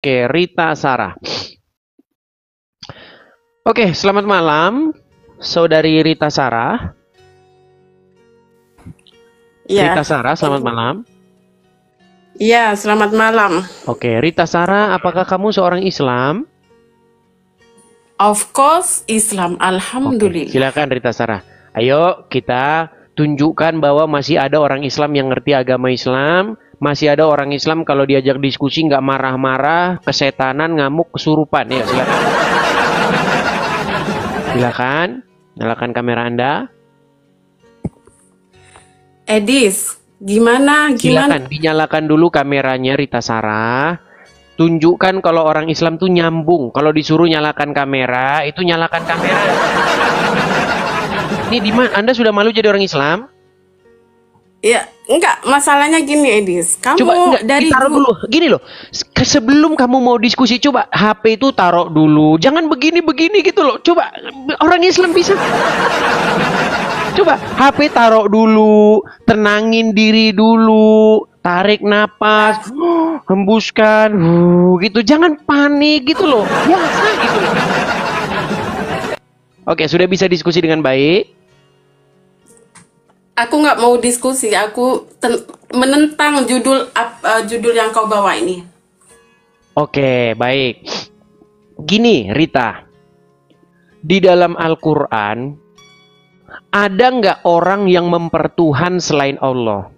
Oke, Rita Sarah. Oke, selamat malam, Saudari Rita Sarah. Rita Iya, Sarah, selamat malam. iya, selamat malam. Oke, Rita Sarah, apakah kamu seorang Islam? Of course, Islam. Oke, Alhamdulillah. silakan Rita Sarah. Ayo kita tunjukkan bahwa masih ada orang Islam yang ngerti agama Islam. Masih ada orang Islam kalau diajak diskusi nggak marah-marah, kesetanan, ngamuk, kesurupan. Ya, silakan. Silakan, nyalakan kamera Anda. Edis, gimana? Silakan dinyalakan dulu kameranya Rita Sarah. Tunjukkan kalau orang Islam tuh nyambung. Kalau disuruh nyalakan kamera, itu nyalakan kamera. Ini di mana? Anda sudah malu jadi orang Islam? Ya, enggak. Masalahnya gini, Edis. Coba Kamu enggak, dari ditaruh dulu. Gini loh. Sebelum kamu mau diskusi, coba HP itu taruh dulu. Jangan begini-begini gitu loh. Coba orang Islam bisa. Coba HP taruh dulu, tenangin diri dulu, tarik napas, hembuskan, gitu. Jangan panik gitu loh. Biasa gitu loh. Oke, sudah bisa diskusi dengan baik. aku nggak mau diskusi. Aku menentang judul yang kau bawa ini. Oke, baik. Gini, Rita. Di dalam Al-Quran, ada nggak orang yang mempertuhan selain Allah?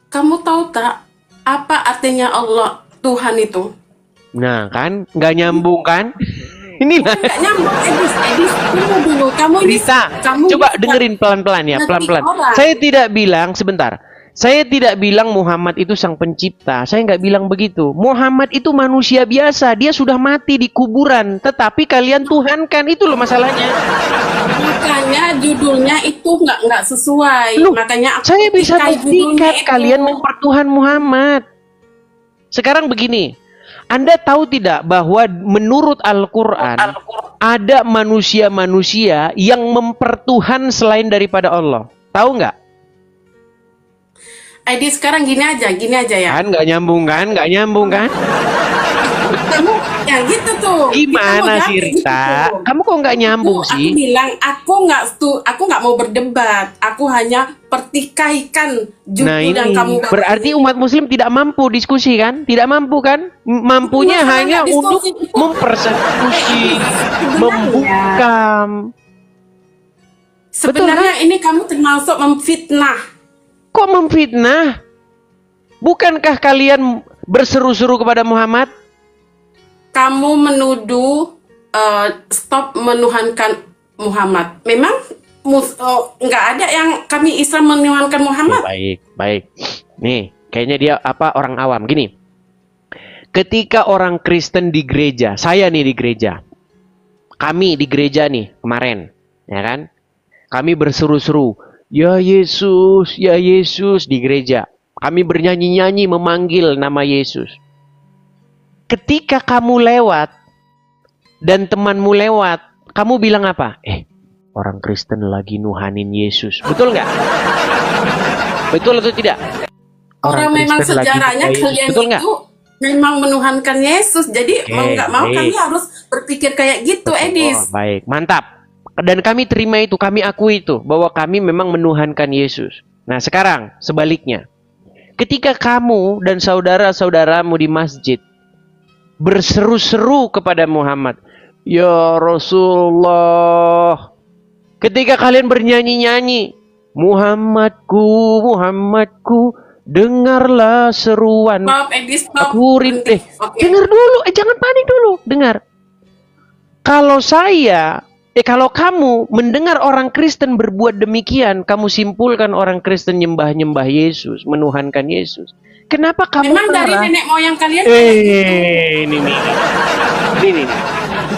Kamu tahu tak apa artinya Allah Tuhan itu? Nah, kan? Nggak nyambung, kan? Inilah. Nggak nyambung, Edis, tunggu dulu. Rita, Kamu coba dengerin pelan-pelan ya, pelan-pelan. Saya tidak bilang, sebentar. Saya tidak bilang Muhammad itu sang pencipta. Saya nggak bilang begitu. Muhammad itu manusia biasa. Dia sudah mati di kuburan. Tetapi kalian tuhankan. Itu loh masalahnya. Makanya judulnya itu nggak sesuai. Loh, Makanya saya bisa judulnya buktikan kalian mempertuhan Muhammad. Sekarang begini. Anda tahu tidak bahwa menurut Al-Quran ada manusia-manusia yang mempertuhan selain daripada Allah? Tahu nggak? Edi sekarang gini aja ya. Kan nggak nyambung kan? Nggak nyambung kan? Kamu ya gitu tuh. Gimana sih Rita? Gitu. Kamu kok nggak nyambung Aku sih? bilang aku nggak mau berdebat. Aku hanya pertikaikan Nah judul yang ini kamu bawa berarti ini. umat muslim tidak mampu diskusi kan? Tidak mampu kan? Mampunya Masalah hanya nggak untuk diskusi itu. mempersekusi, Sebenarnya, membungkam. Betul kan? sebenarnya ini kamu termasuk memfitnah. Kok memfitnah? Bukankah kalian berseru-seru kepada Muhammad? Kamu menuduh stop menuhankan Muhammad. Memang nggak ada yang kami Islam menuhankan Muhammad. Baik, baik. Nih, kayaknya dia orang awam. Gini, ketika orang Kristen di gereja, saya nih di gereja, kami di gereja nih kemarin, ya kan? Kami berseru-seru, ya Yesus di gereja. Kami bernyanyi-nyanyi memanggil nama Yesus. Ketika kamu lewat dan temanmu lewat, kamu bilang apa? Orang Kristen lagi nuhanin Yesus. Betul nggak? Betul atau tidak? Orang memang Kristen lagi sejarahnya nuhanin Yesus. kalian Betul nggak? itu memang menuhankan Yesus. Jadi mau nggak mau baik. kami harus berpikir kayak gitu, Betul. Edis. Baik, mantap. Dan kami terima itu, kami akui itu, bahwa kami memang menuhankan Yesus. Nah sekarang, sebaliknya. Ketika kamu dan saudara-saudaramu di masjid berseru-seru kepada Muhammad, ya Rasulullah. Ketika kalian bernyanyi-nyanyi, Muhammadku, dengarlah seruan. Stop, Edis, stop. Aku rintih. Okay. Dengar dulu, jangan panik dulu, dengar. Kalau kamu mendengar orang Kristen berbuat demikian, kamu simpulkan orang Kristen nyembah-nyembah Yesus, menuhankan Yesus. Kenapa kamu Memang marah? dari nenek moyang kalian Ini.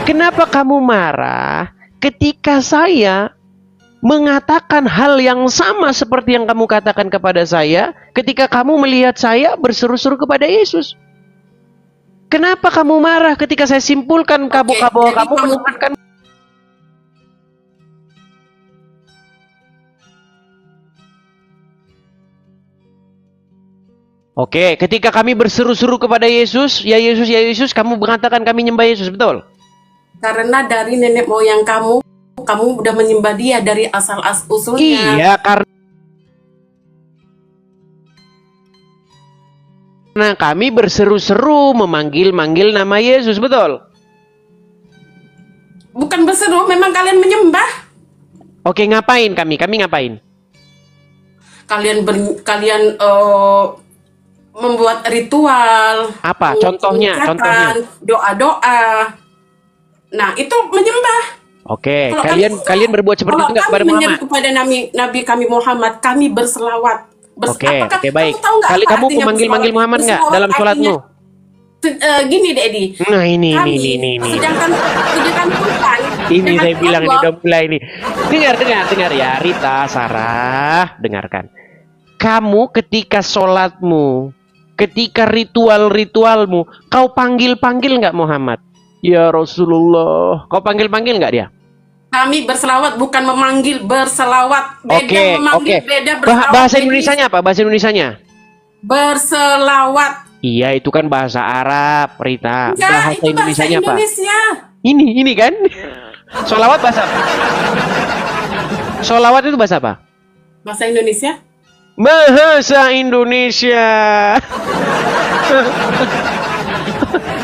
Kenapa kamu marah ketika saya mengatakan hal yang sama seperti yang kamu katakan kepada saya ketika kamu melihat saya berseru-seru kepada Yesus? Kenapa kamu marah ketika saya simpulkan kamu menuhankan? Oke, ketika kami berseru-seru kepada Yesus, ya Yesus, ya Yesus, kamu mengatakan kami nyembah Yesus, betul? Karena dari nenek moyang kamu udah menyembah dia dari asal-usulnya. Iya, karena kami berseru-seru memanggil-manggil nama Yesus, betul? Bukan berseru, memang kalian menyembah. Oke, ngapain kami? Kami ngapain? Kalian membuat ritual. Apa? Contohnya, mengucapkan doa-doa. Nah, itu menyembah. Oke, Kalau kalian berbuat seperti itu nggak kepada Muhammad? Kepada Nabi kami Muhammad, kami berselawat. Oke, baik. Kamu memanggil-manggil Muhammad nggak dalam sholatmu? Gini, Edi. Nah, ini. Sedangkan Tuhan. Ini saya bilang ini udah mulai ini. Dengar ya, Rita, Sarah, dengarkan. Kamu ketika sholatmu, ketika ritualmu, kau panggil nggak Muhammad? Ya Rasulullah, kau panggil nggak dia? Kami berselawat, bukan memanggil, berselawat. Beda memanggil, beda berselawat. Bahasa Indonesianya apa? Bahasa Indonesianya? Berselawat. Iya, itu kan bahasa Arab, Rita. Enggak, bahasa Indonesianya apa? Indonesia. Ini kan? Sholawat bahasa apa? Sholawat itu bahasa apa? Bahasa Indonesia? Bahasa Indonesia.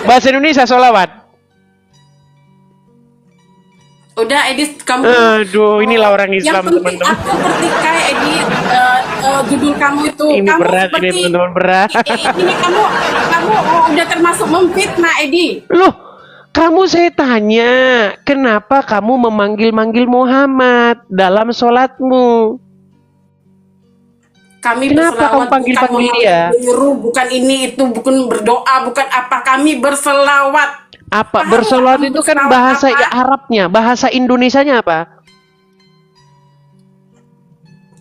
Bahasa Indonesia sholawat. Udah, Edi, kamu. Aduh, inilah orang Islam, teman-teman. Aku ketika Edi, judul kamu itu. Ini kamu berat, seperti, ini teman-teman berat. Ini kamu udah termasuk memfitnah, Edi. Loh, kamu saya tanya, kenapa kamu memanggil-manggil Muhammad dalam sholatmu? Kami Kenapa kamu panggil-panggil dia? Menyuruh, bukan ini itu, bukan berdoa, bukan apa. Kami berselawat. Apa? Bersolawat itu kan bahasa Arabnya, bahasa Indonesianya apa?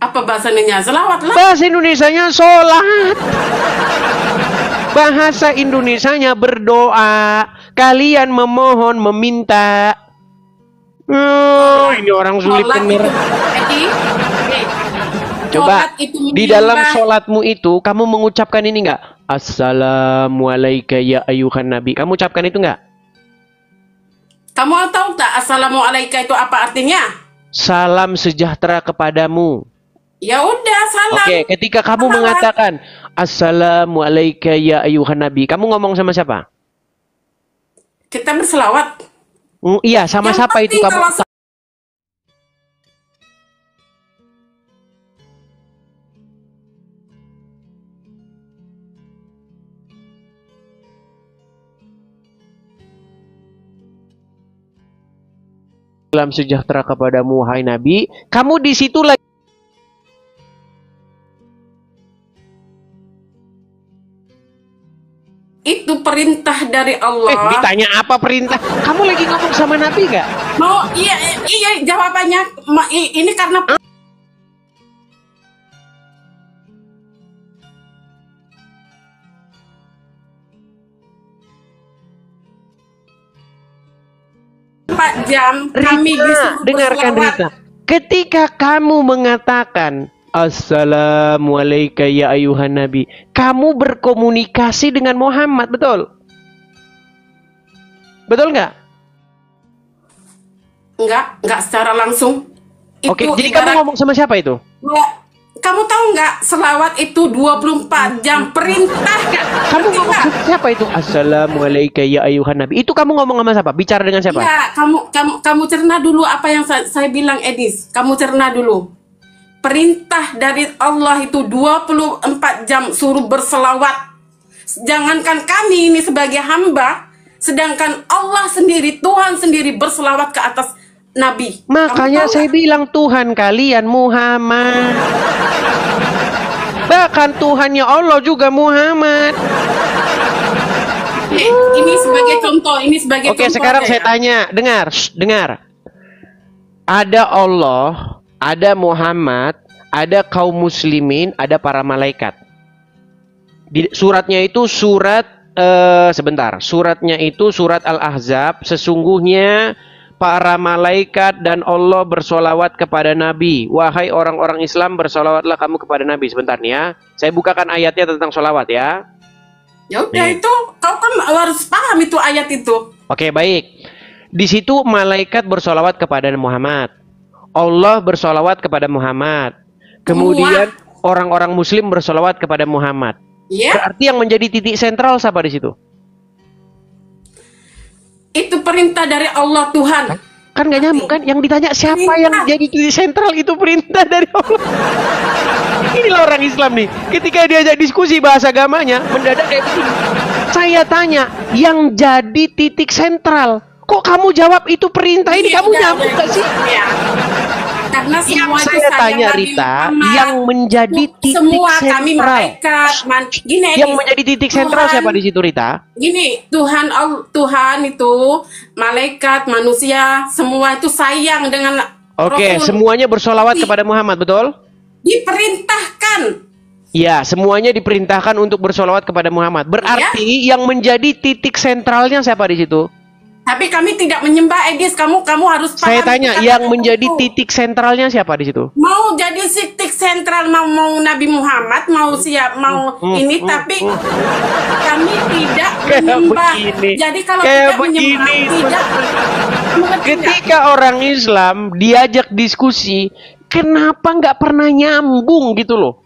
Apa bahasanya? Selawat lah. Bahasa Indonesianya sholat. Bahasa Indonesianya berdoa. Kalian memohon, meminta. Ini orang sulit bener. Coba di dalam sholatmu itu kamu mengucapkan ini nggak? Assalamualaikum ya ayuhan nabi. Kamu ucapkan itu nggak? Kamu tahu tak Assalamualaikum itu apa artinya? Salam sejahtera kepadamu. Ya udah, salam. Oke, ketika kamu mengatakan Assalamualaikum ya ayuhan nabi, kamu ngomong sama siapa? Kita berselawat. Iya, sama yang siapa itu kamu? Salam sejahtera kepadamu, hai Nabi. Kamu di situ lagi. Itu perintah dari Allah. Ditanya apa perintah? Kamu lagi ngomong sama Nabi gak? Mau, iya jawabannya. Ini karena jam kami disuruh dengarkan Rita. Ketika kamu mengatakan Assalamualaikum ya ayuhan nabi, kamu berkomunikasi dengan Muhammad, betul? Betul nggak? Enggak secara langsung. Oke, jadi kamu ngomong sama siapa itu? Kamu tahu nggak, selawat itu 24 jam perintah. Kamu ngomong sama siapa itu? Assalamualaikum ya ayuhan nabi. Itu kamu ngomong sama siapa? Bicara dengan siapa? Ya, kamu cerna dulu apa yang saya bilang, Edis. Kamu cerna dulu. Perintah dari Allah itu 24 jam suruh berselawat. Jangankan kami ini sebagai hamba, sedangkan Allah sendiri, Tuhan sendiri berselawat ke atas Nabi. Makanya saya bilang Tuhan kalian Muhammad. Bahkan Tuhannya Allah juga Muhammad. Ini sebagai contoh, ini sebagai contoh. Oke, sekarang saya tanya, dengar. Ada Allah, ada Muhammad, ada kaum muslimin, ada para malaikat. Di suratnya itu suratnya itu surat Al-Ahzab. Sesungguhnya para malaikat dan Allah bersolawat kepada Nabi. Wahai orang-orang Islam, bersolawatlah kamu kepada Nabi. Sebentar nih ya, saya bukakan ayatnya tentang solawat ya. Ya udah, itu kau kan harus paham itu ayat itu. Oke, baik. Di situ malaikat bersolawat kepada Muhammad, Allah bersolawat kepada Muhammad, kemudian orang-orang Muslim bersolawat kepada Muhammad. Berarti yang menjadi titik sentral siapa di situ? Itu perintah dari Allah Tuhan. Kan nggak nyambung kan? Yang ditanya siapa yang jadi titik sentral, itu perintah dari Allah. Inilah orang Islam nih. Ketika diajak diskusi bahasa agamanya, mendadak kayak begini. Saya tanya, yang jadi titik sentral, kok kamu jawab itu perintah ini? Kamu nyambung gak sih? Karena semua yang saya tanya Rita, yang menjadi titik semua sentral, kami malaikat, gini, yang menjadi titik sentral siapa di situ, Rita? Gini, Tuhan itu malaikat, manusia, semua itu sayang dengan Oke, Rasul. semuanya bersolawat kepada Muhammad, betul? Diperintahkan. Ya, semuanya diperintahkan untuk bersolawat kepada Muhammad. Berarti yang menjadi titik sentralnya siapa di situ? Tapi kami tidak menyembah Edis. Kamu harus paham. Saya tanya, yang menjadi titik sentralnya siapa di situ? Mau jadi titik sentral, mau Nabi Muhammad, mau ini, tapi kami tidak menyembah. Jadi kalau tidak menyembah, tidak. Ketika orang Islam diajak diskusi, kenapa nggak pernah nyambung gitu loh?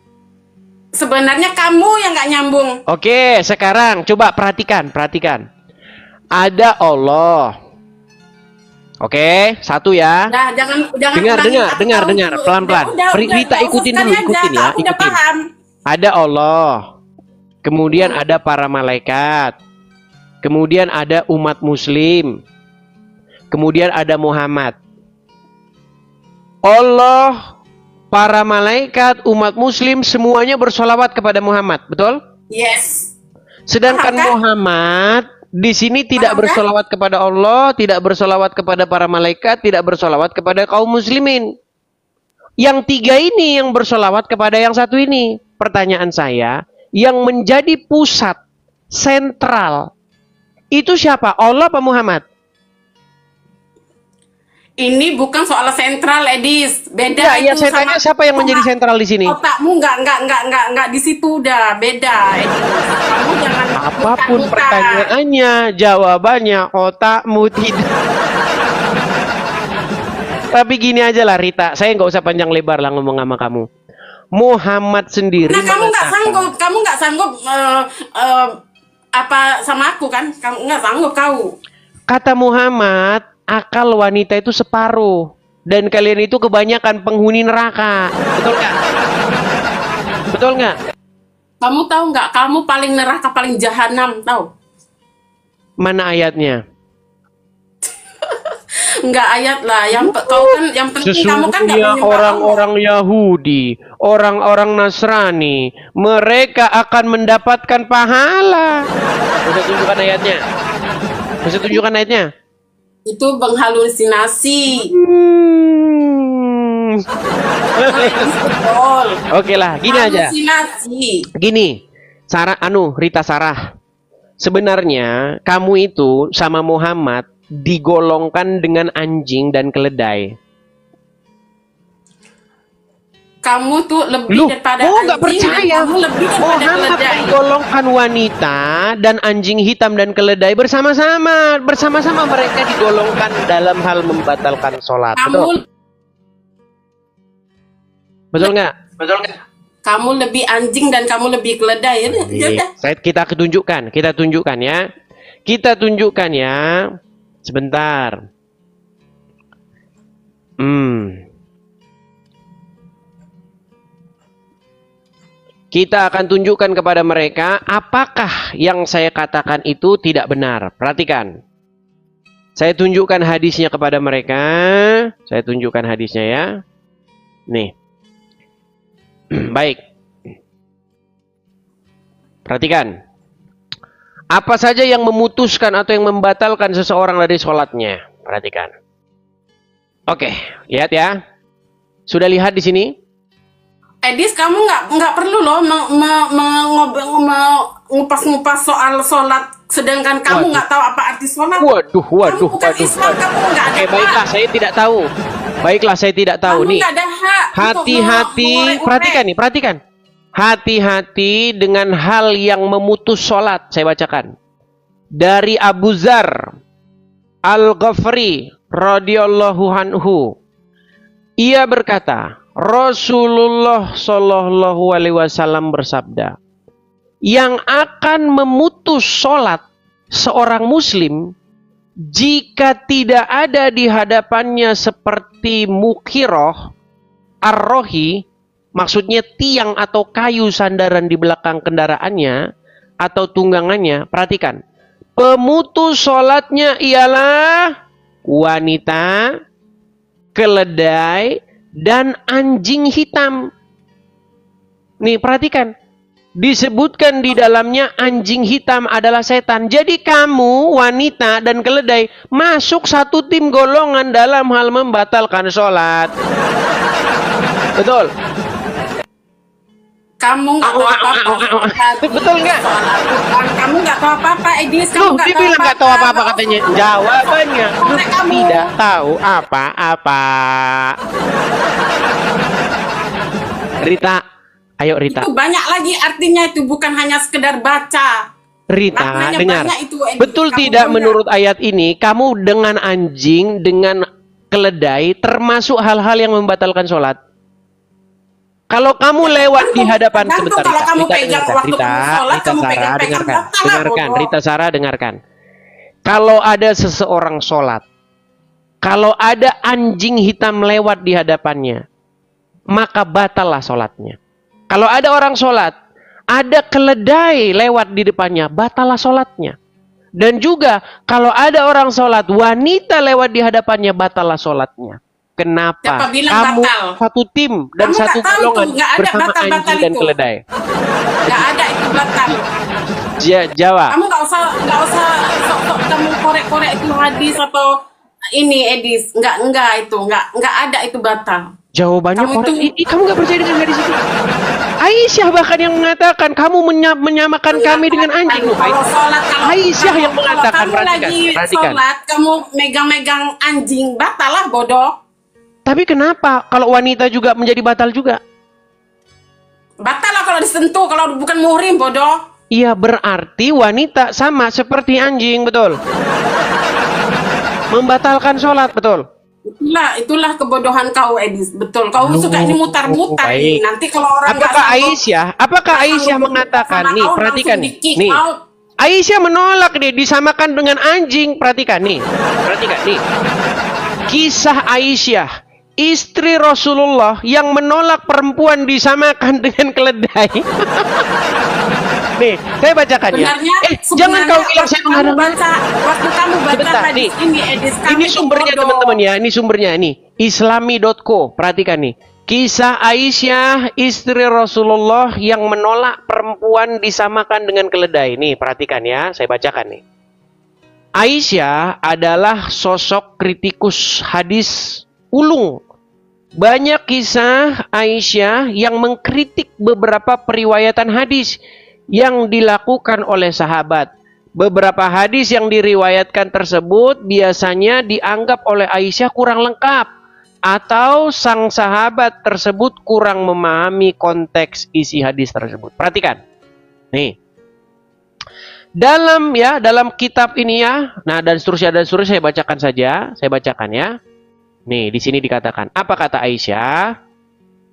Sebenarnya kamu yang nggak nyambung. Oke, sekarang coba perhatikan. Ada Allah. Oke, satu ya. Nah, jangan dengar, pelan-pelan. Rita ikutin dulu, ikutin ya, ikutin. Ada Allah. Kemudian ada para malaikat. Kemudian ada umat muslim. Kemudian ada Muhammad. Allah, para malaikat, umat muslim semuanya bersolawat kepada Muhammad, betul? Yes. Sedangkan Muhammad di sini tidak bersolawat kepada Allah, tidak bersolawat kepada para malaikat, tidak bersolawat kepada kaum muslimin. Yang tiga ini yang bersolawat kepada yang satu ini. Pertanyaan saya, yang menjadi pusat sentral itu siapa? Allah apa Muhammad? Ini bukan soal sentral, Edis. Beda itu. Ya, saya tanya siapa yang menjadi sentral di sini? Otakmu nggak di situ, udah beda. Edis. Kamu jangan apapun pertanyaannya, jawabannya otakmu tidak. Tapi gini aja lah Rita, saya nggak usah panjang lebar lah ngomong sama kamu. Muhammad sendiri. Nah, kamu nggak sanggup apa sama aku kan? Kamu nggak sanggup kau. Kata Muhammad, akal wanita itu separuh dan kalian itu kebanyakan penghuni neraka. Betul nggak? Betul nggak? Kamu tahu nggak? Kamu paling neraka, paling jahanam, tahu? Mana ayatnya? Enggak ayat lah. Yang penting kamu kan nggak menyembah orang-orang Yahudi, orang-orang Nasrani, mereka akan mendapatkan pahala. Bisa tunjukkan ayatnya? Bisa tunjukkan ayatnya? Itu menghalusinasi. Oke lah, gini aja. Gini, Rita Sarah. Sebenarnya kamu itu sama Muhammad digolongkan dengan anjing dan keledai. Kamu tuh lebih daripada anjing. Nggak percaya. Kamu lebih daripada keledai. Digolongkan wanita dan anjing hitam dan keledai bersama-sama mereka digolongkan dalam hal membatalkan sholat. Betul nggak? Kamu lebih anjing dan kamu lebih keledai. Kita tunjukkan ya. Sebentar. Kita akan tunjukkan kepada mereka apakah yang saya katakan itu tidak benar. Perhatikan. Saya tunjukkan hadisnya kepada mereka. Saya tunjukkan hadisnya ya. Nih. Baik. Perhatikan. Apa saja yang memutuskan atau yang membatalkan seseorang dari sholatnya? Perhatikan. Oke, lihat ya. Sudah lihat di sini? Edis, kamu nggak perlu loh ngupas-ngupas soal sholat, sedangkan kamu nggak tahu apa arti sholat. Waduh, Kamu bukan Islam, kamu nggak ada hak. Baiklah, saya tidak tahu. Baiklah, saya tidak tahu. Kamu Nih, nggak ada hak untuk hati-hati, mengorek-orek. perhatikan nih, perhatikan. Hati-hati dengan hal yang memutus sholat. Saya bacakan. Dari Abu Dzar Al-Ghafari radhiyallahu anhu. Ia berkata, Rasulullah Shallallahu alaihi wasallam bersabda, yang akan memutus sholat seorang muslim jika tidak ada di hadapannya seperti mukiroh ar-rohi, maksudnya tiang atau kayu sandaran di belakang kendaraannya atau tunggangannya. Perhatikan, pemutus sholatnya ialah wanita, keledai, dan anjing hitam. Nih, perhatikan. Disebutkan di dalamnya anjing hitam adalah setan. Jadi kamu, wanita dan keledai, masuk satu tim golongan dalam hal membatalkan sholat. Betul? Kamu nggak tahu apa-apa. Betul nggak? Kamu nggak tahu apa-apa, Edis. Loh, dia bilang nggak tahu apa-apa katanya. Jawabannya, Kamu tidak tahu apa-apa. Rita, ayo Rita. itu banyak lagi artinya, itu bukan hanya sekedar baca. Rita, Maknanya dengar. banyak itu, Edis. Betul Kamu tidak tahu menurut ayat ini, kamu dengan anjing, dengan keledai, termasuk hal-hal yang membatalkan sholat? Kalau kamu lewat di hadapan sebentar, kalau kamu pegang waktu Rita, kamu sholat, Rita kamu Sarah, pegang-pegang, batal, dengarkan, bodoh. Rita Sarah, dengarkan. Kalau ada seseorang sholat, kalau ada anjing hitam lewat di hadapannya, maka batallah sholatnya. Kalau ada orang sholat, ada keledai lewat di depannya, batallah sholatnya. Dan juga kalau ada orang sholat, wanita lewat di hadapannya, batallah sholatnya. Kenapa? Siapa bilang Kamu batal? satu tim dan Kamu satu nggak tahu golongan tuh, nggak ada bersama batal-batal anjing dan itu. keledai. Nggak ada itu batal. Jawab. Kamu nggak usah sok-sok kamu korek-korek itu hadis atau ini, Edis. Nggak itu, nggak ada itu batal. Jawabannya Kamu korek. itu- Ini kamu nggak percaya dengan hadis itu? Aisyah bahkan yang mengatakan kamu menyamakan kami dengan anjing. Loh, Kalau sholat, Aisyah yang mengatakan, kalau kamu lagi perhatikan. sholat, kamu megang-megang anjing, batal lah, bodoh. Tapi kenapa kalau wanita juga menjadi batal juga? Batal lah kalau disentuh, kalau bukan muhrim, bodoh. Iya, berarti wanita sama seperti anjing, betul? Membatalkan sholat, betul? Itulah kebodohan kau, Edis. Betul. Kau suka ini mutar-mutar baik. ini. Nanti kalau orang nggak Apakah Aisyah mengatakan sama nih, kau, perhatikan langsung di-kick nih. out. Aisyah menolak nih, disamakan dengan anjing. Perhatikan nih. Perhatikan nih. Kisah Aisyah, istri Rasulullah yang menolak perempuan disamakan dengan keledai. Nih, saya bacakan ya. Jangan kau bilang saya mengarang. Waktu kamu baca Sebentar, hadis nih. ini, Edis, kamu Ini tuh sumbernya bodoh. teman-teman ya. Ini sumbernya nih. Islami.co. Perhatikan nih. Kisah Aisyah istri Rasulullah yang menolak perempuan disamakan dengan keledai. Nih, perhatikan ya. Saya bacakan nih. Aisyah adalah sosok kritikus hadis ulung. Banyak kisah Aisyah yang mengkritik beberapa periwayatan hadis yang dilakukan oleh sahabat. Beberapa hadis yang diriwayatkan tersebut biasanya dianggap oleh Aisyah kurang lengkap atau sang sahabat tersebut kurang memahami konteks isi hadis tersebut. Perhatikan. Nih. Dalam kitab ini ya. Nah, dan seterusnya saya bacakan saja. Saya bacakan ya. Nih, di sini dikatakan, apa kata Aisyah?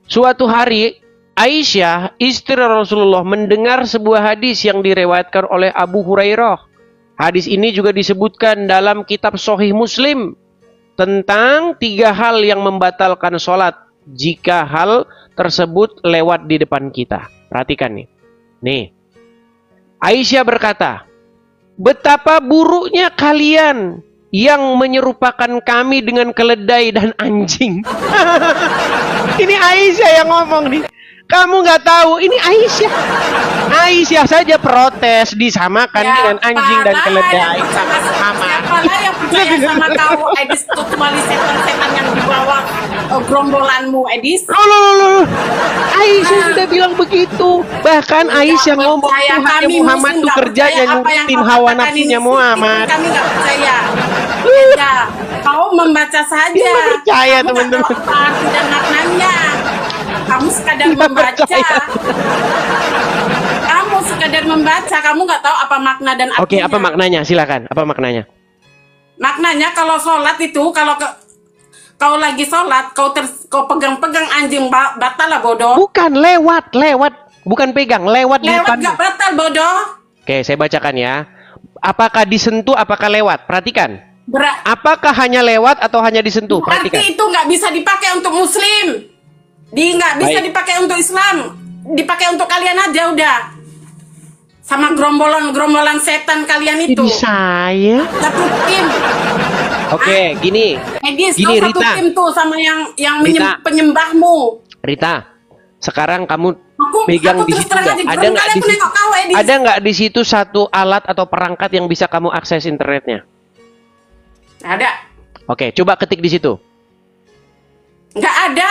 Suatu hari Aisyah, istri Rasulullah, mendengar sebuah hadis yang diriwayatkan oleh Abu Hurairah. Hadis ini juga disebutkan dalam kitab Sahih Muslim tentang 3 hal yang membatalkan sholat jika hal tersebut lewat di depan kita. Perhatikan nih. Nih. Aisyah berkata, betapa buruknya kalian yang menyerupakan kami dengan keledai dan anjing. Ini Aisyah yang ngomong nih. Kamu nggak tahu, ini Aisyah. Aisyah saja protes disamakan Ya, dengan anjing dan keledai. Sama. Siapalah yang percaya sama kau, Edis, kecuali setan-setan yang di bawah gerombolanmu, Edis. Loh. Aisyah sudah bilang begitu. Bahkan Aisyah ngomong percaya, Tuhan kami Muhammad Muslim tuh nggak kerjanya percaya apa yang nurutin kau hawa katakan nafsunya ini. Muhammad. Kami nggak percaya. Ya, kau membaca saja. Dia percaya, Kamu nggak teman-teman. tahu apa arti dan maknanya. Kamu sekadar Dia membaca. percaya. Kamu sekadar membaca, kamu nggak tahu apa makna dan artinya. Oke, apa maknanya? Silakan. Apa maknanya? Maknanya kalau sholat itu, kalau kau lagi sholat, kau pegang-pegang anjing, batal lah bodoh. Bukan lewat. Bukan pegang, lewat di Lewat depan. gak batal bodoh. Oke, saya bacakan ya. Apakah disentuh, apakah lewat? Perhatikan. Apakah hanya lewat atau hanya disentuh? Perhatikan. Arti itu nggak bisa dipakai untuk Muslim. Nggak bisa Baik. dipakai untuk Islam. Dipakai untuk kalian aja udah. Sama gerombolan setan kalian itu. Ini saya. Satu tim. Oke, gini. Edis, Gini, kau satu Rita. tim tuh sama yang Rita. penyembahmu. Rita, sekarang kamu Aku pegang di terus situ terang nggak? aja, Ada berapa nggak kali di aku situ? nengok kau, Edis? Ada nggak di situ satu alat atau perangkat yang bisa kamu akses internetnya? Ada. Oke, coba ketik di situ. Nggak ada.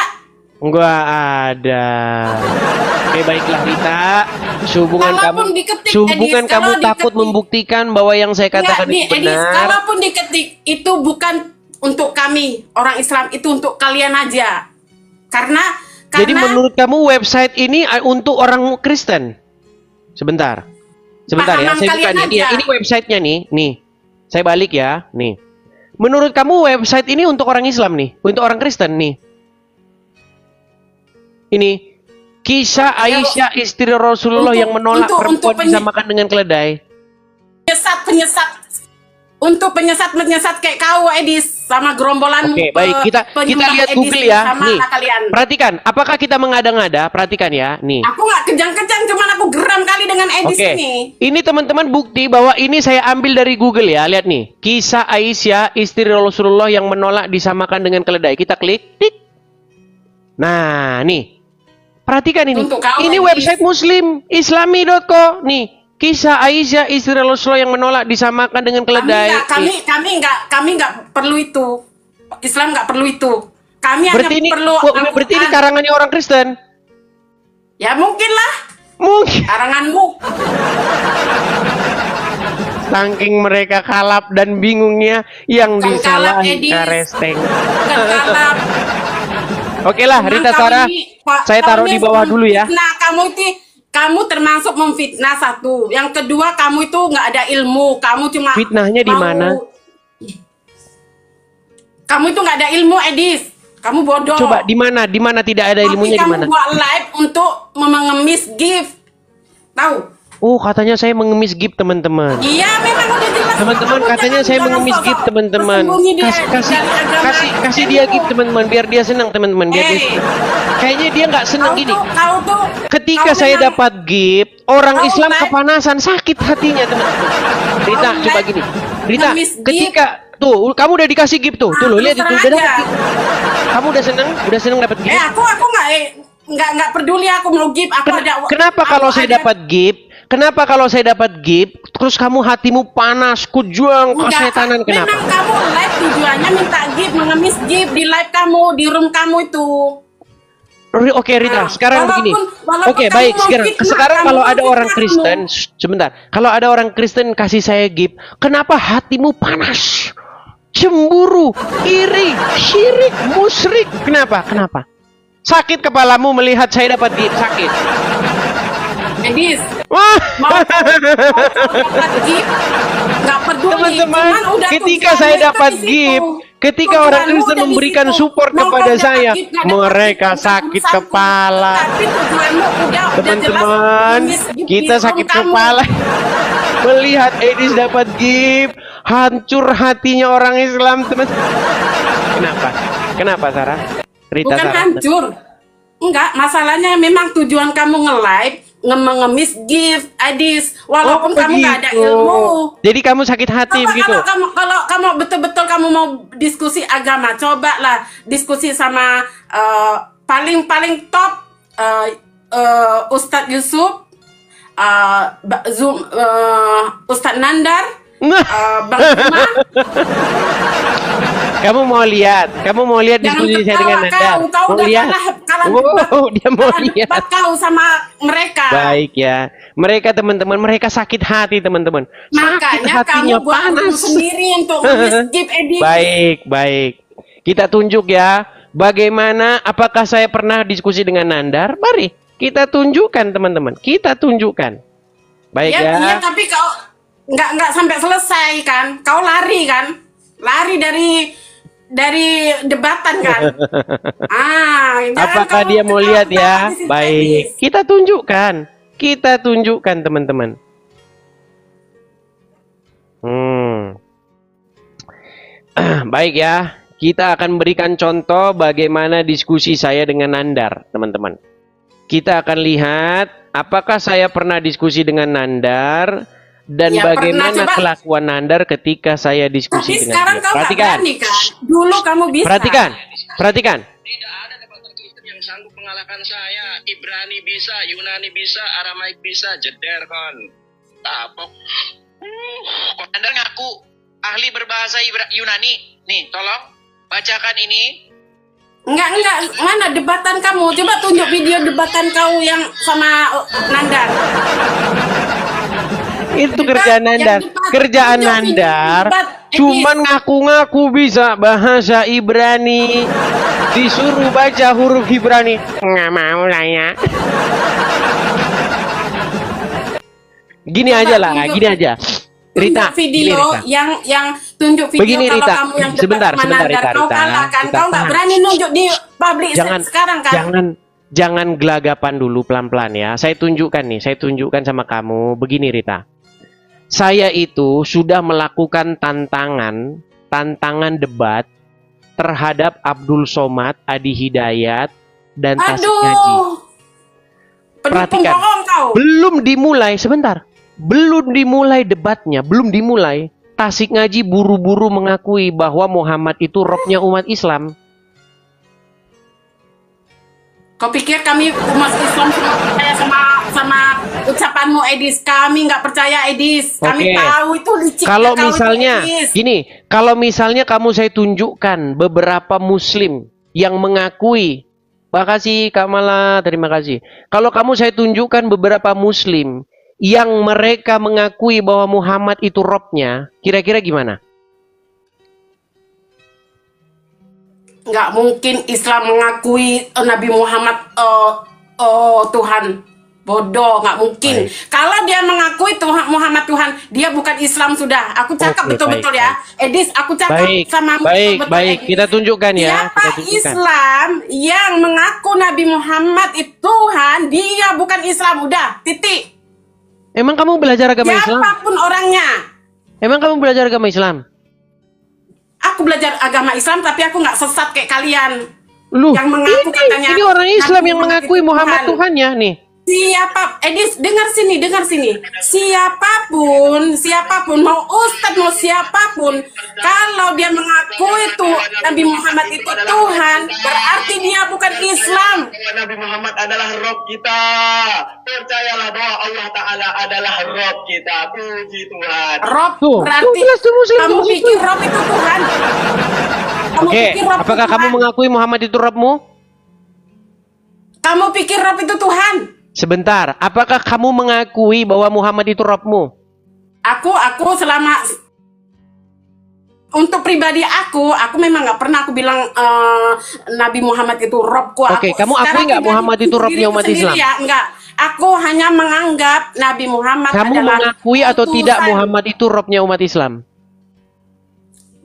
Nggak ada. Oke, baiklah Rita. Kalaupun diketik, Sehubungan Edis, kamu kalau takut diketik. membuktikan bahwa yang saya katakan Nggak, itu Edis, benar. kalaupun diketik itu bukan untuk kami orang Islam, itu untuk kalian aja. Karena Jadi menurut kamu website ini untuk orang Kristen? Sebentar ya, pahaman saya buka kalian nih. aja. Ini websitenya nih. Saya balik ya, nih. Menurut kamu website ini untuk orang Islam nih, untuk orang Kristen nih? Ini kisah Aisyah istri Rasulullah yang menolak perempuan disamakan dengan keledai. penyesat untuk penyesat kayak kau, Edis, sama gerombolan. Oke, baik, kita lihat Edis Google ya. sama Nih, kalian. perhatikan, apakah kita mengada-ngada? Perhatikan ya, nih. Aku nggak kejang-kejang, cuman aku geram kali dengan Edis Oke, ini. teman-teman bukti bahwa ini saya ambil dari Google ya. Lihat nih, kisah Aisyah istri Rasulullah yang menolak disamakan dengan keledai. Kita klik, tik. Nah, nih, perhatikan ini. Untuk kau, Ini Edis. website Muslim, Islami.co. Nih, kisah Aisyah istri Rasulullah yang menolak disamakan dengan keledai. Kami nggak perlu itu. Islam nggak perlu itu. Kami Berarti hanya ini, perlu berarti ini karangannya orang Kristen. Ya mungkin lah Mungkin. karanganmu. Saking mereka kalap dan bingungnya yang Bukan kalap, disalahi Edis. Karesteng. Bukan kalap. Oke lah, Rita Sarah, saya taruh di bawah dulu ya. Nah, kamu termasuk memfitnah satu. Yang kedua, kamu itu nggak ada ilmu. Kamu cuma Fitnahnya di mana? Kamu itu nggak ada ilmu, Edis. Kamu bodoh. Coba di mana? Di mana tidak ada ilmunya di mana? Kamu buat live untuk mengemis gift. Tahu? Oh, katanya saya mengemis gift, teman-teman. Iya, memang udah jelas. Teman-teman, Kamu katanya jangan- saya jangan mengemis sosok gift, teman-teman. bersembunyi di Kasih dia gift, teman-teman, biar dia senang, teman-teman, biar dia senang. Kayaknya dia nggak senang gini. Kau tuh Ketika kau saya memang- dapat gift, orang Kau Islam live- kepanasan, sakit hatinya, teman-teman. Rita, Kau coba live gini. Rita, ngemis gift. ketika tuh kamu udah dikasih gift tuh, tuh lo lihat itu terus udah terang dapat aja. gift. Kamu udah senang dapat gift. aku nggak peduli aku mau gift. Kenapa kalau saya dapat gift? Kenapa kalau saya dapat gift, terus kamu hatimu panas, kujuang kesetanan, kenapa? Memang kamu live tujuannya minta gift, mengemis gift di live kamu, di room kamu itu. Oke Rita, sekarang begini. walaupun Oke, kamu baik, mau sekarang fitnah, kamu kalau mau ada orang fitnah Kristen, sebentar. Kalau ada orang Kristen kasih saya gift, kenapa hatimu panas? Cemburu, iri, syirik, musyrik. Kenapa? Sakit kepalamu melihat saya dapat gift, sakit. Edis, Wah. mau dapat gift, nggak peduli. Teman-teman, Cuman udah ketika tujuanmu saya itu dapat di situ. gift, ketika orang Tujuanmu Kristen udah di memberikan situ. support Mau kepada kau dapat saya, gift, nggak dapat mereka gift, sakit urusanku. kepala. Tapi tujuanmu udah Teman-teman, jelas, mengemis gift kita di room sakit kamu. kepala melihat Edis dapat gift, hancur hatinya orang Islam, teman. Kenapa Sarah? Rita Bukan Sarah. hancur. Enggak, masalahnya memang tujuan kamu nge-live mengemis gift, Edis, walaupun kamu nggak ada begitu. ilmu. Jadi kamu sakit hati Coba begitu? kalau kamu betul-betul kamu mau diskusi agama, cobalah diskusi sama paling top Ustadz Yusuf Zoom Ustadz Nandar, Bang Zuma. Kamu mau lihat Jangan diskusi saya dengan ketawa Nandar? kau Mau udah lihat? Dia mau lihat. debat kau sama mereka. Baik ya. Mereka teman-teman, mereka sakit hati teman-teman. Sakit Makanya hatinya kamu buat dulu panas. sendiri untuk skip edit. Baik. Kita tunjuk ya. Bagaimana, apakah saya pernah diskusi dengan Nandar? Mari kita tunjukkan teman-teman. Kita tunjukkan. Baik ya. Iya, tapi kau nggak sampai selesai kan? Kau lari kan? Lari dari debatan kan? Apakah dia mau lihat ya? Baik. Kita tunjukkan. Kita tunjukkan teman-teman. Baik ya. Kita akan berikan contoh bagaimana diskusi saya dengan Nandar, teman-teman. Kita akan lihat apakah saya pernah diskusi dengan Nandar dan Ya, bagaimana pernah, kelakuan Nandar ketika saya diskusi Tapi dengan sekarang dia. kau nggak Perhatikan. berani kan? Dulu kamu bisa. Perhatikan. Tidak ada debater Kristen yang sanggup mengalahkan saya. Ibrani bisa, Yunani bisa, Aramaik bisa, jeder kon. Tapok. Kok Anda ngaku ahli berbahasa Yunani? Nih, tolong bacakan ini. Enggak. Mana debatan kamu? Coba tunjuk video debatan kau yang sama Nandar. Itu kerjaan Nandar. Kerjaan Nandar cuman ngaku-ngaku bisa bahasa Ibrani. Disuruh baca huruf Ibrani. Nggak mau lah ya. Gini aja lah, gini aja. Rita, Tunjuk video yang tunjuk video begini, kalau Rita. kamu yang debat Sebentar, sama Nandar, Rita, kau kalah kan? Rita, Kau nggak tahan. berani nunjuk di publik sekarang kan? Jangan gelagapan dulu, pelan-pelan ya. Saya tunjukkan sama kamu. Begini Rita. Saya itu sudah melakukan tantangan debat terhadap Abdul Somad, Adi Hidayat, dan Tasik Ngaji. Perhatikan, belum dimulai, sebentar. Belum dimulai debatnya, belum dimulai. Tasik Ngaji buru-buru mengakui bahwa Muhammad itu robnya umat Islam. Kau pikir kami umat Islam semua percaya sama ucapanmu, Edis? Kami nggak percaya, Edis. Kami tahu itu licik. Kalau misalnya, gini, kalau misalnya kamu saya tunjukkan beberapa Muslim yang mengakui, makasih Kak Mala, terima kasih. Kalau kamu saya tunjukkan beberapa Muslim yang mereka mengakui bahwa Muhammad itu robnya, kira-kira gimana? Nggak mungkin Islam mengakui Nabi Muhammad Tuhan. Bodoh, nggak mungkin. Kalau dia mengakui Tuhan Muhammad Tuhan, dia bukan Islam sudah. Aku cakap betul-betul ya. Edis, aku cakap sama betul-betul. Baik, kita tunjukkan ya. Siapa Islam yang mengaku Nabi Muhammad itu Tuhan, dia bukan Islam. Udah, titik. Emang kamu belajar agama Islam? Siapapun orangnya. Emang kamu belajar agama Islam? Aku belajar agama Islam, tapi aku nggak sesat kayak kalian. Loh, yang mengaku katanya ini orang Islam Nabi yang mengakui Muhammad Tuhannya nih. Siapa, Edis, dengar sini. Siapapun, mau ustadz, mau siapapun, kalau dia mengakui itu Nabi Muhammad itu Tuhan, berarti dia bukan Islam. Nabi Muhammad adalah Rob kita. Percayalah bahwa Allah Ta'ala adalah Rob kita. Puji Tuhan. Rob berarti kamu pikir Rob itu Tuhan. Oke, apakah kamu mengakui Muhammad itu Robmu? Kamu pikir Rob itu Tuhan? Sebentar, apakah kamu mengakui bahwa Muhammad itu Robmu? Aku selama untuk pribadi aku memang nggak pernah aku bilang Nabi Muhammad itu Robku. Oke, kamu akui nggak Muhammad itu Robnya umat Islam? Ya, enggak. Aku hanya menganggap Nabi Muhammad kamu adalah mengakui atau utusan. tidak Muhammad itu Robnya umat Islam?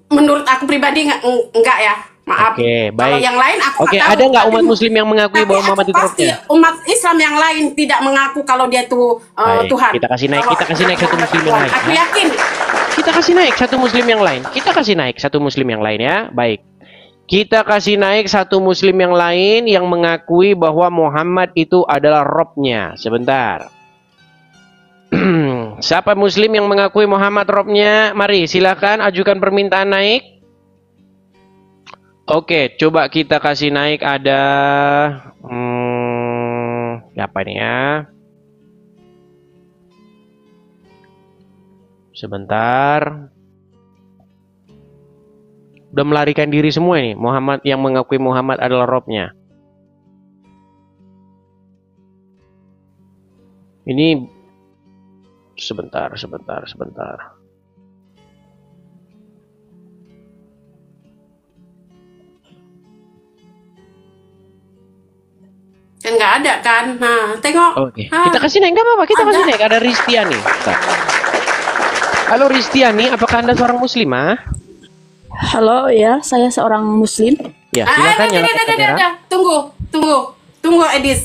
Menurut aku pribadi enggak ya. Maaf. Oke, baik. Kalau yang lain aku nggak tahu. Ada nggak umat Muslim yang mengakui bahwa Muhammad itu Robnya? Umat Islam yang lain tidak mengaku kalau dia itu Tuhan. Kita kasih naik satu Muslim yang lain. Aku yakin. Kita kasih naik satu Muslim yang lain. Kita kasih naik satu Muslim yang lain ya. Baik. Kita kasih naik satu Muslim yang lain yang mengakui bahwa Muhammad itu adalah Robnya. Sebentar. Siapa Muslim yang mengakui Muhammad Robnya? Mari silakan ajukan permintaan naik. Oke, coba kita kasih naik ada siapa ini ya? Sebentar. Udah melarikan diri semua ini. Muhammad yang mengakui Muhammad adalah Robnya. Ini sebentar. Kan nggak ada kan? Nah, tengok. Oke. Kita kasih naik, nggak apa-apa. Kita kasih naik. Ada Ristiani. Bentar. Halo Ristiani, apakah Anda seorang muslimah? Halo, ya, saya seorang muslim. Ya, silakan nyalakan kamera. Tunggu, Edis.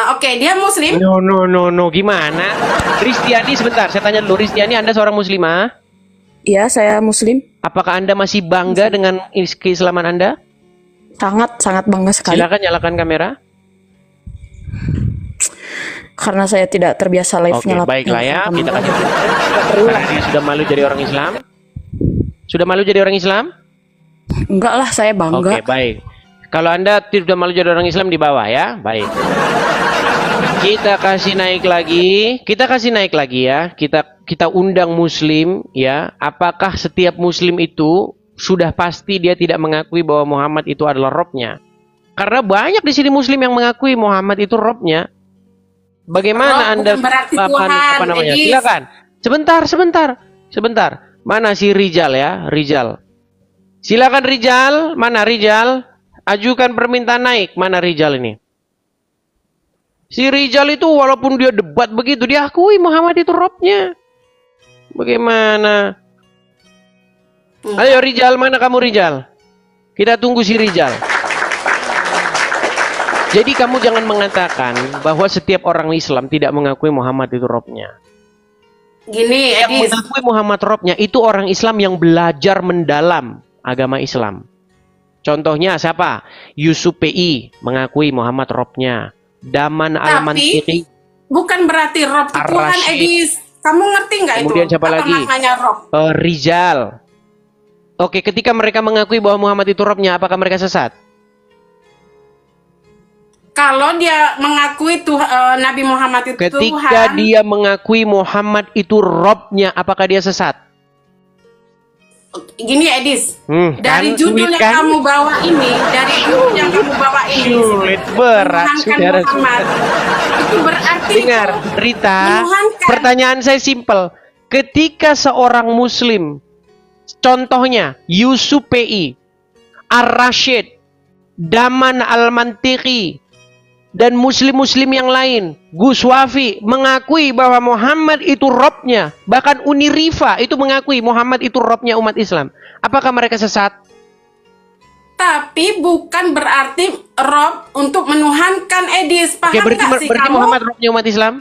Oke, dia muslim. No. Gimana? Ristiani, sebentar. Saya tanya dulu. Ristiani, Anda seorang muslimah? Ya, saya muslim. Apakah Anda masih bangga dengan keislaman Anda? Sangat bangga sekali. Silakan nyalakan kamera. Karena saya tidak terbiasa live Oke, baiklah ya. Kita kasih. Karena dia sudah malu jadi orang Islam. Sudah malu jadi orang Islam? Enggak lah, saya bangga. Oke, baik. Kalau Anda tidak malu jadi orang Islam, di bawah ya. Baik. Kita kasih naik lagi ya. Kita undang muslim ya. Apakah setiap muslim itu sudah pasti dia tidak mengakui bahwa Muhammad itu adalah Robnya? Karena banyak di sini muslim yang mengakui Muhammad itu Robnya. Bagaimana Anda apa namanya? Silakan. Sebentar. Mana si Rijal ya? Rijal. Silakan Rijal. Mana Rijal? Ajukan permintaan naik. Mana Rijal ini? Si Rijal itu walaupun dia debat begitu, dia akui Muhammad itu Robnya. Bagaimana? Ayo Rijal, mana kamu Rijal? Kita tunggu si Rijal. Jadi kamu jangan mengatakan bahwa setiap orang Islam tidak mengakui Muhammad itu Robnya. Gini, Yang Edis. mengakui Muhammad Robnya itu orang Islam yang belajar mendalam agama Islam. Contohnya siapa? Yusuf PI mengakui Muhammad Robnya. Daman Al-Mantiri. Bukan berarti Rob itu Tuhan, Edis. Kamu ngerti nggak itu? Kemudian siapa lagi? Maknanya Rob? Rijal. Oke, ketika mereka mengakui bahwa Muhammad itu Robnya, apakah mereka sesat? Kalau dia mengakui Nabi Muhammad itu Ketika Tuhan. dia mengakui Muhammad itu Robnya, apakah dia sesat? Gini Edis, kan, dari judul sulit yang kan? kamu bawa ini, Sulit berat, menuhankan Muhammad, itu berarti Dengar, itu Rita, menuhankan. pertanyaan saya simpel. Ketika seorang muslim, contohnya Yusuf PI, Ar-Rashid, Daman Al-Mantiri, dan muslim-muslim yang lain, Gus Wafi, mengakui bahwa Muhammad itu Robnya. Bahkan Uni Rifa itu mengakui Muhammad itu Robnya umat Islam. Apakah mereka sesat? Tapi bukan berarti Rob untuk menuhankan Edis. Paham Berarti nggak sih kamu? Muhammad Robnya umat Islam?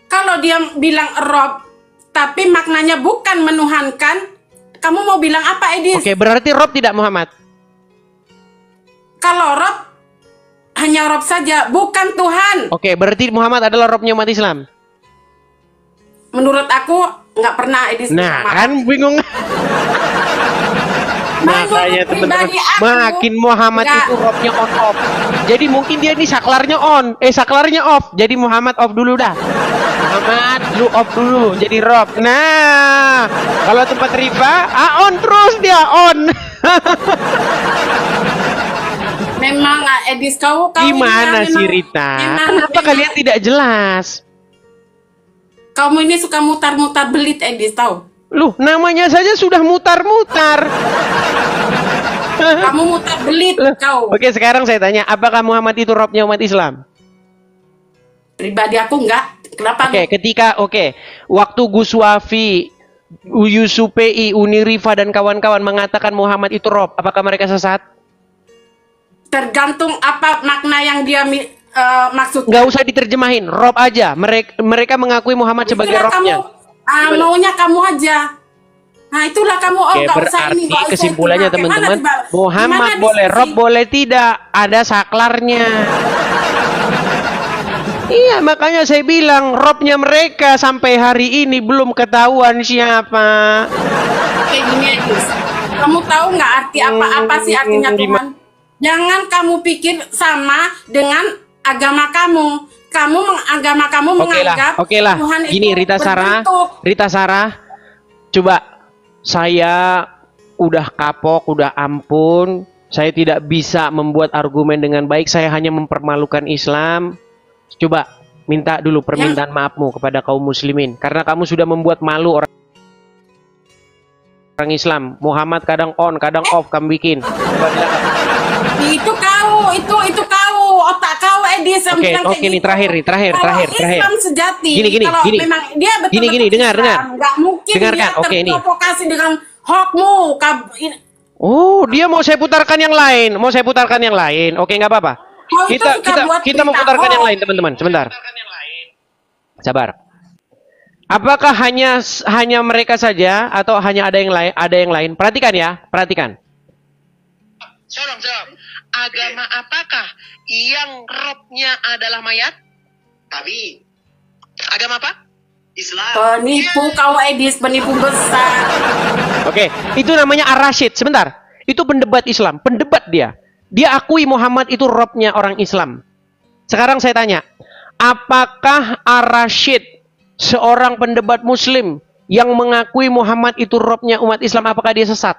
Kalau dia bilang Rob, tapi maknanya bukan menuhankan, kamu mau bilang apa Edis? Berarti Rob tidak Muhammad. Kalau Rob hanya Rob saja, bukan Tuhan. Berarti Muhammad adalah Robnya umat Islam. Menurut aku nggak pernah Edis. Nah, kan bingung. Makanya teman-teman, makin Muhammad itu Robnya on off. Jadi mungkin dia ini saklarnya on, saklarnya off. Jadi Muhammad off dulu dah. Muhammad, lu off dulu. Jadi Rob. Nah, kalau tempat Rifa, on terus dia on. Memang Edis kau Gimana ini sih Rita? Kenapa kalian tidak jelas? Kamu ini suka mutar-mutar belit Edis, tahu? Loh, namanya saja sudah mutar-mutar. Kamu mutar belit kau. Oke, sekarang saya tanya, apakah Muhammad itu Robnya umat Islam? Pribadi aku enggak. Kenapa? Waktu Gus Wafi, Yusuf PI, Uni Rifa dan kawan-kawan mengatakan Muhammad itu Rob, apakah mereka sesat? Tergantung apa makna yang dia maksud. Nggak usah diterjemahin, Rob aja. Mereka mengakui Muhammad sebagai Robnya. Maunya kamu aja. Nah itulah kamu. Berarti kesimpulannya teman-teman, Muhammad boleh, Rob boleh tidak. Ada saklarnya. Iya, makanya saya bilang Robnya mereka sampai hari ini belum ketahuan siapa. Kayak gini Edis. Kamu tahu nggak arti apa sih artinya Tuhan? Jangan kamu pikir sama dengan agama kamu. agama kamu menganggap Oke lah. Tuhan Gini, itu Rita Sarah, coba saya udah kapok, udah ampun. Saya tidak bisa membuat argumen dengan baik. Saya hanya mempermalukan Islam. Coba minta dulu permintaan maafmu kepada kaum muslimin. Karena kamu sudah membuat malu orang Islam. Muhammad kadang on, kadang off kamu bikin. Coba bilang. Itu kau, otak kau Edis yang bilang Oke, nih terakhir. Islam sejati. Gini. Memang dia betul Dengar. Nggak mungkin Dengarkan. dia terprovokasi dengan hokmu. Oh, dia mau saya putarkan yang lain. Oke, nggak apa-apa. Kita mau putarkan yang lain, teman-teman. Sebentar. Sabar. Apakah hanya mereka saja atau hanya ada yang lain? Perhatikan ya, perhatikan. Sorong. Agama apakah yang robnya adalah mayat? Kami. Agama apa? Islam. Penipu kau Edis, penipu besar. Oke, itu namanya Ar-Rasyid. Sebentar. Itu pendebat Islam, pendebat dia. Dia akui Muhammad itu robnya orang Islam. Sekarang saya tanya, apakah Ar-Rasyid seorang pendebat Muslim yang mengakui Muhammad itu robnya umat Islam, apakah dia sesat?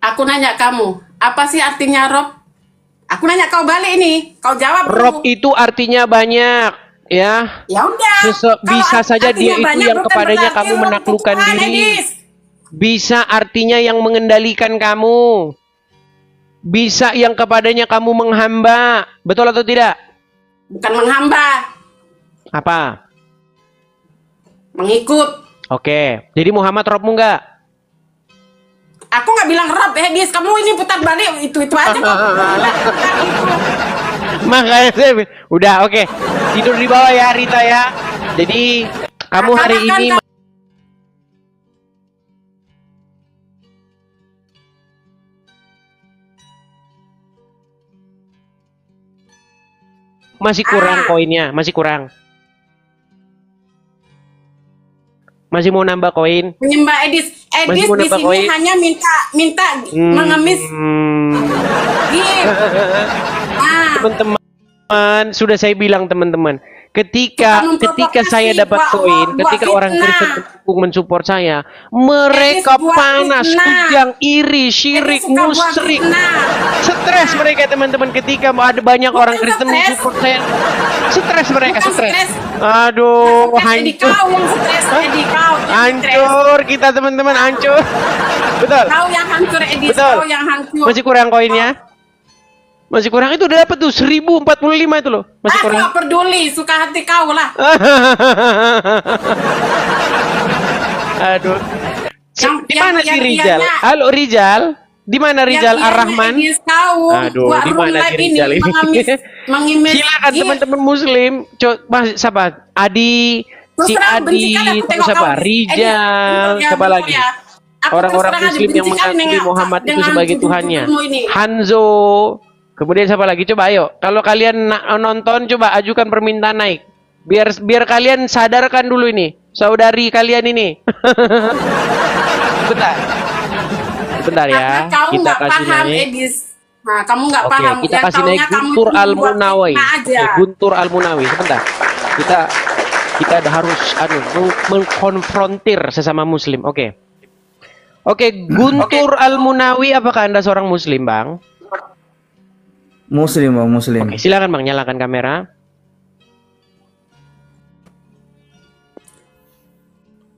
Aku nanya kamu, apa sih artinya rob? Aku nanya kau balik ini, kau jawab dulu. Rob itu artinya banyak, ya. Ya udah. Bisa saja dia itu banyak, yang kepadanya kamu menaklukkan diri. Bisa artinya yang mengendalikan kamu. Bisa yang kepadanya kamu menghamba. Betul atau tidak? Bukan menghamba. Apa? Mengikut. Oke. Jadi Muhammad robmu enggak? Aku nggak bilang rob, Edis. Kamu ini putar balik itu aja kok. Makanya saya udah oke. Tidur di bawah ya Rita ya. Jadi kamu hari ini masih kurang koinnya, masih kurang. Masih mau nambah koin? Menyembah Edis di sini hanya minta mengemis. Teman-teman, sudah saya bilang teman-teman, ketika saya dapat koin, ketika orang Kristen mensupport saya, mereka panas, kujang, iri, syirik, musyrik, stres mereka teman-teman. Ketika ada banyak orang Kristen mensupport saya, stres mereka, stres. Aduh, hancur kita teman-teman, hancur. Betul. Kau yang hancur Edis, kau yang hancur. Masih kurang koinnya? Masih kurang, itu udah dapat tuh 1045 itu loh. Masih kurang. Aku gak peduli, suka hati kau lah. Aduh. Di mana si Rizal? Halo Rizal. Di mana Rizal Ar-Rahman? Aduh, di mana si Rizal ini? Silakan teman-teman Muslim. Coba siapa? Adi, si Adi, terus siapa? Rizal, siapa lagi? Orang-orang Muslim yang mengakui Muhammad itu sebagai Tuhannya. Hanzo. Kemudian siapa lagi? Coba ayo. Kalau kalian nonton, coba ajukan permintaan naik. Biar kalian sadarkan dulu ini. Saudari kalian ini. Sebentar ya. Kita kasih naik. Nah, kamu nggak paham. Kita kasih naik Guntur Al-Munawi. Guntur Al-Munawi. Sebentar. Kita harus mengkonfrontir sesama Muslim. Oke, Guntur Al-Munawi, apakah Anda seorang Muslim, Bang? Muslim, Bang, Muslim. Oke, silakan Bang, nyalakan kamera.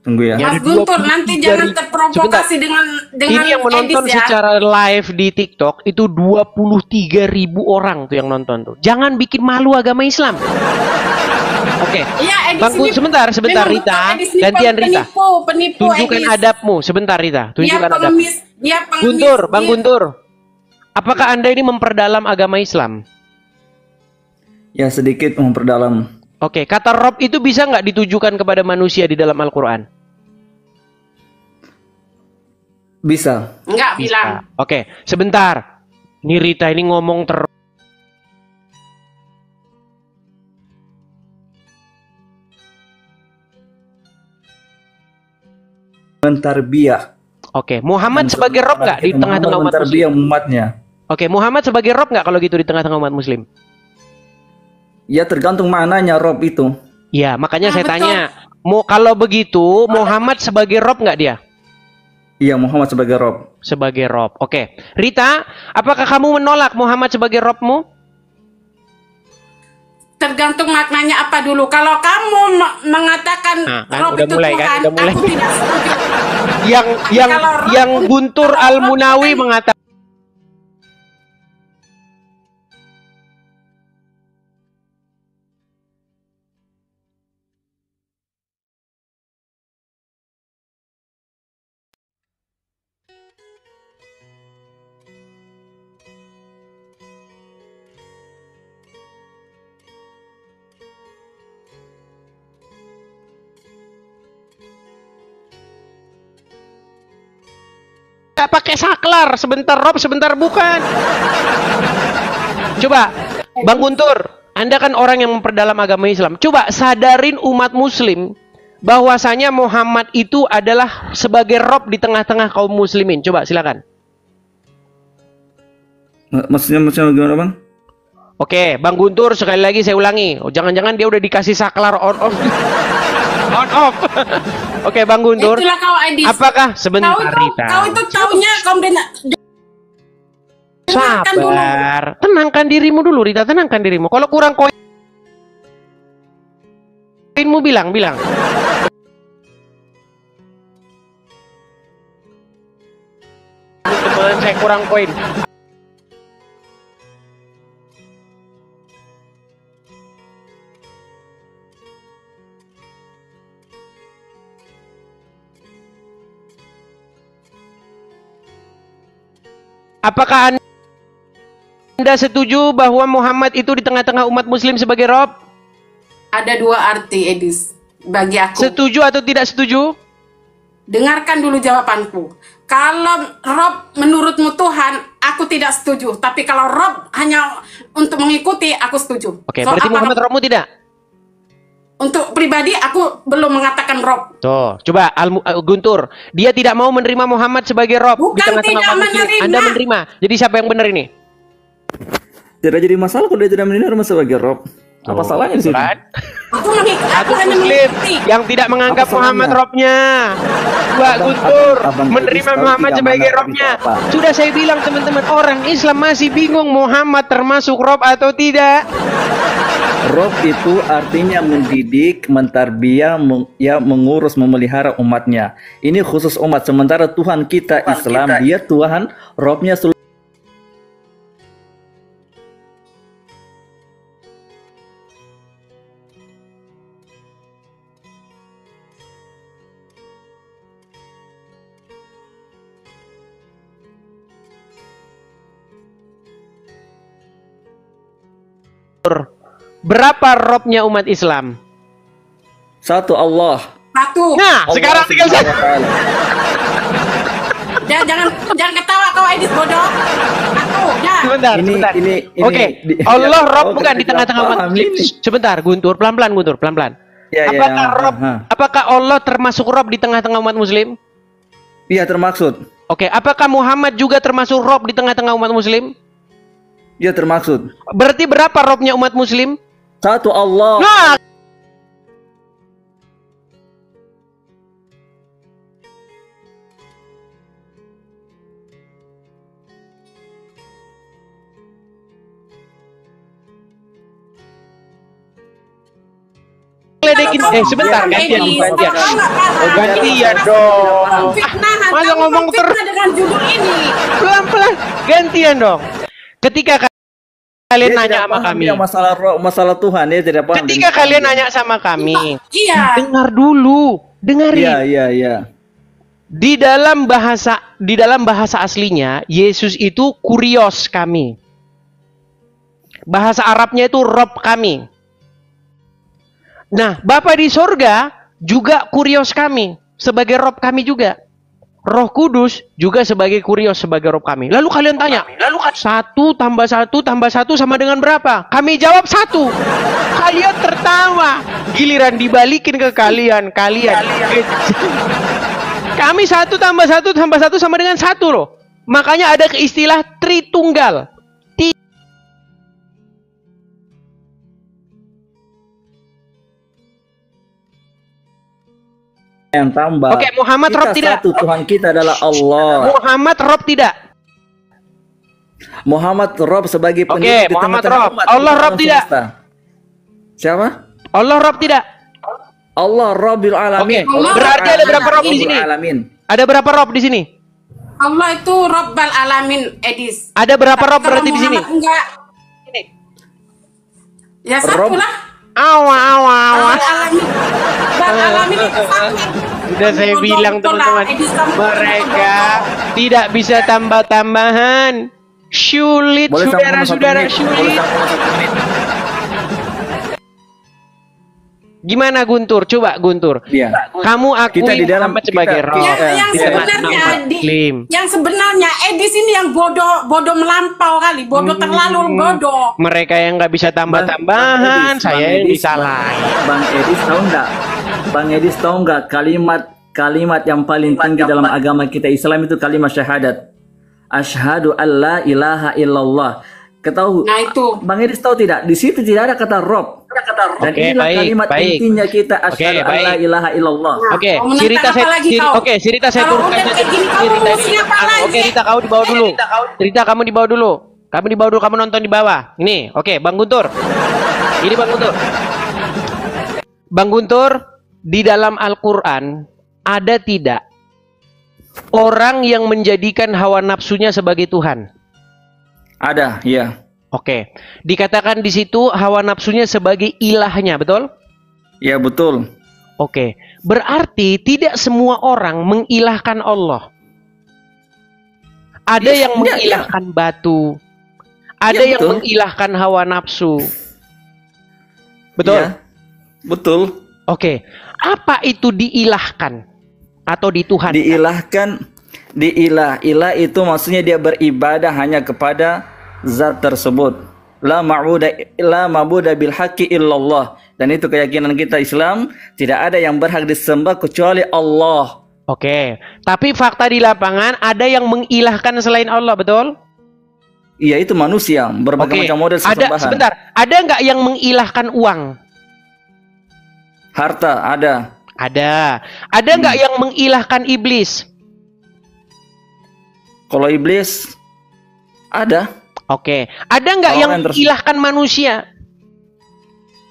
Tunggu ya. Mas Guntur, nanti jangan terprovokasi dengan ini yang menonton Edis, ya. secara live di TikTok itu 23.000 orang tuh yang nonton tuh. Jangan bikin malu agama Islam. Oke. Iya, Bang, sebentar Rita. Gantian Rita. Penipu Tunjukkan Edis. adabmu sebentar Rita. Tunjukkan adabmu. Dia pengemis. Guntur. Apakah Anda ini memperdalam agama Islam? Ya, sedikit memperdalam. Oke, kata Rob itu bisa nggak ditujukan kepada manusia di dalam Al-Quran? Bisa. Enggak bilang. Oke, sebentar. Nih Rita ini ngomong terus. Mentarbiyah. Oke, Muhammad sebagai Rob nggak di tengah-tengah umat Muslim? Umatnya. Oke, Muhammad sebagai Rob nggak kalau gitu di tengah-tengah umat Muslim? Ya tergantung maknanya Rob itu. Ya, makanya Nah, saya betul. tanya, kalau begitu Muhammad sebagai Rob nggak dia? Iya, Muhammad sebagai Rob. Sebagai Rob. Oke. Rita, apakah kamu menolak Muhammad sebagai Robmu? Tergantung maknanya apa dulu. Kalau kamu mengatakan Nah, kan, Rob udah itu mulai kan, Tuhan, udah mulai. aku tidak setuju. kalau Rob yang Guntur kalau Al-Munawi Rob mengatakan nggak pakai saklar, sebentar Rob, sebentar bukan. Coba, Bang Guntur, Anda kan orang yang memperdalam agama Islam. Coba sadarin umat Muslim bahwasanya Muhammad itu adalah sebagai Rob di tengah-tengah kaum Muslimin. Coba silakan. Maksudnya gimana, Bang? Oke, Bang Guntur, sekali lagi saya ulangi. Oh, jangan-jangan dia udah dikasih saklar on off. On off. Oke, Bang Guntur. itulah kau Edis. Apakah sebentar Rita? Kau itu taunya kau dengarkan dulu. Sabar. Tenangkan dirimu dulu, Rita. Tenangkan dirimu. Kalau kurang koinmu bilang. Teman saya kurang koin. Apakah Anda setuju bahwa Muhammad itu di tengah-tengah umat Muslim sebagai Rob? Ada dua arti Edis bagi aku. Setuju atau tidak setuju? Dengarkan dulu jawabanku. Kalau Rob menurutmu Tuhan, aku tidak setuju. Tapi kalau Rob hanya untuk mengikuti, aku setuju. Oke, So, berarti apa- Muhammad Robmu tidak? Untuk pribadi, aku belum mengatakan Rob. Tuh, coba Guntur, dia tidak mau menerima Muhammad sebagai Rob di Bukan tengah-tengah tidak umat Muslim. menerima. Anda menerima. Jadi siapa yang benar ini? Tidak jadi masalah kalau dia tidak menerima sebagai Rob. Apa Tuh, salahnya di sini? kan? Aku Satu hanya Muslim mengikuti. yang tidak menganggap Apa Muhammad salahnya? Robnya. Dua Guntur abang menerima Idris tahu Muhammad tidak sebagai mana Robnya. Idris apa. Sudah saya bilang teman-teman, orang Islam masih bingung Muhammad termasuk Rob atau tidak. Rob itu artinya mendidik, mentarbiyah, mengurus, memelihara umatnya. Ini khusus umat. Sementara Tuhan kita Islam, dia Tuhan, Robnya seluruh. Berapa Robnya umat Islam? Satu Allah. Satu. Nah, Allah sekarang tinggal Subhanahu wa Ta'ala. Jangan ketawa kau Edis bodoh. Satu. Ya. Sebentar, Ini- sebentar. ini- Oke, di- Allah ya, Rob oh, bukan di tidak tengah-tengah umat paham Muslim. ini. Sebentar, Guntur, pelan-pelan Guntur, pelan-pelan. Ya, ya, Apakah Rob, aha. apakah Allah termasuk Rob di tengah-tengah umat Muslim? Iya, termaksud. Oke, apakah Muhammad juga termasuk Rob di tengah-tengah umat Muslim? Iya, termaksud. Berarti berapa Robnya umat Muslim? Satu Allah. Nah, ledekin. Sebentar, gantian. Oh, gantian dong. Fitnahan. Masa Kamu ngomong memfitnah dengan judul ini. Pelan-pelan, gantian dong. Ketika kalian Dia nanya tidak sama paham kami, yang masalah Tuhan, dia tidak paham. ketika kalian nanya sama kami, Iya. dengar dulu, dengarin. Iya. Di dalam bahasa aslinya, Yesus itu kurios kami. Bahasa Arabnya itu Rob kami. Nah, Bapa di sorga juga kurios kami, sebagai Rob kami juga. Roh Kudus juga sebagai kurios, sebagai Rob kami. Lalu kalian tanya, satu tambah satu sama dengan berapa? Kami jawab 1. Kalian tertawa. Giliran dibalikin ke kalian. Kami 1 tambah 1 sama dengan 1 loh. Makanya ada istilah Tritunggal. yang tambah. Oke, Muhammad Kita Rob tidak. satu, Tuhan kita adalah Allah. Muhammad Rob tidak. Muhammad Rob sebagai Oke, pendidik di Muhammad tengah-tengah Rob. umat. Allah di Rob alam tidak. semesta. Siapa? Allah Rob tidak. Allah Rabbil Alamin. Oke, Allah berarti ada berapa Rob di Rabbil sini? Alamin. Ada berapa Rob di sini? Allah itu Rabbal Alamin, Edis. Ada berapa Rob Kalau berarti di sini? Muhammad enggak. Ya satu Rob. lah. Awa. Rabbal Alamin. Rabbal Alamin itu satu. Sudah saya Bodoh bilang betul lah, teman-teman, Edis, kamu mereka bodoh. tidak bisa tambah-tambahan. Sulit, Boleh sambung satu saudara-saudara, menit. Boleh sulit. sambung 1 menit. Gimana Guntur? Coba Guntur. Iya. Kamu akui Kita di dalam- Muhammad sebagai kita- roh. kita- Yang Iya, sebenarnya Muslim. yang sebenarnya Edis ini yang bodoh melampau kali, bodoh terlalu bodoh. Mereka yang nggak bisa tambah-tambahan, saya yang disalahin. Bang Edis tahu nggak? Bang Edis tahu nggak kalimat yang paling tinggi dalam agama kita Islam itu kalimat syahadat. Asyhadu alla ilaha illallah. Ketahu? Nah itu. Bang Edis tahu tidak? Di situ tidak ada kata Rob. Dan Oke, inilah baik, kalimat baik. intinya kita asyhadu Oke, alla baik. ilaha illallah. Oke, Mau menentang cerita apa saya lagi kau? oke, cerita saya Kalau turunkan udah saja. kayak gini, kamu Cerita mesti ini. apa lagi? Oke, Rita kau di bawah dulu. Cerita kamu di bawah dulu. Kamu di bawah dulu, kamu nonton di bawah. Ini, oke, Bang Guntur. Ini Bang Guntur. Bang Guntur, di dalam Al-Qur'an ada tidak orang yang menjadikan hawa nafsunya sebagai Tuhan? Ada, ya. Oke. Dikatakan di situ hawa nafsunya sebagai ilahnya, betul? Ya, betul. Oke. Berarti tidak semua orang mengilahkan Allah. Ada yang mengilahkan batu. Ada yang betul. mengilahkan hawa nafsu. Betul? Ya, betul. Oke. Apa itu diilahkan atau dituhankan? Ilah itu maksudnya dia beribadah hanya kepada zat tersebut. La ma'budu bil haqqi illallah. Dan itu keyakinan kita Islam, tidak ada yang berhak disembah kecuali Allah. Oke. Tapi fakta di lapangan ada yang mengilahkan selain Allah, betul? Iya, itu manusia, berbagai Oke. macam model Ada sesembahan. sebentar. Ada nggak yang mengilahkan uang? Harta ada. Ada. Ada nggak yang mengilahkan iblis? Kalau iblis ada. Oke. Ada nggak Orang yang yang mengilahkan manusia?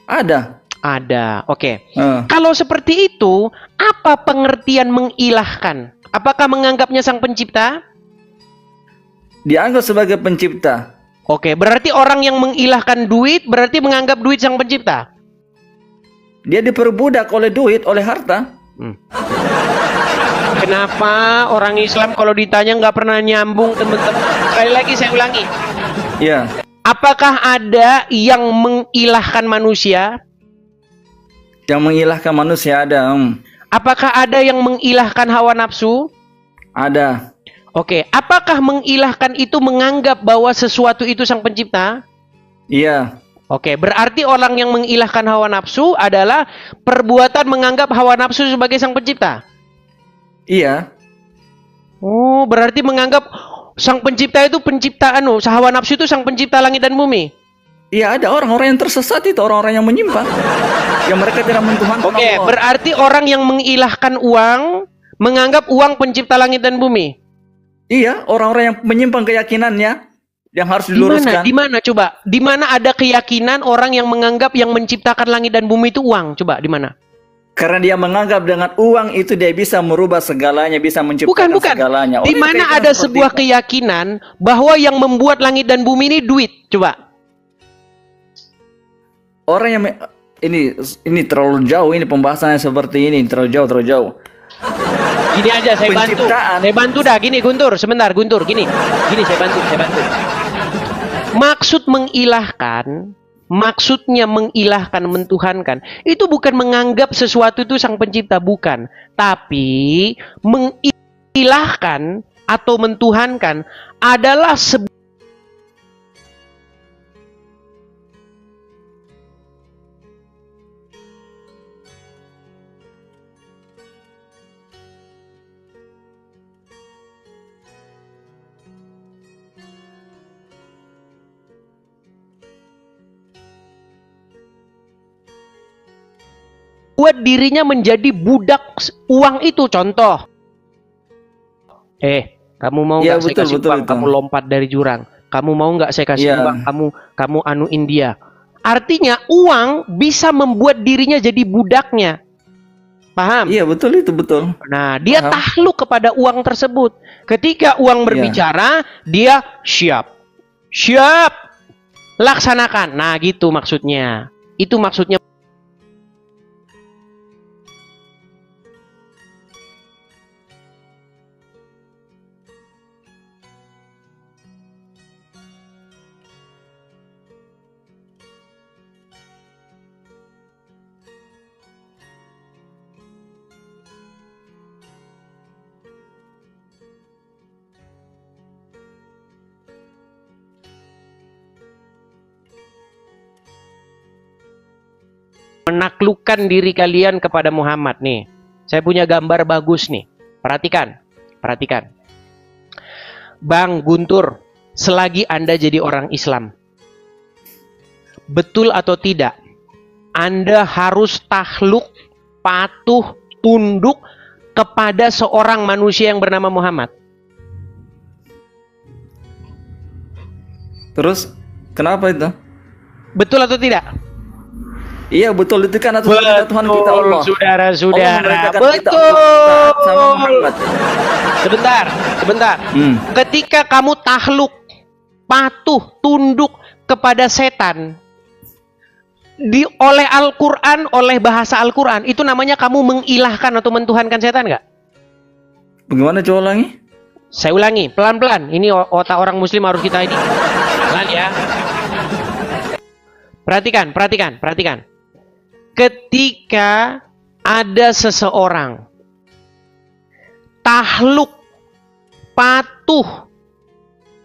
Ada. Ada. Oke. Eh, Kalau seperti itu, apa pengertian mengilahkan? Apakah menganggapnya sang pencipta? dianggap sebagai pencipta. Oke, berarti orang yang mengilahkan duit berarti menganggap duit sang pencipta. Dia diperbudak oleh duit, oleh harta. Kenapa orang Islam kalau ditanya nggak pernah nyambung, teman-teman? Sekali lagi saya ulangi. Ya, Apakah ada yang mengilahkan manusia? yang mengilahkan manusia ada. Apakah ada yang mengilahkan hawa nafsu? Ada. Oke, apakah mengilahkan itu menganggap bahwa sesuatu itu sang pencipta? Iya. Oke, berarti orang yang mengilahkan hawa nafsu adalah perbuatan menganggap hawa nafsu sebagai sang pencipta. Iya. Oh, berarti menganggap sang pencipta itu penciptaan, hawa nafsu itu sang pencipta langit dan bumi. Iya, ada orang-orang yang tersesat itu, orang-orang yang menyimpang. Yang mereka tidak mentuhankan Oke, Allah. berarti orang yang mengilahkan uang menganggap uang pencipta langit dan bumi. Iya, orang-orang yang menyimpang keyakinannya yang harus Di mana? diluruskan. Di mana coba? Di mana ada keyakinan orang yang menganggap yang menciptakan langit dan bumi itu uang? Coba di mana? Karena dia menganggap dengan uang itu dia bisa merubah segalanya, bisa menciptakan Bukan. segalanya. Di Orang mana keyakinan ada seperti sebuah itu. keyakinan bahwa yang membuat langit dan bumi ini duit? Coba. Orang yang ini terlalu jauh, ini pembahasannya seperti ini, terlalu jauh. Gini aja saya bantu. Penciptaan. Saya bantu dah gini Guntur, sebentar Guntur, gini. Gini saya bantu. Maksud mengilahkan, maksudnya mengilahkan, mentuhankan, itu bukan menganggap sesuatu itu sang pencipta, bukan. Tapi mengilahkan atau mentuhankan adalah buat dirinya menjadi budak uang itu. Contoh, kamu mau Iya, nggak saya betul, kasih betul uang? itu. Kamu lompat dari jurang. Kamu mau nggak saya kasih Iya. uang? Kamu anu India. Artinya uang bisa membuat dirinya jadi budaknya. Paham? Iya, betul itu, betul. Nah, dia Paham. takluk kepada uang tersebut. Ketika uang berbicara, dia siap. Siap. Laksanakan. Nah, gitu maksudnya. Itu maksudnya. Menaklukkan diri kalian kepada Muhammad nih. Saya punya gambar bagus nih. Perhatikan. Perhatikan. Bang Guntur, selagi Anda jadi orang Islam, betul atau tidak, Anda harus takluk, patuh, tunduk kepada seorang manusia yang bernama Muhammad. Terus kenapa itu? Betul atau tidak? Iya, betul itu kan atas perintah Tuhan kita Allah. Saudara-saudara. Allah memerintahkan kita Betul. untuk taat sama Muhammad. Sebentar. Hmm. Ketika kamu takluk, patuh, tunduk kepada setan, oleh Al-Quran, oleh bahasa Al-Quran, itu namanya kamu mengilahkan atau mentuhankan setan nggak? Bagaimana coba ulangi? Saya ulangi, pelan-pelan. Ini otak orang muslim harus kita ini. Pelan ya. Perhatikan. Ketika ada seseorang takluk, patuh,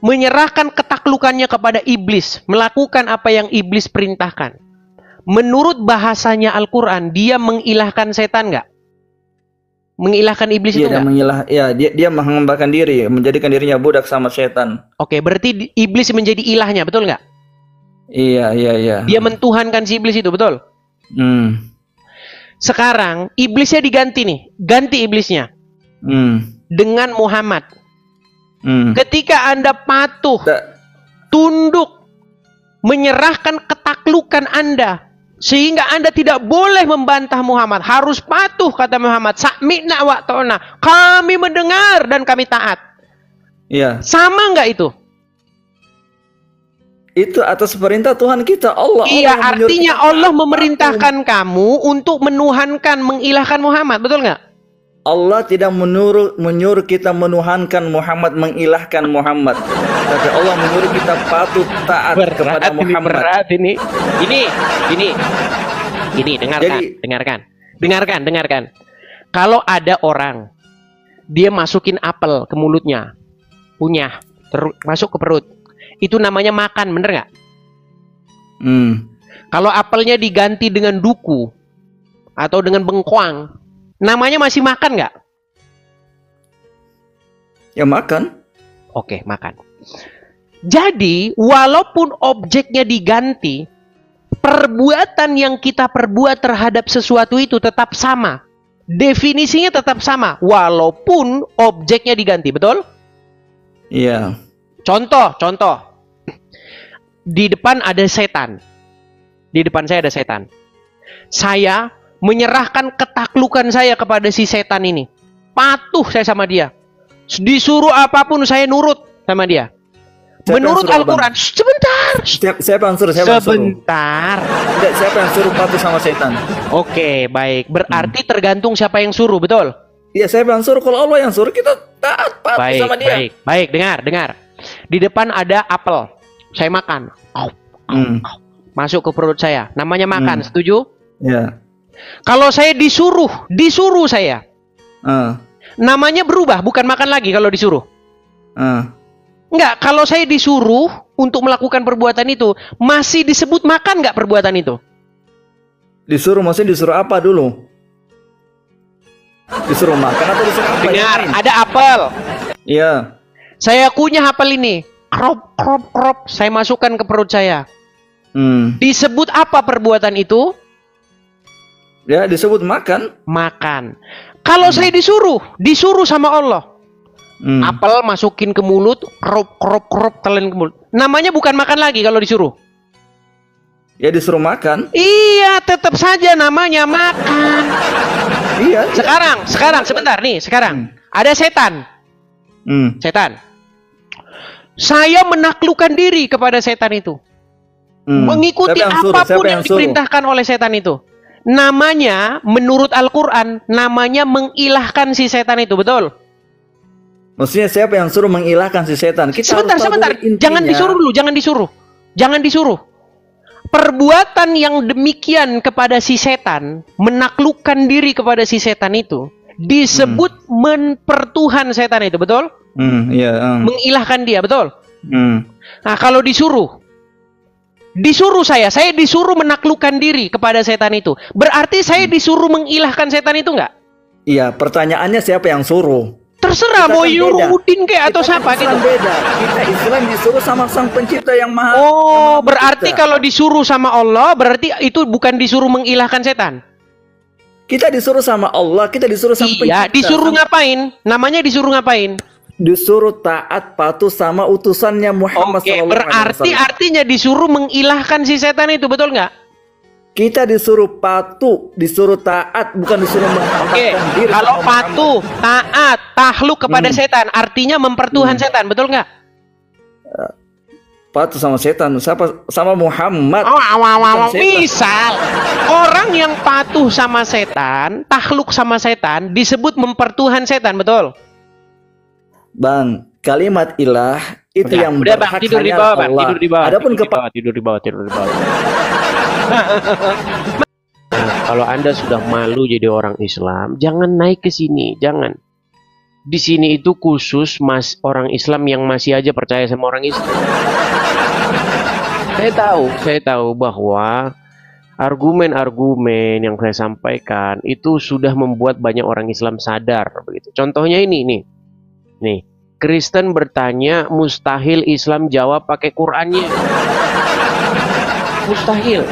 menyerahkan ketaklukannya kepada iblis, melakukan apa yang iblis perintahkan. Menurut bahasanya Al-Quran, dia mengilahkan setan nggak? Mengilahkan iblis itu nggak? Dia menghambakan diri, menjadikan dirinya budak sama setan. Oke, berarti iblis menjadi ilahnya, betul nggak? Iya. Dia mentuhankan si iblis itu, betul? Sekarang iblisnya diganti nih, ganti iblisnya dengan Muhammad. Ketika Anda patuh, tunduk, menyerahkan ketaklukan Anda, sehingga Anda tidak boleh membantah Muhammad, harus patuh, kata Muhammad. Sami'na wa ta'na, kami mendengar dan kami taat. Iya. Sama nggak itu? Itu atas perintah Tuhan kita Allah. Iya, Allah artinya Allah memerintahkan kamu untuk menuhankan, mengilahkan Muhammad, betul nggak? Allah tidak menyuruh kita menuhankan Muhammad, mengilahkan Muhammad. Tapi Allah menyuruh kita patuh taat kepada Muhammad. Berat ini. Ini dengarkan. Kalau ada orang, dia masukin apel ke mulutnya, masuk ke perut. Itu namanya makan, bener nggak? Kalau apelnya diganti dengan duku atau dengan bengkoang, namanya masih makan nggak? Ya makan. Oke, makan. Jadi, walaupun objeknya diganti, perbuatan yang kita perbuat terhadap sesuatu itu tetap sama. Definisinya tetap sama, walaupun objeknya diganti, betul? Iya. Contoh. Di depan ada setan. Di depan saya ada setan. Saya menyerahkan ketaklukan saya kepada si setan ini. Patuh saya sama dia. Disuruh apapun saya nurut sama dia. Menurut Al-Quran, sebentar. Siapa yang suruh? Sebentar. Siapa yang suruh patuh sama setan? Oke, baik. Berarti tergantung siapa yang suruh, betul? Iya, siapa yang suruh? Kalau Allah yang suruh, kita taat, patuh sama dia. Baik. Dengar. Di depan ada apel. Saya makan. Masuk ke perut saya. Namanya makan, setuju? Iya. Kalau saya disuruh saya. Namanya berubah, bukan makan lagi kalau disuruh. Enggak, kalau saya disuruh untuk melakukan perbuatan itu, masih disebut makan nggak perbuatan itu? Disuruh, maksudnya disuruh apa dulu? Disuruh makan atau disuruh apa? Dengar, ada apel. Iya. Saya kunyah apel ini. Krop. Saya masukkan ke perut saya. Disebut apa perbuatan itu? Ya, disebut makan. Makan. Kalau saya disuruh sama Allah. Apel masukin ke mulut, krop, telan ke mulut. Namanya bukan makan lagi kalau disuruh. Ya disuruh makan. Iya, tetap saja namanya makan. Iya. Sekarang sebentar nih, sekarang ada setan. Setan. Saya menaklukkan diri kepada setan itu. Mengikuti apapun yang diperintahkan oleh setan itu. Namanya, menurut Al-Quran, namanya mengilahkan si setan itu, betul? Maksudnya siapa yang suruh mengilahkan si setan? Sebentar. Jangan disuruh. Perbuatan yang demikian kepada si setan, menaklukkan diri kepada si setan itu, disebut mempertuhan setan itu, betul? Mengilahkan dia, betul? Nah, kalau disuruh saya disuruh menaklukkan diri kepada setan itu. Berarti saya disuruh mengilahkan setan itu enggak? Iya, pertanyaannya siapa yang suruh? Terserah mau nyuruh Udin kayak atau siapa gitu. Beda. Kita Islam disuruh sama Sang Pencipta yang Maha. Oh, berarti kalau disuruh sama Allah, berarti itu bukan disuruh mengilahkan setan. Kita disuruh sama Allah, kita disuruh Sang Pencipta. Iya, disuruh ngapain? Namanya disuruh ngapain? Disuruh taat patuh sama utusannya Muhammad SAW. Berarti artinya disuruh mengilahkan si setan itu, betul nggak? Kita disuruh patuh, disuruh taat, bukan disuruh menghambakan diri. Kalau patuh, taat, takluk kepada setan, artinya mempertuhan setan, betul nggak? Patuh sama setan, sama Muhammad. Misal orang yang patuh sama setan, takluk sama setan, disebut mempertuhan setan, betul? Bang, kalimat ilah itu yang berhak tidur di hanya bawah, Allah. Tidur di bawah. Tidur di bawah. Kalau Anda sudah malu jadi orang Islam, jangan naik ke sini, jangan. Di sini itu khusus orang Islam yang masih aja percaya sama orang Islam. Saya tahu bahwa argumen-argumen yang saya sampaikan itu sudah membuat banyak orang Islam sadar begitu. Contohnya ini nih. Kristen bertanya, mustahil Islam jawab pakai Qur'annya. Mustahil.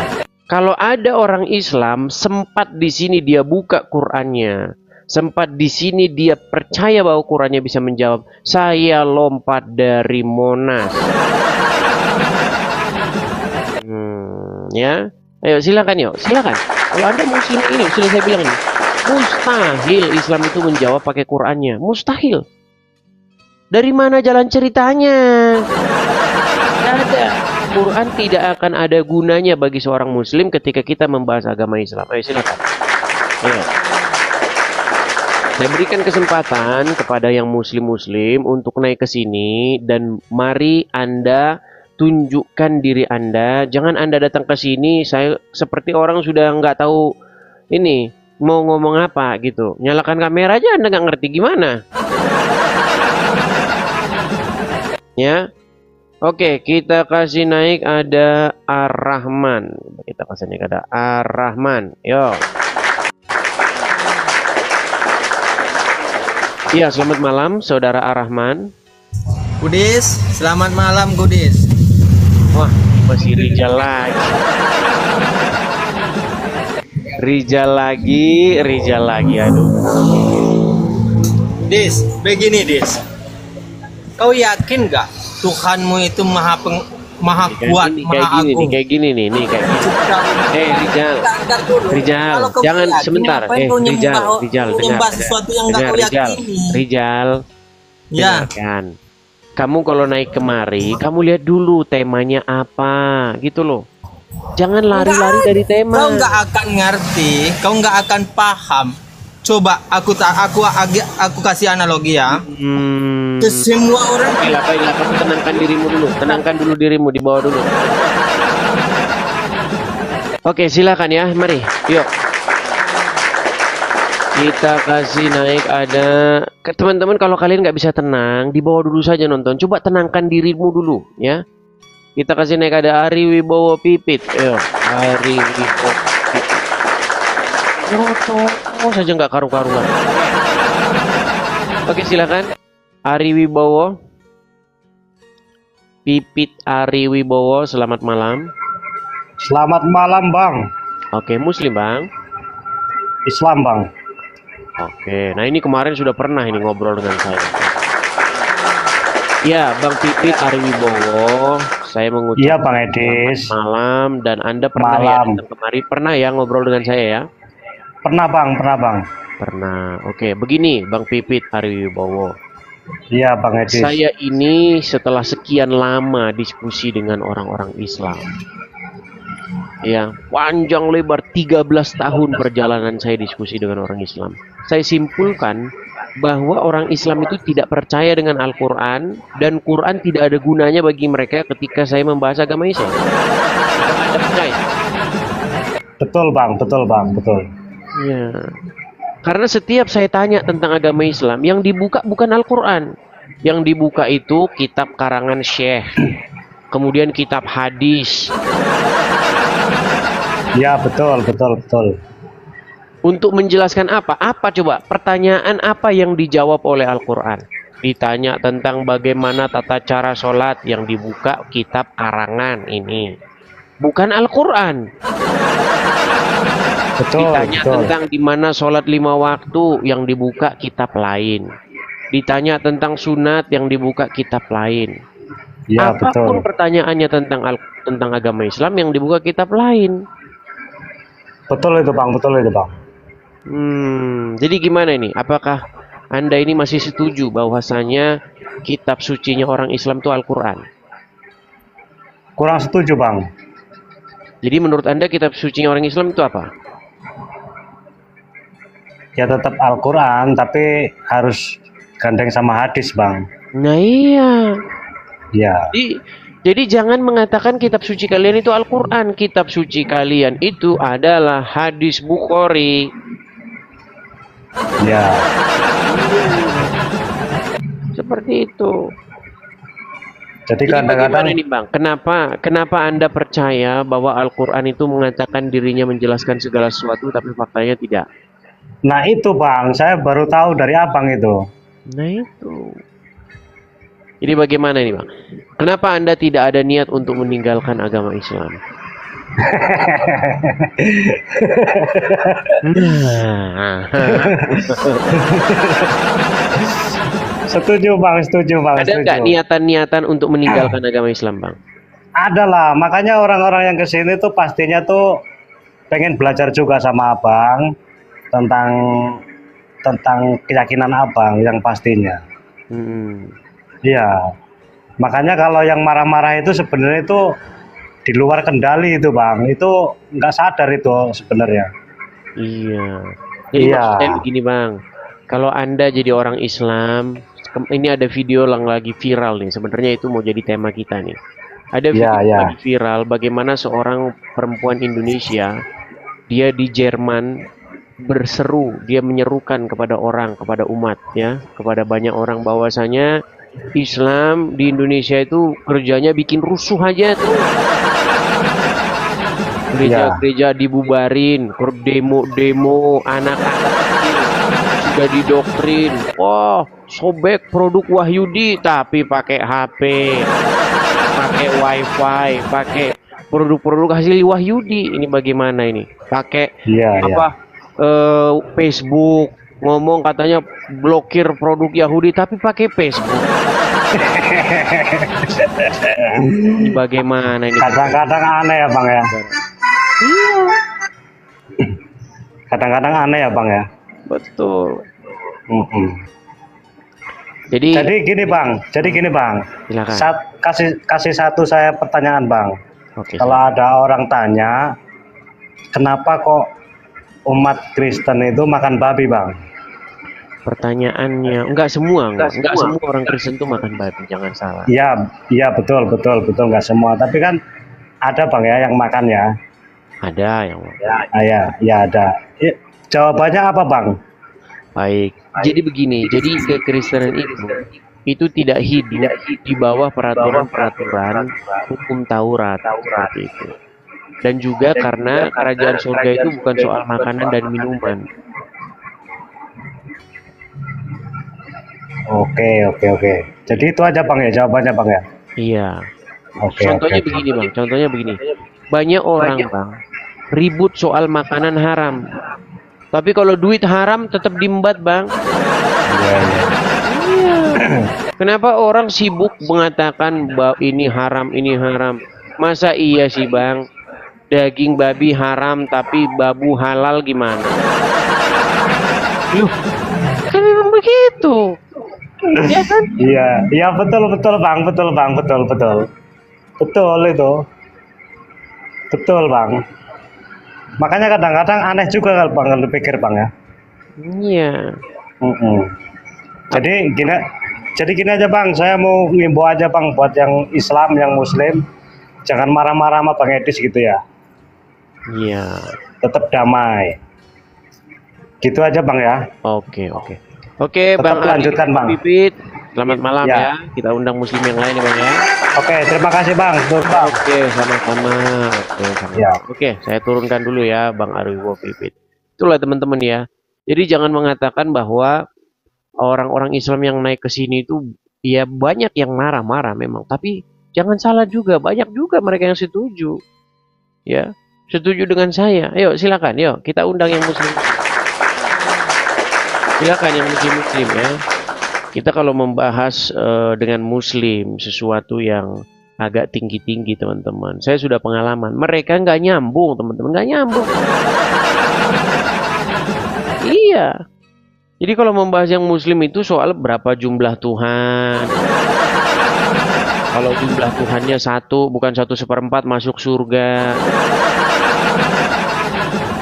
Kalau ada orang Islam sempat di sini dia buka Qur'annya, sempat di sini dia percaya bahwa Qur'annya bisa menjawab, saya lompat dari Monas. Ya, ayo silakan. Kalau Anda muslim ini sudah saya bilang ini, mustahil Islam itu menjawab pakai Qur'annya, mustahil. Dari mana jalan ceritanya? Tidak ada. Quran tidak akan ada gunanya bagi seorang muslim ketika kita membahas agama Islam. Ayo silakan. Ayo. Saya berikan kesempatan kepada yang muslim-muslim untuk naik ke sini dan mari Anda tunjukkan diri Anda. Jangan Anda datang ke sini saya seperti orang sudah nggak tahu ini mau ngomong apa gitu. Nyalakan kamera aja Anda nggak ngerti gimana. Ya, oke, kita kasih naik ada Ar-Rahman. Kita kasih naik ada Ar-Rahman. Yo. Iya, selamat malam, saudara Ar-Rahman. Gudis, selamat malam Gudis. Wah, masih Rijal lagi. Rijal lagi, aduh. Dis, begini Dis. Kau yakin gak Tuhanmu itu maha kuat, maha agung? Kayak gini nih. Rijal, jangan sebentar. Rijal, dengar. Sesuatu yang gak kau yakini. Rijal, ya. Dengarkan. Kamu kalau naik kemari, kamu lihat dulu temanya apa, gitu loh. Jangan lari-lari dari tema. Kau nggak akan ngerti, kau nggak akan paham. Coba aku kasih analogi ya. Semua orang. Baiklah, kamu tenangkan dirimu dulu. Tenangkan dulu dirimu, di bawah dulu. Oke, silakan ya, mari. Yuk. Kita kasih naik ada teman-teman, kalau kalian nggak bisa tenang, di bawah dulu saja nonton. Coba tenangkan dirimu dulu, ya. Kita kasih naik ada Ari Wibowo Pipit. Ayo, Ari Wibowo Pipit. Oh saja nggak karu-karuan. Oke, silakan. Ari Wibowo Pipit, Ari Wibowo, selamat malam. Selamat malam Bang. Oke, Muslim Bang. Islam bang. Oke, nah ini kemarin sudah pernah ini ngobrol dengan saya. Ya, Bang Pipit Ariwibowo, saya mengucapkan Iya Bang Edis. malam, dan Anda pernah ya Malam. datang kemari, pernah ya ngobrol dengan saya ya? Pernah bang, pernah bang. Pernah. Oke, begini Bang Pipit Ariwibowo. Iya Bang Edis. Saya ini setelah sekian lama diskusi dengan orang-orang Islam. Ya, panjang lebar 13 tahun perjalanan saya diskusi dengan orang Islam. Saya simpulkan bahwa orang Islam itu tidak percaya dengan Al-Quran, dan Quran tidak ada gunanya bagi mereka ketika saya membahas agama Islam. Anda percaya? Betul bang, betul. Ya. Karena setiap saya tanya tentang agama Islam, yang dibuka bukan Al-Quran. Yang dibuka itu kitab karangan Syekh, kemudian kitab hadis. Ya betul. Untuk menjelaskan apa? Apa coba? Pertanyaan apa yang dijawab oleh Al-Quran? Ditanya tentang bagaimana tata cara sholat, yang dibuka kitab karangan ini. Bukan Al-Quran. Ditanya tentang di mana sholat 5 waktu, yang dibuka kitab lain. Ditanya tentang sunat, yang dibuka kitab lain. Ya Apapun betul. pertanyaannya tentang agama Islam, yang dibuka kitab lain. Betul itu bang. Jadi gimana ini? Apakah Anda ini masih setuju bahwasanya kitab sucinya orang Islam itu Al-Quran? Kurang setuju bang. Jadi menurut Anda kitab sucinya orang Islam itu apa? Ya tetap Al-Quran, tapi harus gandeng sama hadis bang. Nah iya. Ya. Jadi jangan mengatakan kitab suci kalian itu Al-Quran. Kitab suci kalian itu adalah hadis Bukhari. Ya. Seperti itu. Jadi Jadi bagaimana kadang-kadang ini Bang? Kenapa Anda percaya bahwa Al-Quran itu mengatakan dirinya menjelaskan segala sesuatu, tapi faktanya tidak? nah itu bang, saya baru tahu dari abang itu. Nah itu. Jadi bagaimana ini Bang? Kenapa Anda tidak ada niat untuk meninggalkan agama Islam? Setuju bang. Ada nggak niatan-niatan untuk meninggalkan agama Islam Bang? Ada lah, makanya orang-orang yang kesini tuh pastinya tuh pengen belajar juga sama abang tentang keyakinan abang yang pastinya. Iya, makanya kalau yang marah-marah itu sebenarnya itu di luar kendali itu bang, itu nggak sadar itu sebenarnya. Iya. Jadi Iya. maksudnya begini Bang, kalau Anda jadi orang Islam, ini ada video yang lagi viral nih. Sebenarnya itu mau jadi tema kita nih. Ada video Iya. lagi viral bagaimana seorang perempuan Indonesia, dia di Jerman berseru, dia menyerukan kepada umat ya, kepada banyak orang bahwasanya Islam di Indonesia itu kerjanya bikin rusuh aja tuh. Gereja-gereja dibubarin, demo-demo, anak-anak kecil sudah didoktrin. Wah, sobek produk Wahyudi tapi pakai HP, pakai WiFi, pakai produk-produk hasil Wahyudi. Ini bagaimana ini? Pakai Facebook, ngomong katanya blokir produk Yahudi tapi pakai Facebook. Ini bagaimana ini? Kadang-kadang aneh ya bang ya. Iya. Kadang-kadang aneh ya bang ya. Betul. Mm-mm. Jadi Jadi gini bang. silakan. Kasih satu saya pertanyaan bang. Oke. Kalau ada orang tanya, kenapa kok umat Kristen itu makan babi bang? Pertanyaannya, enggak semua orang Kristen tuh makan babi, jangan salah. Iya betul nggak semua. Tapi kan ada bang ya yang makan ya. Ada yang Ya ada. Jawabannya apa bang? baik. Jadi begini, jadi kekristenan itu tidak hidup di bawah peraturan-peraturan hukum Taurat seperti itu. Dan juga karena kerajaan surga itu bukan soal makanan dan minuman. Oke. Jadi itu aja bang ya jawabannya bang ya. Iya. Oke. Contohnya begini Bang. Banyak orang Bang ribut soal makanan haram. Tapi kalau duit haram tetap diembat, Bang. Iya, iya. Iya. Kenapa orang sibuk mengatakan bahwa ini haram, ini haram? Masa iya sih, Bang? Daging babi haram tapi babu halal gimana? Loh, kan memang begitu. Ya kan? Iya, iya betul betul Bang, betul Bang, betul betul. Betul itu. Betul Bang. Makanya kadang-kadang aneh juga kalau Bang kalau dipikir Bang ya. Iya. Mm-mm. Jadi gini aja Bang, saya mau ngimbau aja Bang buat yang Islam, yang Muslim, jangan marah-marah sama Bang Edis gitu ya. Iya. Tetap damai. Gitu aja Bang ya. Oke, oke. Oke, Tetap Bang Ali lanjutkan, Bang. Pipit. Selamat malam Ya. ya. Kita undang muslim yang lain ya, Bang ya. Oke, terima kasih Bang. Betul, Bang. Oke, sama-sama. Oke, sama-sama. Ya. Oke, saya turunkan dulu ya, Bang Arwiwo Pipit. Itulah teman-teman ya. Jadi jangan mengatakan bahwa orang-orang Islam yang naik ke sini itu ya banyak yang marah-marah memang, tapi jangan salah juga, banyak juga mereka yang setuju. Ya, setuju dengan saya. Ayo silakan, yuk kita undang yang muslim. Silakan yang muslim-muslim ya. Kita kalau membahas dengan muslim sesuatu yang agak tinggi-tinggi teman-teman. Saya sudah pengalaman. Mereka nggak nyambung teman-teman, nggak nyambung. Iya. Jadi kalau membahas yang muslim itu soal berapa jumlah Tuhan. Kalau jumlah Tuhannya 1, bukan 1/4 masuk surga.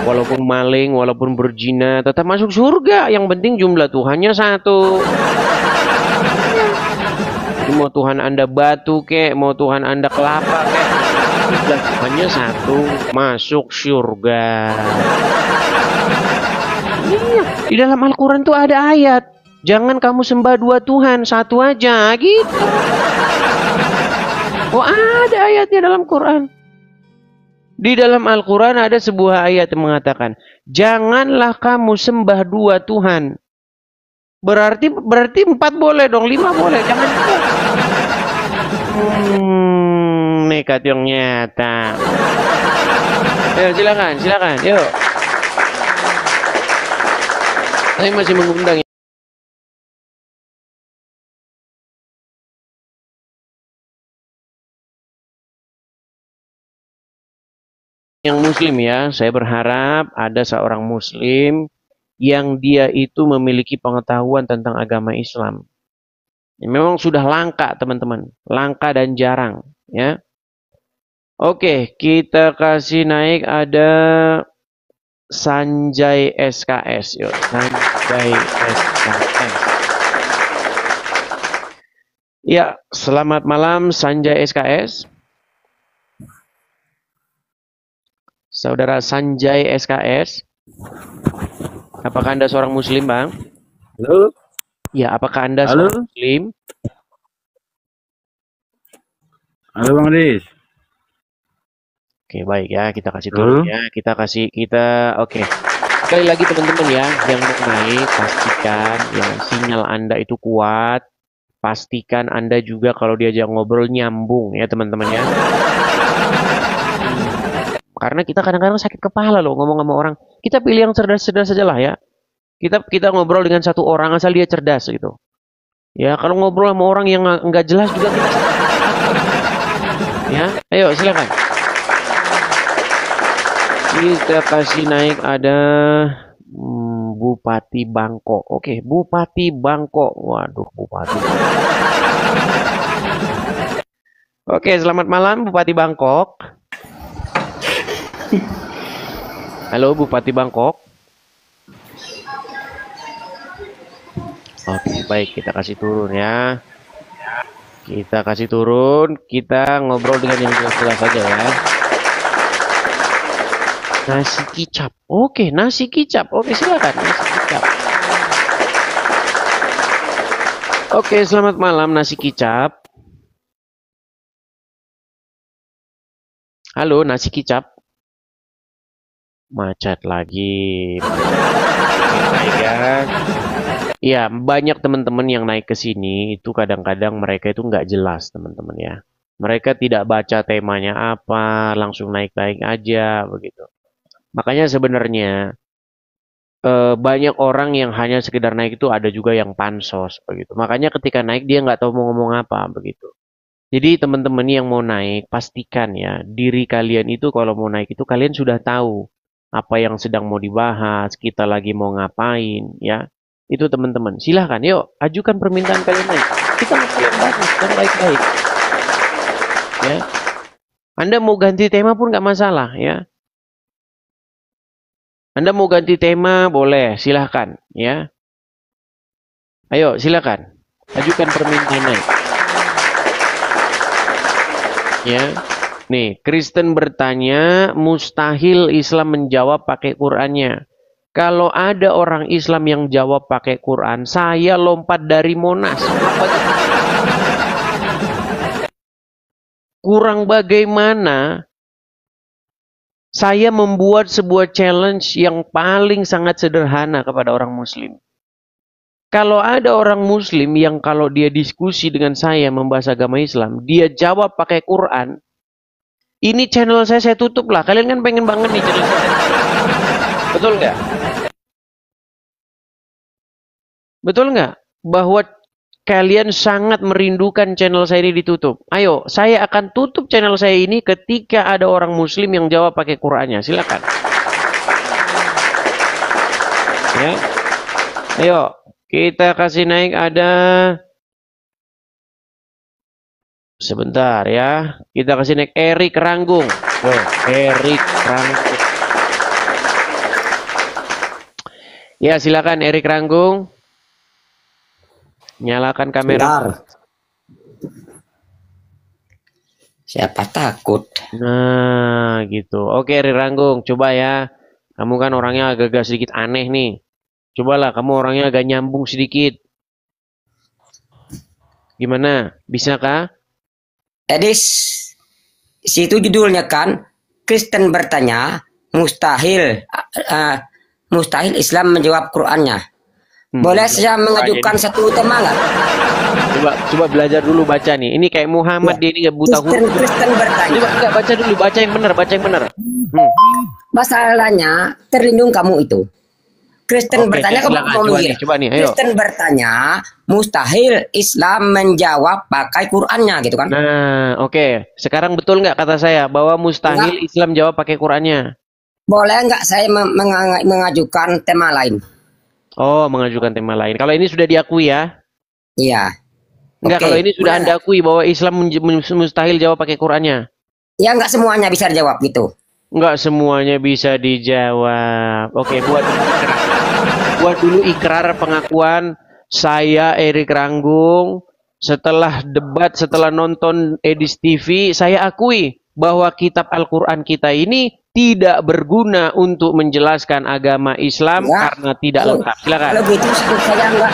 Walaupun maling, walaupun berzina, tetap masuk surga. Yang penting jumlah Tuhannya 1. Jadi mau Tuhan Anda batu kek, mau Tuhan Anda kelapa kek, jumlah Tuhannya 1, masuk surga. Iya, di dalam Al-Quran tuh ada ayat, jangan kamu sembah 2 Tuhan, 1 aja, gitu. Oh ada ayatnya dalam Quran. Di dalam Al-Quran ada sebuah ayat yang mengatakan, janganlah kamu sembah 2 Tuhan. Berarti 4 boleh dong, 5 boleh, jangan 2. Nekat yang nyata. Ayo silakan, yuk. Saya masih mengundang yang muslim ya. Saya berharap ada seorang muslim yang dia itu memiliki pengetahuan tentang agama Islam. Ya, memang sudah langka teman-teman, langka dan jarang ya. Oke, kita kasih naik ada Sanjay SKS. Yuk, Sanjay SKS. Ya, selamat malam Sanjay SKS. Saudara Sanjay SKS. Apakah Anda seorang muslim, Bang? Halo? Ya, apakah Anda Halo? seorang muslim? Halo Bang Dis. Oke, baik ya, kita kasih turun ya. Oke. Sekali lagi teman-teman ya, yang mau naik pastikan yang sinyal Anda itu kuat. Pastikan Anda juga kalau diajak ngobrol nyambung ya, teman-teman ya. Karena kita kadang-kadang sakit kepala loh ngomong sama orang. Kita pilih yang cerdas-cerdas saja lah ya. Kita ngobrol dengan satu orang asal dia cerdas gitu. Ya, kalau ngobrol sama orang yang nggak jelas juga kita. Ya, ayo silakan. Kita kasih naik ada Bupati Bangkok. Oke, Bupati Bangkok. Waduh, Bupati. Oke, selamat malam Bupati Bangkok. Halo Bupati Bangkok. Oke, baik, kita kasih turun ya. Kita kasih turun, kita ngobrol dengan yang jelas-jelas saja ya. Nasi kicap. Oke, nasi kicap. Oke, silakan nasi kicap. Oke, selamat malam nasi kicap. Halo, nasi kicap. Macet lagi. Baik ya. Ya, banyak teman-teman yang naik ke sini itu kadang-kadang mereka itu nggak jelas, teman-teman ya. Mereka tidak baca temanya apa, langsung naik-naik aja begitu. Makanya sebenarnya banyak orang yang hanya sekedar naik itu, ada juga yang pansos begitu. Makanya ketika naik dia nggak tahu mau ngomong apa begitu. Jadi teman-teman yang mau naik, pastikan ya diri kalian itu kalau mau naik itu kalian sudah tahu apa yang sedang mau dibahas, kita lagi mau ngapain ya. Itu teman-teman. Silahkan, yuk ajukan permintaan kalian naik. Kita mau kalian bahas secara baik-baik. Ya. Anda mau ganti tema pun nggak masalah ya. Anda mau ganti tema boleh, silahkan ya. Ayo silakan, ajukan permintaan naik. Ya, nih Kristen bertanya, mustahil Islam menjawab pakai Qurannya. Kalau ada orang Islam yang jawab pakai Quran, saya lompat dari Monas. Kurang bagaimana? Saya membuat sebuah challenge yang paling sangat sederhana kepada orang Muslim. Kalau ada orang Muslim yang kalau dia diskusi dengan saya membahas agama Islam, dia jawab pakai Quran, ini channel saya tutup lah. Kalian kan pengen banget nih channel saya. Betul nggak? Betul nggak? Bahwa kalian sangat merindukan channel saya ini ditutup. Ayo, saya akan tutup channel saya ini ketika ada orang Muslim yang jawab pakai Qurannya. Silakan. Ya. Ayo, kita kasih naik ada. Sebentar ya. Kita kasih naik Erik Ranggung. Erik Ranggung. Ya, silakan Erik Ranggung. Nyalakan kamera. Bentar. Siapa takut? Nah, gitu. Oke, Riranggung, coba ya. Kamu kan orangnya agak-agak sedikit aneh nih. Cobalah, kamu orangnya agak nyambung sedikit. Gimana? Bisakah? Edis, situ judulnya kan, Kristen bertanya, mustahil Islam menjawab Qurannya. Boleh saya mengajukan satu tema nggak? Coba belajar dulu baca nih. Ini kayak Muhammad dia ini buta huruf. Kristen bertanya. Coba enggak baca dulu, baca yang benar. Masalahnya terlindung kamu itu. Kristen bertanya, kamu mau mikir. Coba nih, ayo. Kristen bertanya, mustahil Islam menjawab pakai Qurannya gitu kan? Nah, oke. Sekarang betul nggak kata saya bahwa mustahil Islam jawab pakai Qurannya? Boleh nggak saya mengajukan tema lain? Oh, mengajukan tema lain. Kalau ini sudah diakui ya? Iya. Enggak, kalau ini sudah Anda akui bahwa Islam mustahil jawab pakai Qurannya? Ya, enggak semuanya bisa dijawab gitu. Enggak semuanya bisa dijawab. Oke, buat dulu ikrar pengakuan saya Erik Ranggung. Setelah debat, setelah nonton Edis TV, saya akui bahwa kitab Al-Quran kita ini tidak berguna untuk menjelaskan agama Islam karena tidak lengkap. Silakan. Kalau gitu saya enggak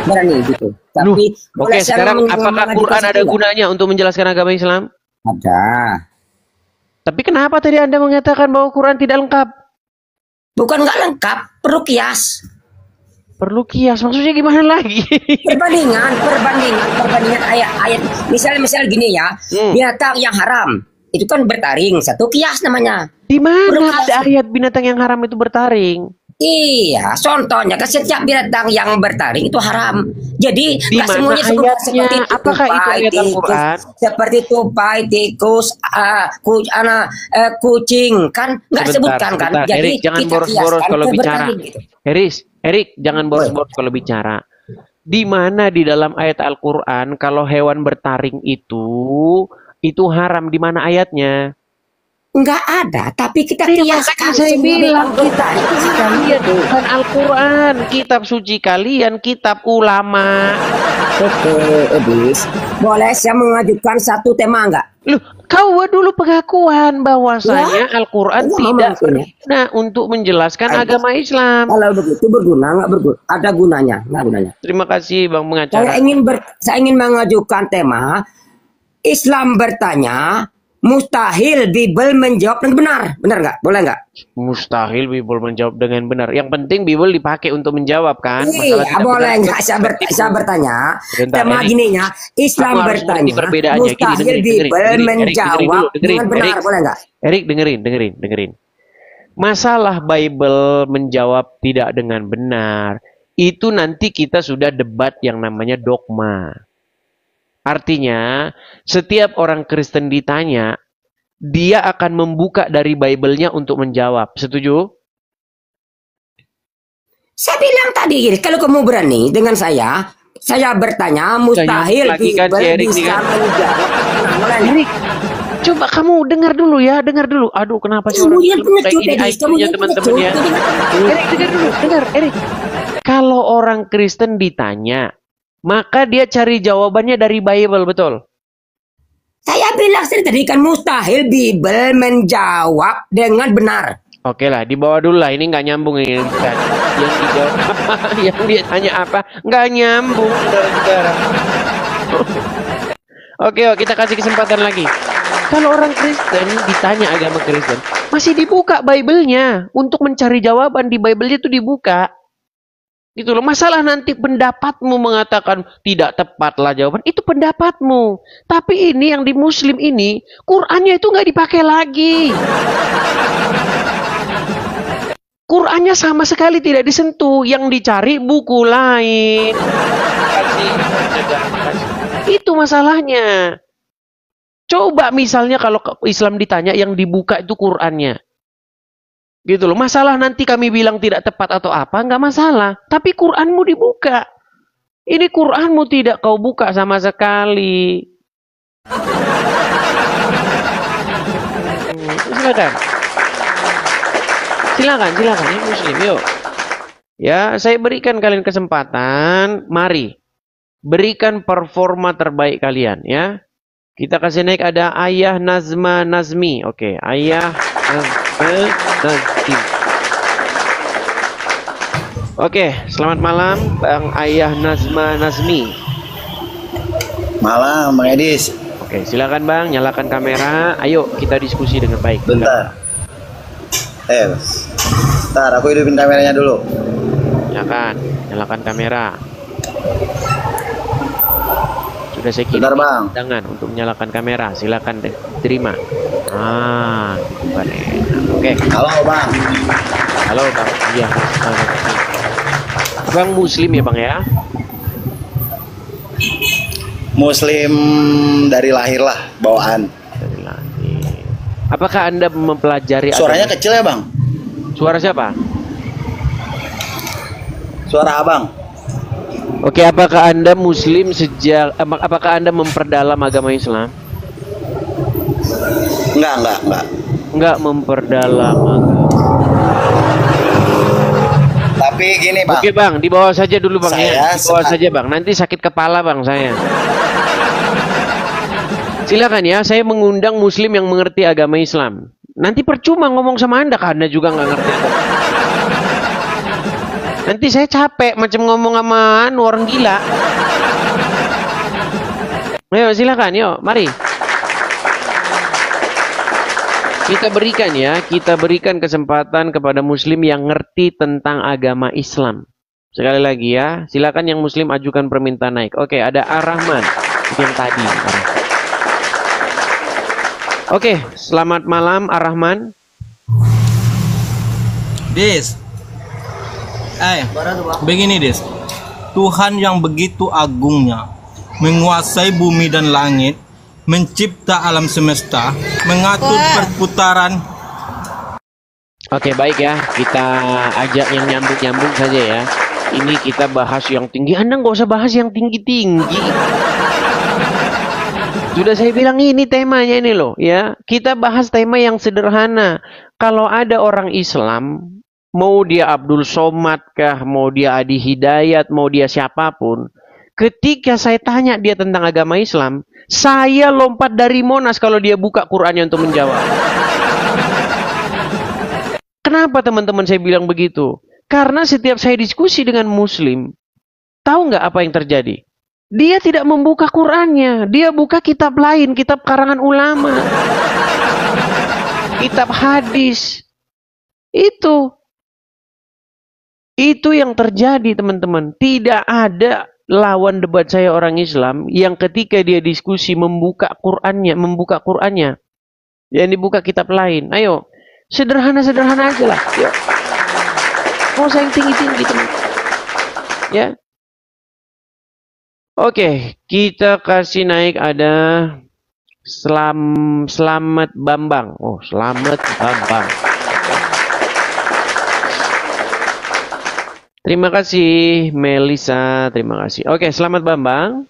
berani gitu. Tapi oke, sekarang apakah Quran ada gunanya untuk menjelaskan agama Islam? Ada. Tapi kenapa tadi Anda mengatakan bahwa Quran tidak lengkap? Bukan nggak lengkap, perlu kias. Perlu kias, maksudnya gimana lagi? Perbandingan ayat-ayat. Misal gini ya, binatang yang haram itu kan bertaring, satu kias namanya. Di mana ada ayat binatang yang haram itu bertaring? Iya, contohnya kan setiap binatang yang bertaring itu haram. Jadi nggak semuanya seperti itu. Apakah itu ayat Al-Quran? Seperti tupai, tikus, kucing, kan nggak sebutkan kan. Jadi Erik, jangan boros-boros kalau bicara. Gitu. Erik, jangan boros-boros kalau bicara. Di mana di dalam ayat Al-Quran kalau hewan bertaring itu haram, di mana ayatnya? Enggak ada, tapi kita kiaskan. Saya bilang kita itu kalian bukan Al-Quran, kitab suci kalian, kitab ulama. Oke, Edis, boleh saya mengajukan satu tema enggak? Loh, kau buat dulu pengakuan bahwasanya Al-Quran tidak berguna untuk menjelaskan agama Islam. Kalau begitu berguna nggak berguna? Ada gunanya, nggak gunanya? Terima kasih Bang pengacara. Saya ingin mengajukan tema Islam bertanya, mustahil Bible menjawab dengan benar nggak? Boleh nggak? Mustahil Bible menjawab dengan benar. Yang penting Bible dipakai untuk menjawab kan? Iya, boleh nggak? Saya bertanya. Tema gininya, Islam bertanya, mustahil Bible menjawab dengan benar, boleh nggak? Erik, dengerin. Masalah Bible menjawab tidak dengan benar, itu nanti kita sudah debat yang namanya dogma. Artinya, setiap orang Kristen ditanya, dia akan membuka dari Bible-nya untuk menjawab. Setuju? Saya bilang tadi, kalau kamu berani dengan saya bertanya, mustahil lagi kan, Bible si Erik nih bisa kan. menjawab. Erik, coba kamu dengar dulu ya, dengar dulu. Aduh, kenapa sih orang Kemudian kayak pengecut, ini Eris, IQ-nya teman-teman ya? Erik, dengar dulu, dengar, Erik. Kalau orang Kristen ditanya, maka dia cari jawabannya dari Bible, betul? Saya bilang tadi kan mustahil Bible menjawab dengan benar. Oke lah, dibawa dulu lah. Ini nggak nyambung ini. Bukan. Yang dijawab apa, yang dia tanya apa, nggak nyambung, saudara-saudara. Oke, kita kasih kesempatan lagi. Kalau orang Kristen ditanya agama Kristen, masih dibuka Bible-nya untuk mencari jawaban di Bible-nya itu dibuka. Gitu loh. Masalah nanti pendapatmu mengatakan tidak tepatlah jawaban, itu pendapatmu. Tapi ini yang di Muslim ini, Qurannya itu nggak dipakai lagi. Qurannya sama sekali tidak disentuh, yang dicari buku lain. Itu masalahnya. Coba misalnya kalau Islam ditanya yang dibuka itu Qurannya. Gitu loh. Masalah nanti kami bilang tidak tepat atau apa, nggak masalah. Tapi Quranmu dibuka. Ini Quranmu tidak kau buka sama sekali. Silakan. Silakan. Ini Muslim, yuk. Ya, saya berikan kalian kesempatan. Mari. Berikan performa terbaik kalian, ya. Kita kasih naik ada Ayah Nazma Nazmi. Oke, Ayah Nazma Nazmi. Oke, selamat malam Bang Ayah Nazma Nazmi. Malam, Bang Edis. Oke, silakan Bang, nyalakan kamera. Ayo kita diskusi dengan baik. Bentar. Bentar, aku hidupin kameranya dulu. Nyalakan kamera. Sudah saya kirim undangan untuk menyalakan kamera. Silakan terima. Itu kan enak. Oke. Halo Bang. Halo Bang. Iya. Bang Muslim ya Bang ya? Muslim dari lahir lah, bawaan. Dari lahir. Apakah Anda mempelajari? Suaranya kecil ya Bang? Suara siapa? Suara Abang. Oke, apakah Anda Muslim apakah Anda memperdalam agama Islam? Enggak. Enggak memperdalam agama. Tapi gini Bang. Oke Bang, dibawa saja dulu Bang ya. Dibawa saja Bang, nanti sakit kepala Bang saya. Silakan ya, saya mengundang Muslim yang mengerti agama Islam. Nanti percuma ngomong sama Anda, karena juga nggak ngerti agama. Nanti saya capek macam ngomong sama orang gila. Ayo silakan, yuk, mari. Kita berikan kesempatan kepada Muslim yang ngerti tentang agama Islam. Sekali lagi ya, silakan yang Muslim ajukan permintaan naik. Oke, ada Ar-Rahman yang tadi. Oke, selamat malam Ar-Rahman. Begini Des, Tuhan yang begitu agungnya, menguasai bumi dan langit, mencipta alam semesta, mengatur perputaran. Oke, baik ya, kita ajak yang nyambung-nyambung saja ya. Ini kita bahas yang tinggi, Anda nggak usah bahas yang tinggi-tinggi. Sudah saya bilang ini temanya ini loh ya. Kita bahas tema yang sederhana. Kalau ada orang Islam, mau dia Abdul Somad kah, mau dia Adi Hidayat, mau dia siapapun, ketika saya tanya dia tentang agama Islam, saya lompat dari Monas kalau dia buka Qur'annya untuk menjawab. Kenapa teman-teman saya bilang begitu? Karena setiap saya diskusi dengan Muslim, tahu nggak apa yang terjadi? Dia tidak membuka Qur'annya, dia buka kitab lain, kitab karangan ulama, kitab hadis. Itu yang terjadi teman-teman. Tidak ada lawan debat saya orang Islam yang ketika dia diskusi membuka Qur'annya, yang dibuka kitab lain. Ayo, Sederhana-sederhana aja lah. Yuk. Mau saya yang tinggi-tinggi teman. Ya. Oke, kita kasih naik ada Selamat Bambang. Oh, Selamat Bambang. Terima kasih Melisa, terima kasih. Oke, Selamat Bambang.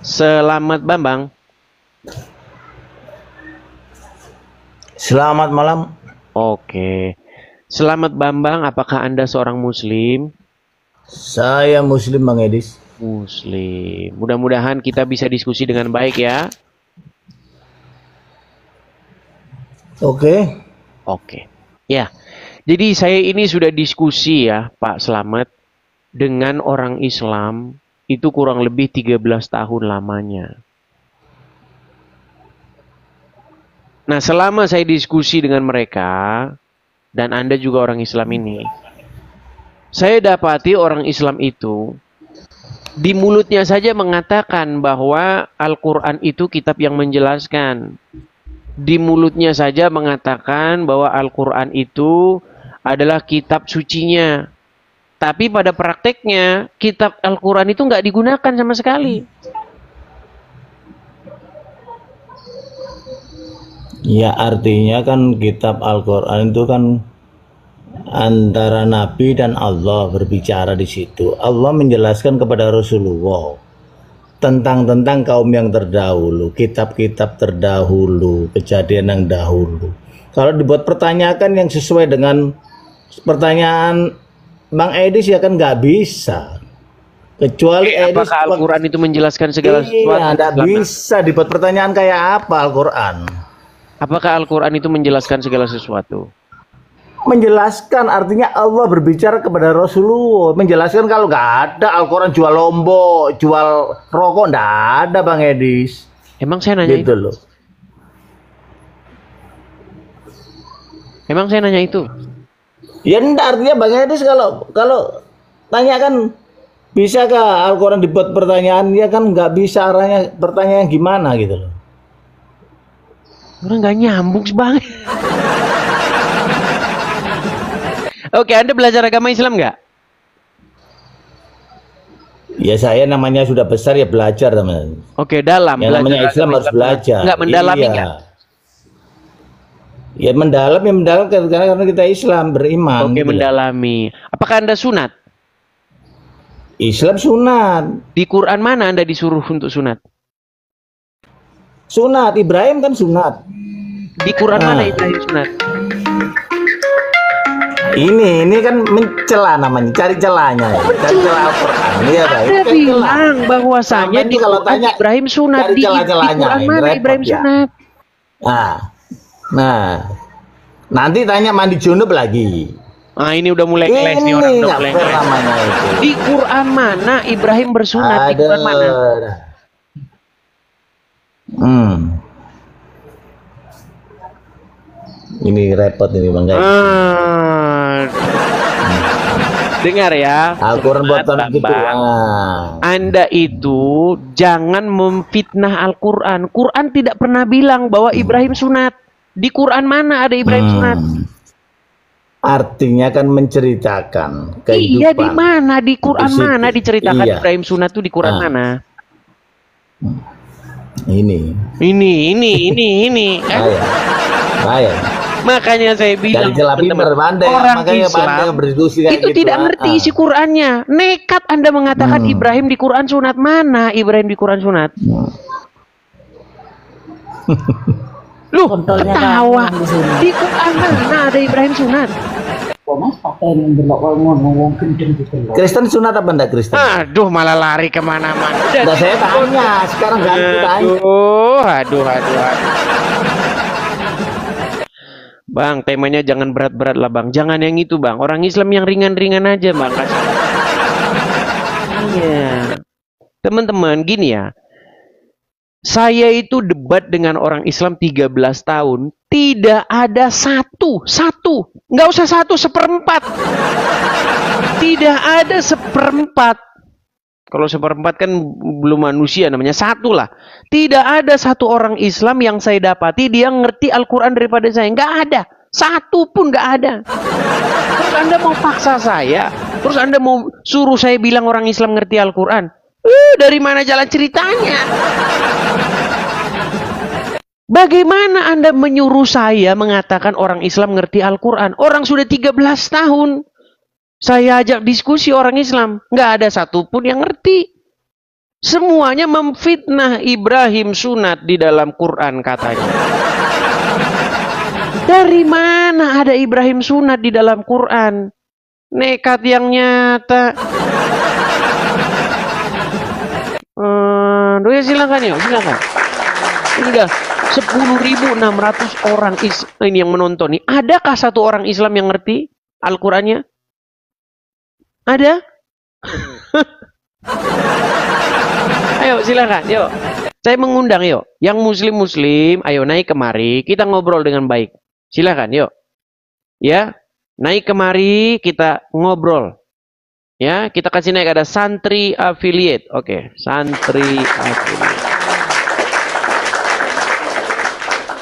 Selamat Bambang. Selamat malam. Oke. Selamat Bambang, apakah Anda seorang muslim? Saya muslim, Bang Edis. Muslim. Mudah-mudahan kita bisa diskusi dengan baik ya. Oke. Oke. Ya. Jadi saya ini sudah diskusi ya, Pak Selamat, dengan orang Islam itu kurang lebih 13 tahun lamanya. Nah, selama saya diskusi dengan mereka, dan Anda juga orang Islam ini, saya dapati orang Islam itu, di mulutnya saja mengatakan bahwa Al-Quran itu kitab yang menjelaskan. Di mulutnya saja mengatakan bahwa Al-Quran itu adalah kitab sucinya. Tapi pada prakteknya, kitab Al-Quran itu nggak digunakan sama sekali. Ya, artinya kan kitab Al-Quran itu kan antara Nabi dan Allah berbicara di situ. Allah menjelaskan kepada Rasulullah tentang kaum yang terdahulu, kitab-kitab terdahulu, kejadian yang dahulu. Kalau dibuat pertanyaan yang sesuai dengan pertanyaan Bang Edis ya kan nggak bisa. Kecuali Edis. Apakah Al-Quran itu menjelaskan segala sesuatu? Iya, nggak bisa dibuat pertanyaan kayak apa Al-Quran. Apakah Al-Quran itu menjelaskan segala sesuatu? Menjelaskan artinya Allah berbicara kepada Rasulullah. Menjelaskan kalau nggak ada Al-Quran jual lombok, jual rokok, nggak ada Bang Edis. Emang saya nanya gitu itu? Loh. Emang saya nanya itu? Ya enggak, artinya Bang Edis kalau tanya kan bisakah Al-Quran dibuat pertanyaan, ya kan nggak bisa, arahnya pertanyaan gimana gitu loh. Orang nggak nyambung banget. Oke, Anda belajar agama Islam nggak? Ya saya namanya sudah besar ya belajar teman. Oke, dalam. Yang namanya Islam harus belajar. Nggak mendalami nggak? Ya mendalam karena kita Islam beriman. Oke, gitu. Mendalami. Apakah Anda sunat? Islam sunat. Di Quran mana Anda disuruh untuk sunat? Sunat, Ibrahim kan sunat. Di Quran mana Ibrahim sunat? Ini kan mencela namanya, cari celahnya. Cari celah Al-Quran. Iya, Anda bilang bahwasanya di kalau Quran tanya Ibrahim sunat. Di Quran mana Ibrahim sunat? Nah, nanti tanya mandi junub lagi. Ah, ini udah mulai keles nih orang, udah mulai keles. Di Quran mana Ibrahim bersunat? Di Quran mana? Ini repot ini Bang Guys. Dengar ya. Al-Quran buatan gitu. Anda itu jangan memfitnah Al-Quran. Quran tidak pernah bilang bahwa Ibrahim sunat. Di Quran mana ada Ibrahim sunat? Artinya kan menceritakan kehidupan. Iya, di mana? Di Quran mana diceritakan Ibrahim sunat itu di Quran mana? Ini. Ayah. Makanya saya bilang orang Islam itu tidak ngerti isi Qurannya. Nekat Anda mengatakan Ibrahim di Quran sunat. Mana Ibrahim di Quran sunat? Loh, ketawa. Di Quran mana ada Ibrahim sunat? Kristen sunat apa enggak Kristen? Aduh, malah lari kemana-mana. Udah saya tanya, sekarang ganti tanya. Aduh. Bang, temanya jangan berat-berat lah Bang. Jangan yang itu Bang. Orang Islam yang ringan-ringan aja Bang. Iya. Teman-teman, gini ya. Saya itu debat dengan orang Islam 13 tahun. Tidak ada satu. Nggak usah 1/4. Tidak ada 1/4 Kalau seperempat kan belum manusia, namanya satu lah. Tidak ada satu orang Islam yang saya dapati dia ngerti Al-Quran daripada saya. Nggak ada. Satu pun nggak ada. Terus Anda mau paksa saya? Terus Anda mau suruh saya bilang orang Islam ngerti Al-Quran? Dari mana jalan ceritanya? Bagaimana Anda menyuruh saya mengatakan orang Islam ngerti Al-Quran? Orang sudah 13 tahun. Saya ajak diskusi orang Islam. Nggak ada satupun yang ngerti. Semuanya memfitnah Ibrahim sunat di dalam Quran katanya. Dari mana ada Ibrahim sunat di dalam Quran? Nekat yang nyata. Ya silakan yuk, silakan. Ini udah 10.600 orang ini yang menonton nih. Adakah satu orang Islam yang ngerti Al-Qurannya? Ada? Ayo silakan, yuk. Saya mengundang yuk. Yang muslim-muslim, ayo naik kemari, kita ngobrol dengan baik. Silakan, yuk. Ya, naik kemari, kita ngobrol. Ya, kita kasih naik ada santri affiliate. Oke, santri affiliate.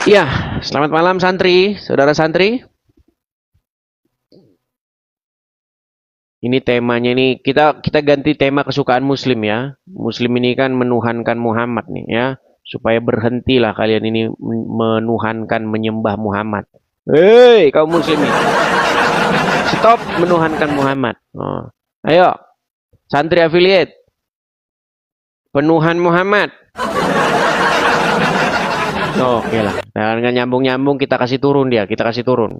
Ya, selamat malam santri, saudara santri. Ini temanya nih, kita ganti tema kesukaan muslim ya. Muslim ini kan menuhankan Muhammad nih ya. Supaya berhentilah kalian ini menuhankan, menyembah Muhammad. Hei, kaum muslim ini. Stop menuhankan Muhammad. Oh. Ayo, santri affiliate. Penuhan Muhammad. Oke lah. Jangan nyambung-nyambung, kita kasih turun dia, kita kasih turun.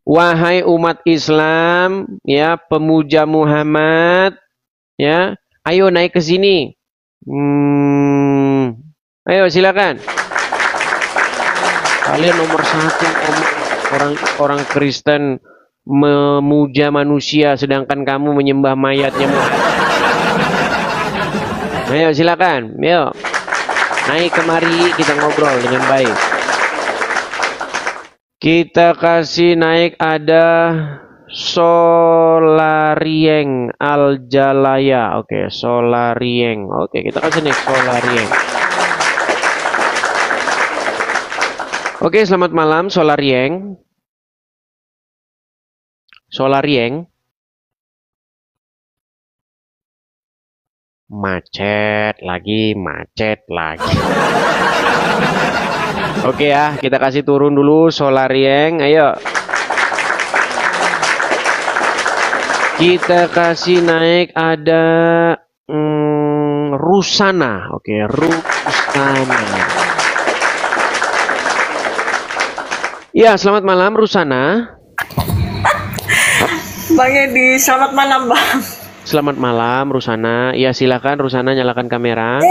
Wahai umat Islam, ya, pemuja Muhammad, ya, ayo naik ke sini. Ayo silakan. Kalian nomor satu orang Kristen memuja manusia, sedangkan kamu menyembah mayatnya Muhammad. Ayo silakan, yuk. Naik kemari, kita ngobrol dengan baik. Kita kasih naik ada Solarieng Aljalaya. Oke, Solarieng. Oke, kita kasih naik Solarieng. Oke, selamat malam Solarieng. Solarieng. Macet lagi. Oke ya, kita kasih turun dulu Solarieng, ayo. Kita kasih naik ada Rusana. Oke, Rusana. Ya, selamat malam Rusana. Bang Edi, selamat malam Bang. Selamat malam Rusana. Ya silakan Rusana, nyalakan kamera.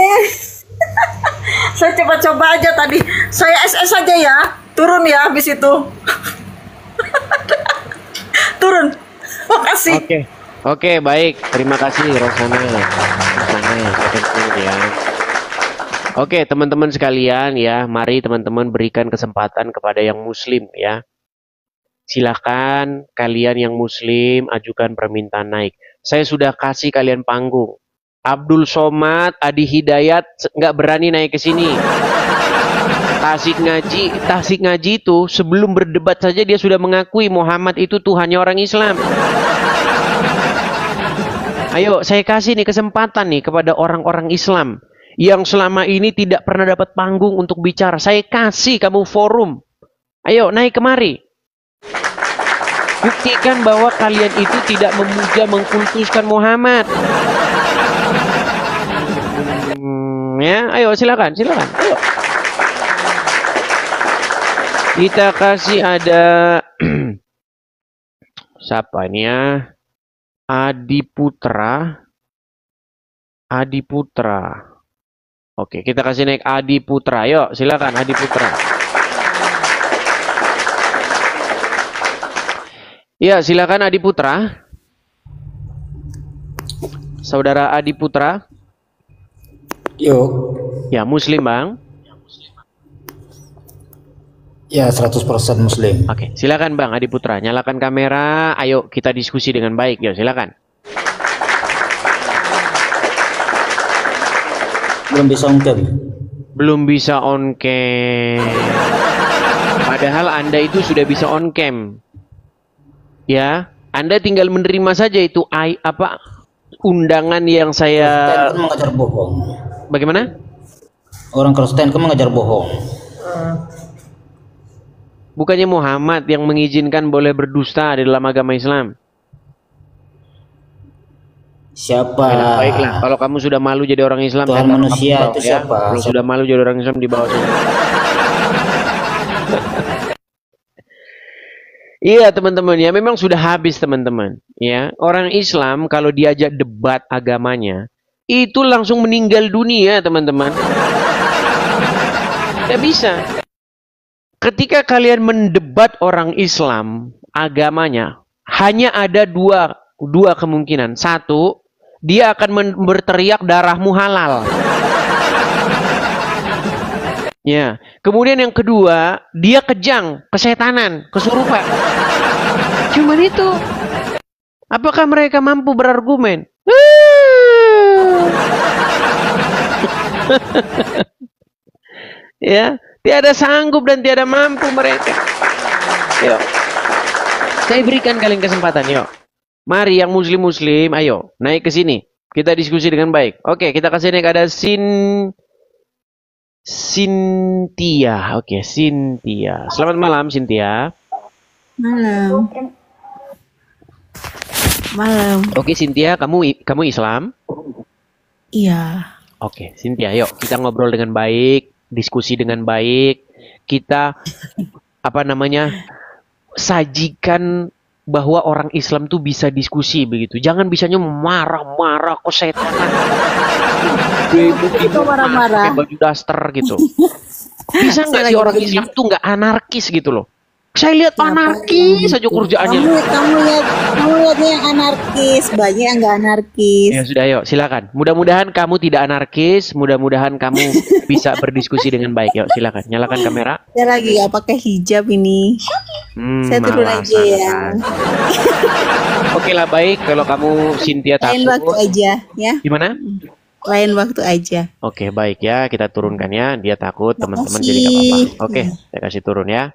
Saya coba-coba aja tadi. Saya SS aja ya. Turun ya habis itu. Turun. Makasih. Oke, baik. Terima kasih Rusana. Ya. Oke, teman-teman sekalian ya, mari teman-teman berikan kesempatan kepada yang muslim ya. Silakan kalian yang muslim ajukan permintaan naik. Saya sudah kasih kalian panggung. Abdul Somad, Adi Hidayat nggak berani naik ke sini. Tasik ngaji itu sebelum berdebat saja dia sudah mengakui Muhammad itu Tuhannya orang Islam. Ayo, saya kasih nih kesempatan nih kepada orang-orang Islam yang selama ini tidak pernah dapat panggung untuk bicara. Saya kasih kamu forum. Ayo, naik kemari. Buktikan bahwa kalian itu tidak memuja, mengkultuskan Muhammad. Ya, ayo silakan. Ayo. Kita kasih ada siapa ini ya? Adi Putra. Oke, kita kasih naik Adi Putra. Yuk, silakan Adi Putra. Ya, silakan Adi Putra. Saudara Adi Putra. Yuk. Ya, muslim, Bang. Ya, 100% muslim. Oke, silakan Bang Adi Putra, nyalakan kamera. Ayo kita diskusi dengan baik. Yuk, silakan. belum bisa on cam. Belum bisa on cam. Padahal Anda itu sudah bisa on cam. Ya, Anda tinggal menerima saja itu undangan yang saya Kristen kan mengajar bohong. Bagaimana? Orang Kristen kan mengajar bohong. Bukannya Muhammad yang mengizinkan boleh berdusta di dalam agama Islam? Siapa? Baiklah, kalau kamu sudah malu jadi orang Islam, Tuhan manusia itu ya. siapa? Kalau sudah malu jadi orang Islam, di bawah sini. Iya teman-teman, ya memang sudah habis teman-teman. Ya, orang Islam kalau diajak debat agamanya itu langsung meninggal dunia teman-teman. Tidak bisa. Ketika kalian mendebat orang Islam agamanya, hanya ada dua kemungkinan. Satu, dia akan berteriak darahmu halal. Ya, kemudian yang kedua, dia kejang, kesetanan, kesurupan. Cuman itu. Apakah mereka mampu berargumen? Ya, tiada sanggup dan tiada mampu mereka. Yuk. Saya berikan kalian kesempatan, yuk. Mari yang muslim-muslim, ayo naik ke sini. Kita diskusi dengan baik. Oke, kita kasih naik ada Cynthia. Oke, Cynthia. Selamat malam, Cynthia. Malam. Malam. Oke, Cynthia, kamu Islam? Iya. Oke, Cynthia, yuk kita ngobrol dengan baik, diskusi dengan baik. Kita sajikan bahwa orang Islam tuh bisa diskusi begitu. Jangan bisanya marah-marah kesetanan. Itu marah-marah. Pakai baju daster gitu. Bisa nggak sih orang Islam tuh nggak anarkis gitu loh? Saya lihat anarkis saja kerjaannya. Kamu lihatnya yang anarkis, banyak yang nggak anarkis. Ya sudah, yuk silakan. Mudah-mudahan kamu tidak anarkis. Mudah-mudahan kamu bisa berdiskusi dengan baik. Yuk silakan, nyalakan kamera. Saya lagi nggak pakai hijab ini. Saya turun aja ya. Oke lah, baik. Kalau kamu Cynthia takut. Lain waktu aja ya. Gimana? Lain waktu aja. Oke, baik ya. Kita turunkan ya. Dia takut, teman-teman jadi nggak apa-apa. Oke, saya kasih turun ya.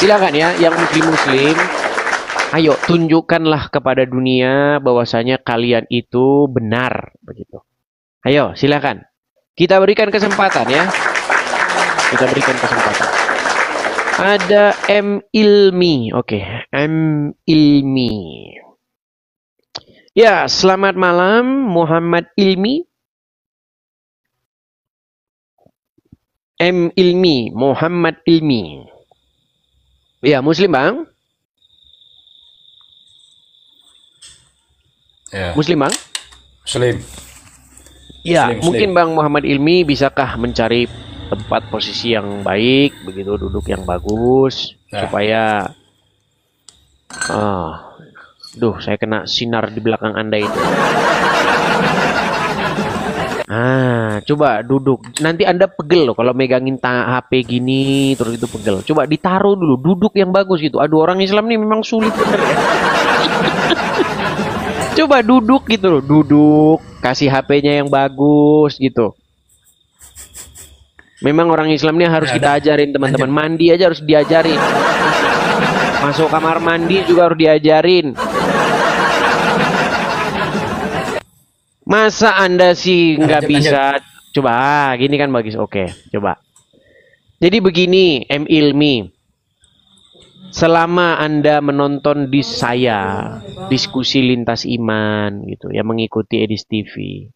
Silakan ya, yang muslim-muslim, ayo tunjukkanlah kepada dunia bahwasanya kalian itu benar begitu. Ayo, silakan. Kita berikan kesempatan ya. Kita berikan kesempatan. Ada M Ilmi. Oke, M Ilmi. Ya, selamat malam Muhammad Ilmi. M Ilmi, Muhammad Ilmi. Ya, Muslim Bang? Ya. Muslim Bang? Muslim. Ya, Muslim. mungkin Bang Muhammad Ilmi bisakah mencari tempat posisi yang baik, begitu duduk yang bagus, supaya saya kena sinar di belakang Anda itu. Coba duduk. Nanti Anda pegel loh kalau megangin HP gini terus itu pegel. Coba ditaruh dulu, duduk yang bagus gitu. Aduh, orang Islam nih memang sulit bener ya. Coba duduk gitu loh, duduk, kasih HP-nya yang bagus gitu. Memang orang Islam nih harus kita ajarin teman-teman. Mandi aja harus diajarin. Masuk kamar mandi juga harus diajarin. Masa Anda sih nggak bisa? Coba, gini kan bagus. Oke, coba. Jadi begini, M Ilmi. Selama Anda menonton di saya, diskusi lintas iman gitu, ya mengikuti Edis TV.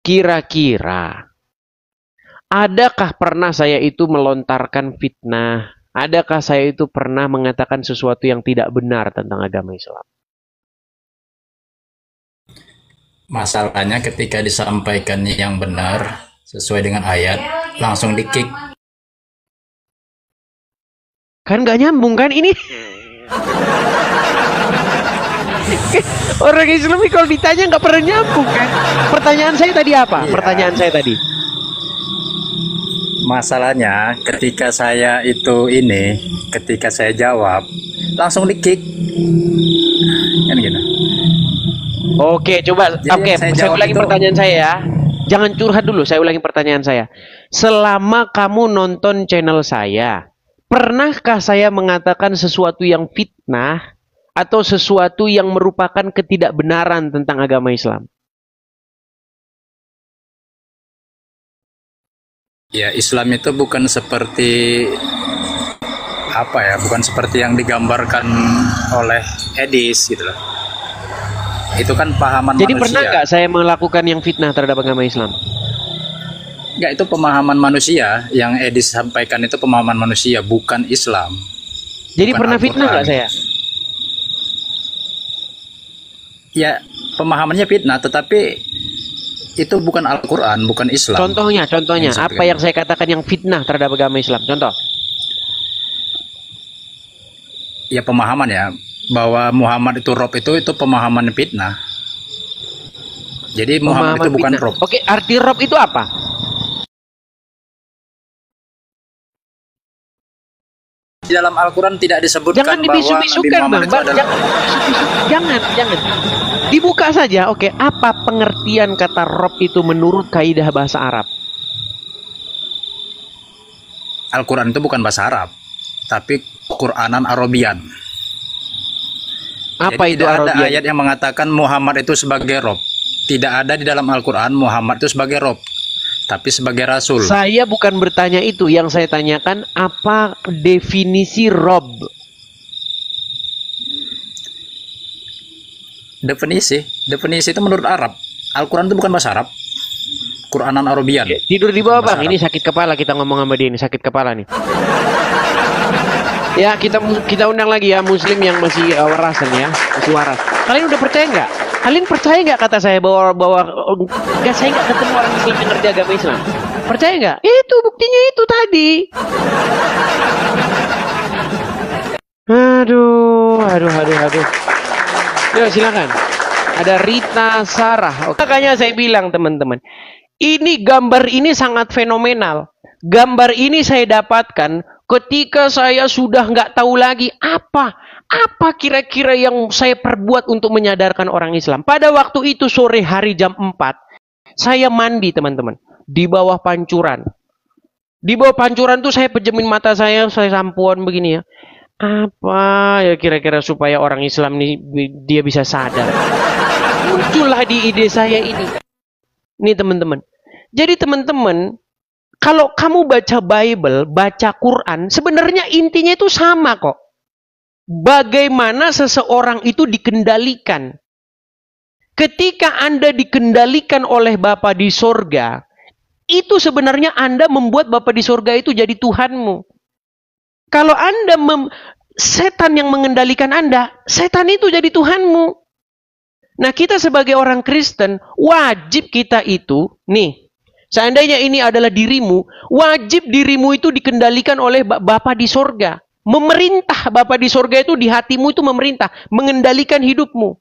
Kira-kira, adakah pernah saya itu melontarkan fitnah? Adakah saya itu pernah mengatakan sesuatu yang tidak benar tentang agama Islam? Masalahnya ketika disampaikan yang benar sesuai dengan ayat, langsung di-kick. Kan nggak nyambung kan ini? Orang Islam kalau ditanya nggak pernah nyambung kan? Pertanyaan saya tadi apa? Pertanyaan saya tadi. Masalahnya ketika saya ketika saya jawab, langsung di-kick. Kan gitu. Oke, coba. Oke, saya ulangi pertanyaan saya ya. Jangan curhat dulu, saya ulangi pertanyaan saya. Selama kamu nonton channel saya, pernahkah saya mengatakan sesuatu yang fitnah atau sesuatu yang merupakan ketidakbenaran tentang agama Islam? Ya, Islam itu bukan seperti apa ya, bukan seperti yang digambarkan oleh Edis gitu loh. Itu kan pahaman Jadi manusia. pernah nggak saya melakukan yang fitnah terhadap agama Islam? Enggak, itu pemahaman manusia. Yang Edis sampaikan itu pemahaman manusia, bukan Islam. Jadi Bukan pernah fitnah Al-Quran. nggak saya? Ya, pemahamannya fitnah, tetapi itu bukan Al-Quran, bukan Islam. Contohnya Yang apa yang saya katakan yang fitnah terhadap agama Islam? Contoh. Ya, pemahaman ya, bahwa Muhammad itu Rob itu pemahaman fitnah. Jadi Muhammad itu bukan fitnah. Rob. Oke, arti Rob itu apa? Di dalam Al-Quran tidak disebutkan Jangan bahwa Nabi dibisu-bisukan, Muhammad Bang. itu adalah Jangan. Dibuka saja. Oke, apa pengertian kata Rob itu menurut kaidah bahasa Arab? Al-Quran itu bukan bahasa Arab, tapi Quranan Arabian. Apa Jadi itu tidak ada Arabian? ayat yang mengatakan Muhammad itu sebagai Rob. Tidak ada di dalam Al-Quran Muhammad itu sebagai Rob, tapi sebagai Rasul. Saya bukan bertanya itu. Yang saya tanyakan apa definisi Rob? Definisi itu menurut Arab. Al-Quran itu bukan bahasa Arab. Quranan Arabian. Tidur di bawah, Bang. Ini sakit kepala kita ngomong sama dia ini, sakit kepala nih. Ya, kita undang lagi ya Muslim yang masih waras ya, masih waras. Kalian udah percaya nggak? Kalian percaya nggak kata saya bahwa nggak, saya nggak ketemu orang Islam yang ngerti agama Islam? Percaya nggak? Itu buktinya itu tadi. Aduh. Yuk silakan. Ada Rita Sarah. Oke. Makanya saya bilang teman-teman, ini gambar ini sangat fenomenal. Gambar ini saya dapatkan ketika saya sudah nggak tahu lagi apa kira-kira yang saya perbuat untuk menyadarkan orang Islam. Pada waktu itu sore hari jam 4, saya mandi teman-teman di bawah pancuran. Di bawah pancuran tuh saya pejemin mata saya sampuan begini ya. Apa ya kira-kira supaya orang Islam ini dia bisa sadar. Muncullah di ide saya ini. Nih teman-teman. Jadi teman-teman, kalau kamu baca Bible, baca Quran, sebenarnya intinya itu sama kok. Bagaimana seseorang itu dikendalikan. Ketika Anda dikendalikan oleh Bapa di sorga, itu sebenarnya Anda membuat Bapa di sorga itu jadi Tuhanmu. Kalau Anda setan yang mengendalikan Anda, setan itu jadi Tuhanmu. Nah, kita sebagai orang Kristen, wajib kita itu, nih, seandainya ini adalah dirimu, wajib dirimu itu dikendalikan oleh Bapa di sorga. Memerintah Bapa di sorga itu di hatimu itu memerintah, mengendalikan hidupmu.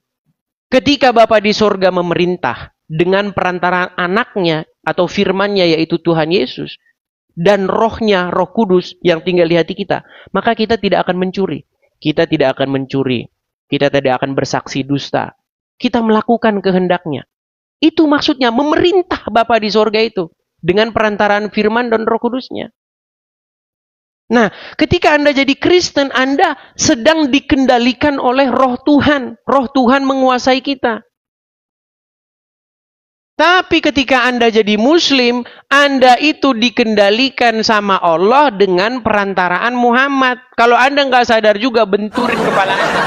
Ketika Bapa di sorga memerintah dengan perantaraan anaknya atau firmannya yaitu Tuhan Yesus, dan rohnya, Roh Kudus yang tinggal di hati kita, maka kita tidak akan mencuri. Kita tidak akan mencuri. Kita tidak akan bersaksi dusta. Kita melakukan kehendaknya. Itu maksudnya memerintah Bapa di sorga itu dengan perantaraan firman dan Roh Kudusnya. Nah, ketika Anda jadi Kristen, Anda sedang dikendalikan oleh Roh Tuhan. Roh Tuhan menguasai kita. Tapi ketika Anda jadi Muslim, Anda itu dikendalikan sama Allah dengan perantaraan Muhammad. Kalau Anda nggak sadar juga, benturin kepala Anda.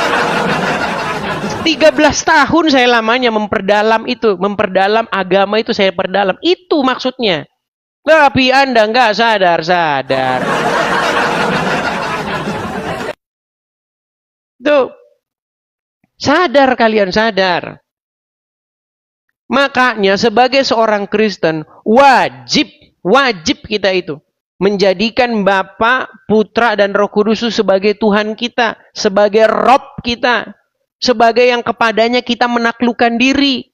13 tahun saya lamanya memperdalam itu. Memperdalam agama itu saya perdalam. Itu maksudnya. Tapi Anda nggak sadar-sadar. Tuh. Sadar kalian, sadar. Makanya sebagai seorang Kristen wajib kita itu menjadikan Bapa, Putra dan Roh Kudus sebagai Tuhan kita, sebagai Rob kita, sebagai yang kepadanya kita menaklukkan diri.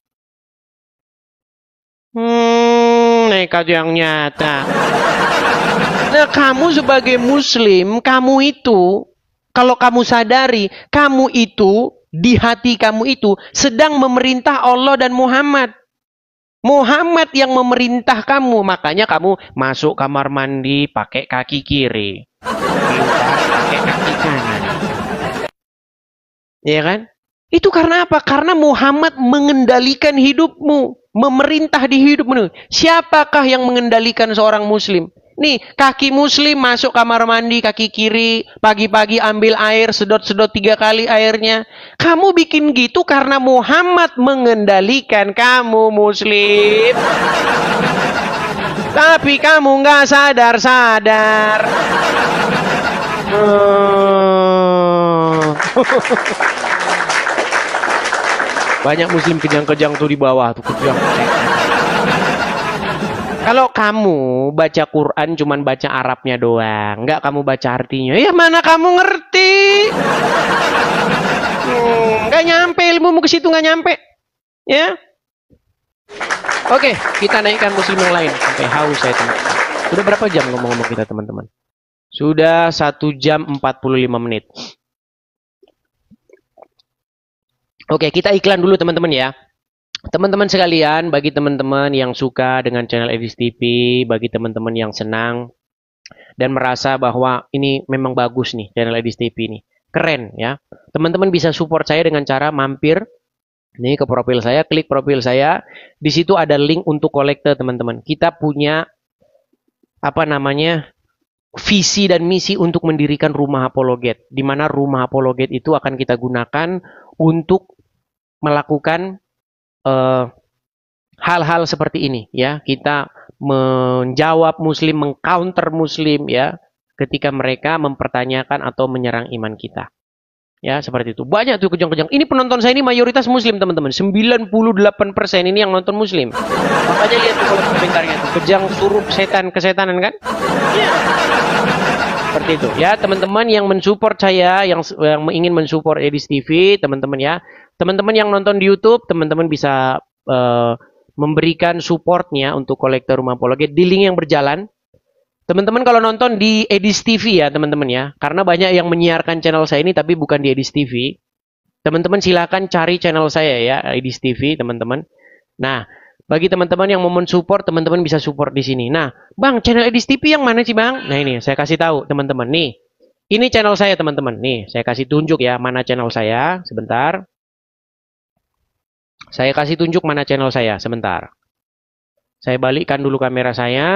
Nekat yang nyata. Nah, kamu sebagai Muslim, kamu itu kalau kamu sadari, kamu itu di hati kamu itu sedang memerintah Allah dan Muhammad. Muhammad yang memerintah kamu, makanya kamu masuk kamar mandi pakai kaki kiri, pakai kaki kanan. Ya kan? Itu karena apa? Karena Muhammad mengendalikan hidupmu, memerintah di hidupmu. Siapakah yang mengendalikan seorang muslim? Nih, kaki muslim masuk kamar mandi kaki kiri, pagi-pagi ambil air, sedot-sedot 3 kali airnya. Kamu bikin gitu karena Muhammad mengendalikan kamu muslim. Tapi kamu nggak sadar-sadar. Banyak muslim kejang-kejang tuh di bawah tuh, kejang. Kalau kamu baca Quran cuman baca Arabnya doang, nggak kamu baca artinya, ya mana kamu ngerti? Nggak nyampe ilmumu ke situ, nggak nyampe. Ya. Oke, kita naikkan muslim yang lain sampai haus saya teman. Sudah berapa jam ngomong-ngomong kita teman-teman? Sudah 1 jam 45 menit. Oke, kita iklan dulu teman-teman ya. Teman-teman sekalian, bagi teman-teman yang suka dengan channel Edis TV, bagi teman-teman yang senang dan merasa bahwa ini memang bagus nih channel Edis TV ini, keren ya. Teman-teman bisa support saya dengan cara mampir nih ke profil saya, klik profil saya. Di situ ada link untuk kolekte teman-teman. Kita punya apa namanya? Visi dan misi untuk mendirikan rumah apologet, di mana rumah apologet itu akan kita gunakan untuk melakukan hal-hal seperti ini ya. Kita menjawab muslim, mengcounter muslim ya, ketika mereka mempertanyakan atau menyerang iman kita. Ya, seperti itu. Banyak tuh kejang-kejang. Ini penonton saya ini mayoritas muslim, teman-teman. 98% ini yang nonton muslim. Makanya lihat tuh kalau komentarnya tuh, kejang suruh setan kesetanan kan? Ya. Seperti itu. Ya, teman-teman yang mensupport saya, yang ingin mensupport Edis TV, teman-teman ya. Teman-teman yang nonton di YouTube, teman-teman bisa memberikan supportnya untuk kolektor rumah apologet di link yang berjalan. Teman-teman kalau nonton di Edis TV ya teman-teman ya, karena banyak yang menyiarkan channel saya ini tapi bukan di Edis TV. Teman-teman silakan cari channel saya ya, Edis TV teman-teman. Nah, bagi teman-teman yang mau mensupport, teman-teman bisa support di sini. Nah, Bang, channel Edis TV yang mana sih Bang? Nah ini saya kasih tahu teman-teman nih. Ini channel saya teman-teman. Nih, saya kasih tunjuk ya mana channel saya. Sebentar. Saya kasih tunjuk mana channel saya. Sebentar. Saya balikkan dulu kamera saya.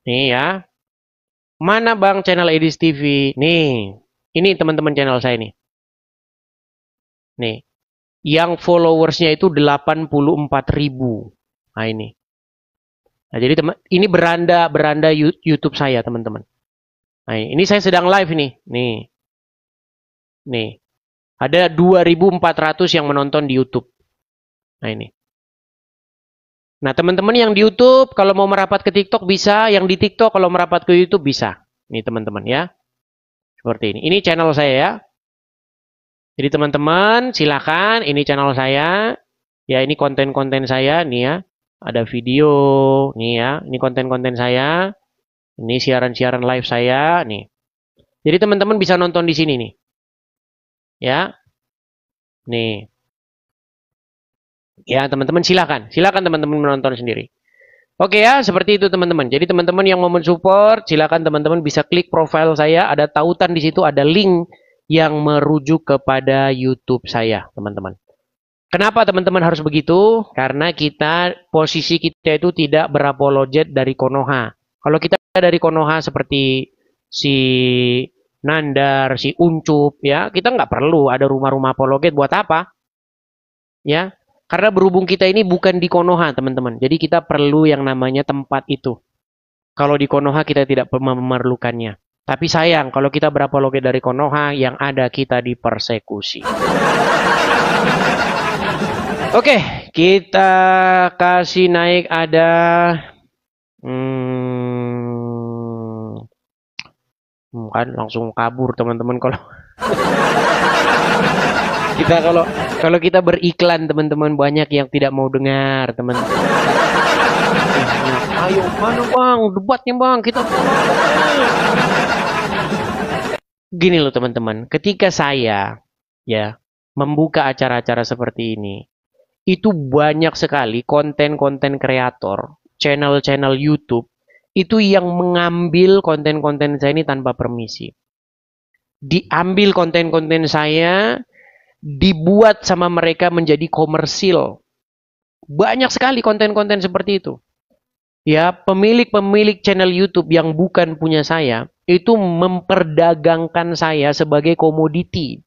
Nih ya. Mana Bang channel Edis TV? Nih. Ini teman-teman channel saya nih. Nih. Yang followersnya itu 84.000. Nah ini. Nah jadi ini beranda YouTube saya teman-teman. Nah ini saya sedang live nih. Nih. Ada 2.400 yang menonton di YouTube. Nah ini. Nah teman-teman yang di YouTube kalau mau merapat ke TikTok bisa, yang di TikTok kalau merapat ke YouTube bisa. Nih teman-teman ya. Seperti ini. Ini channel saya ya. Jadi teman-teman silakan, ini channel saya. Ya ini konten-konten saya nih ya. Ada video nih ya. Ini konten-konten saya. Ini siaran-siaran live saya nih. Jadi teman-teman bisa nonton di sini nih. Ya. Nih. Ya teman-teman silakan teman-teman menonton sendiri. Oke ya, seperti itu teman-teman. Jadi teman-teman yang mau mensupport, silakan teman-teman bisa klik profil saya, ada tautan di situ, ada link yang merujuk kepada YouTube saya, teman-teman. Kenapa teman-teman harus begitu? Karena posisi kita itu tidak berapologet dari Konoha. Kalau kita dari Konoha seperti si Nandar, si Uncup, ya kita nggak perlu ada rumah-rumah apologet buat apa? Ya. Karena berhubung kita ini bukan di Konoha, teman-teman. Jadi kita perlu yang namanya tempat itu. Kalau di Konoha kita tidak memerlukannya. Tapi sayang, kalau kita berapologet dari Konoha, yang ada kita dipersekusi. Oke, kita kasih naik ada... kan langsung kabur, teman-teman, kalau... Kita kalau kita beriklan teman-teman banyak yang tidak mau dengar teman-teman. Ayo mana Bang debatnya Bang kita. Gini loh teman-teman, ketika saya ya membuka acara-acara seperti itu banyak sekali konten-konten kreator, channel-channel YouTube, itu yang mengambil konten-konten saya ini tanpa permisi. Diambil konten-konten saya, dibuat sama mereka menjadi komersil. Banyak sekali konten-konten seperti itu. Ya, pemilik-pemilik channel YouTube yang bukan punya saya, itu memperdagangkan saya sebagai komoditi.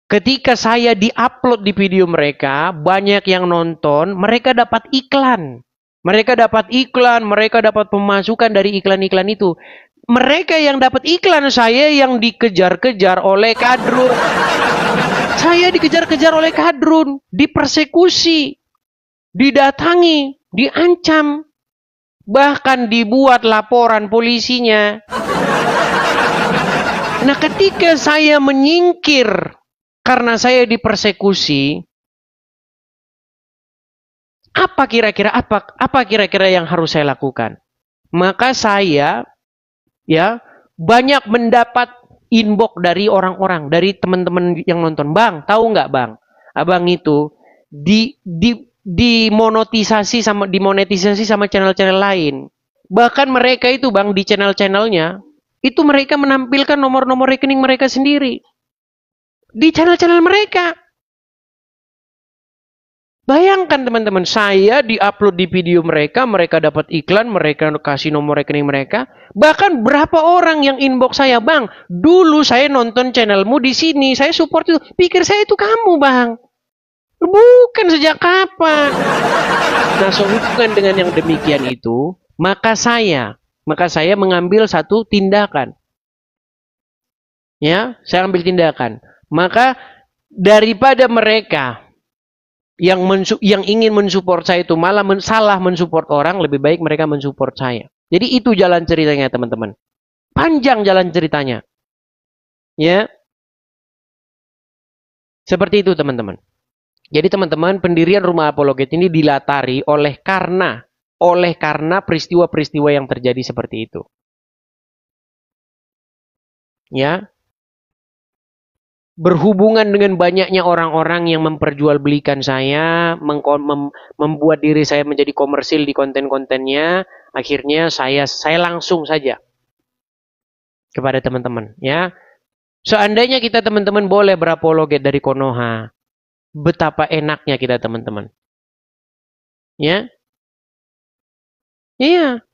Ketika saya di-upload di video mereka, banyak yang nonton, mereka dapat iklan. Mereka dapat iklan, mereka dapat pemasukan dari iklan-iklan itu. Mereka yang dapat iklan, saya yang dikejar-kejar oleh kadrun. Saya dikejar-kejar oleh kadrun, dipersekusi, didatangi, diancam, bahkan dibuat laporan polisinya. Nah, ketika saya menyingkir karena saya dipersekusi, apa kira-kira yang harus saya lakukan? Maka saya banyak mendapat inbox dari orang-orang, dari teman-teman yang nonton. Bang, tahu nggak bang? Abang itu dimonetisasi sama channel-channel lain. Bahkan mereka itu bang, di channel-channelnya itu mereka menampilkan nomor-nomor rekening mereka sendiri di channel-channel mereka. Bayangkan teman-teman, saya diupload di video mereka, mereka dapat iklan, mereka kasih nomor rekening mereka. Bahkan berapa orang yang inbox saya, bang, dulu saya nonton channelmu di sini, saya support itu, pikir saya itu kamu bang. Bukan, sejak kapan? Nah, sehubungan dengan yang demikian itu, maka saya mengambil satu tindakan. Ya, saya ambil tindakan. Maka daripada mereka yang ingin mensupport saya itu malah salah mensupport orang, lebih baik mereka mensupport saya. Jadi itu jalan ceritanya teman-teman. Panjang jalan ceritanya. Ya. Seperti itu teman-teman. Jadi teman-teman, pendirian Rumah Apologet ini dilatari oleh karena peristiwa-peristiwa yang terjadi seperti itu. Ya. Berhubungan dengan banyaknya orang-orang yang memperjualbelikan saya, membuat diri saya menjadi komersil di konten-kontennya, akhirnya saya langsung saja kepada teman-teman, ya. Seandainya kita teman-teman boleh berapologet dari Konoha, betapa enaknya kita teman-teman. Ya. Iya.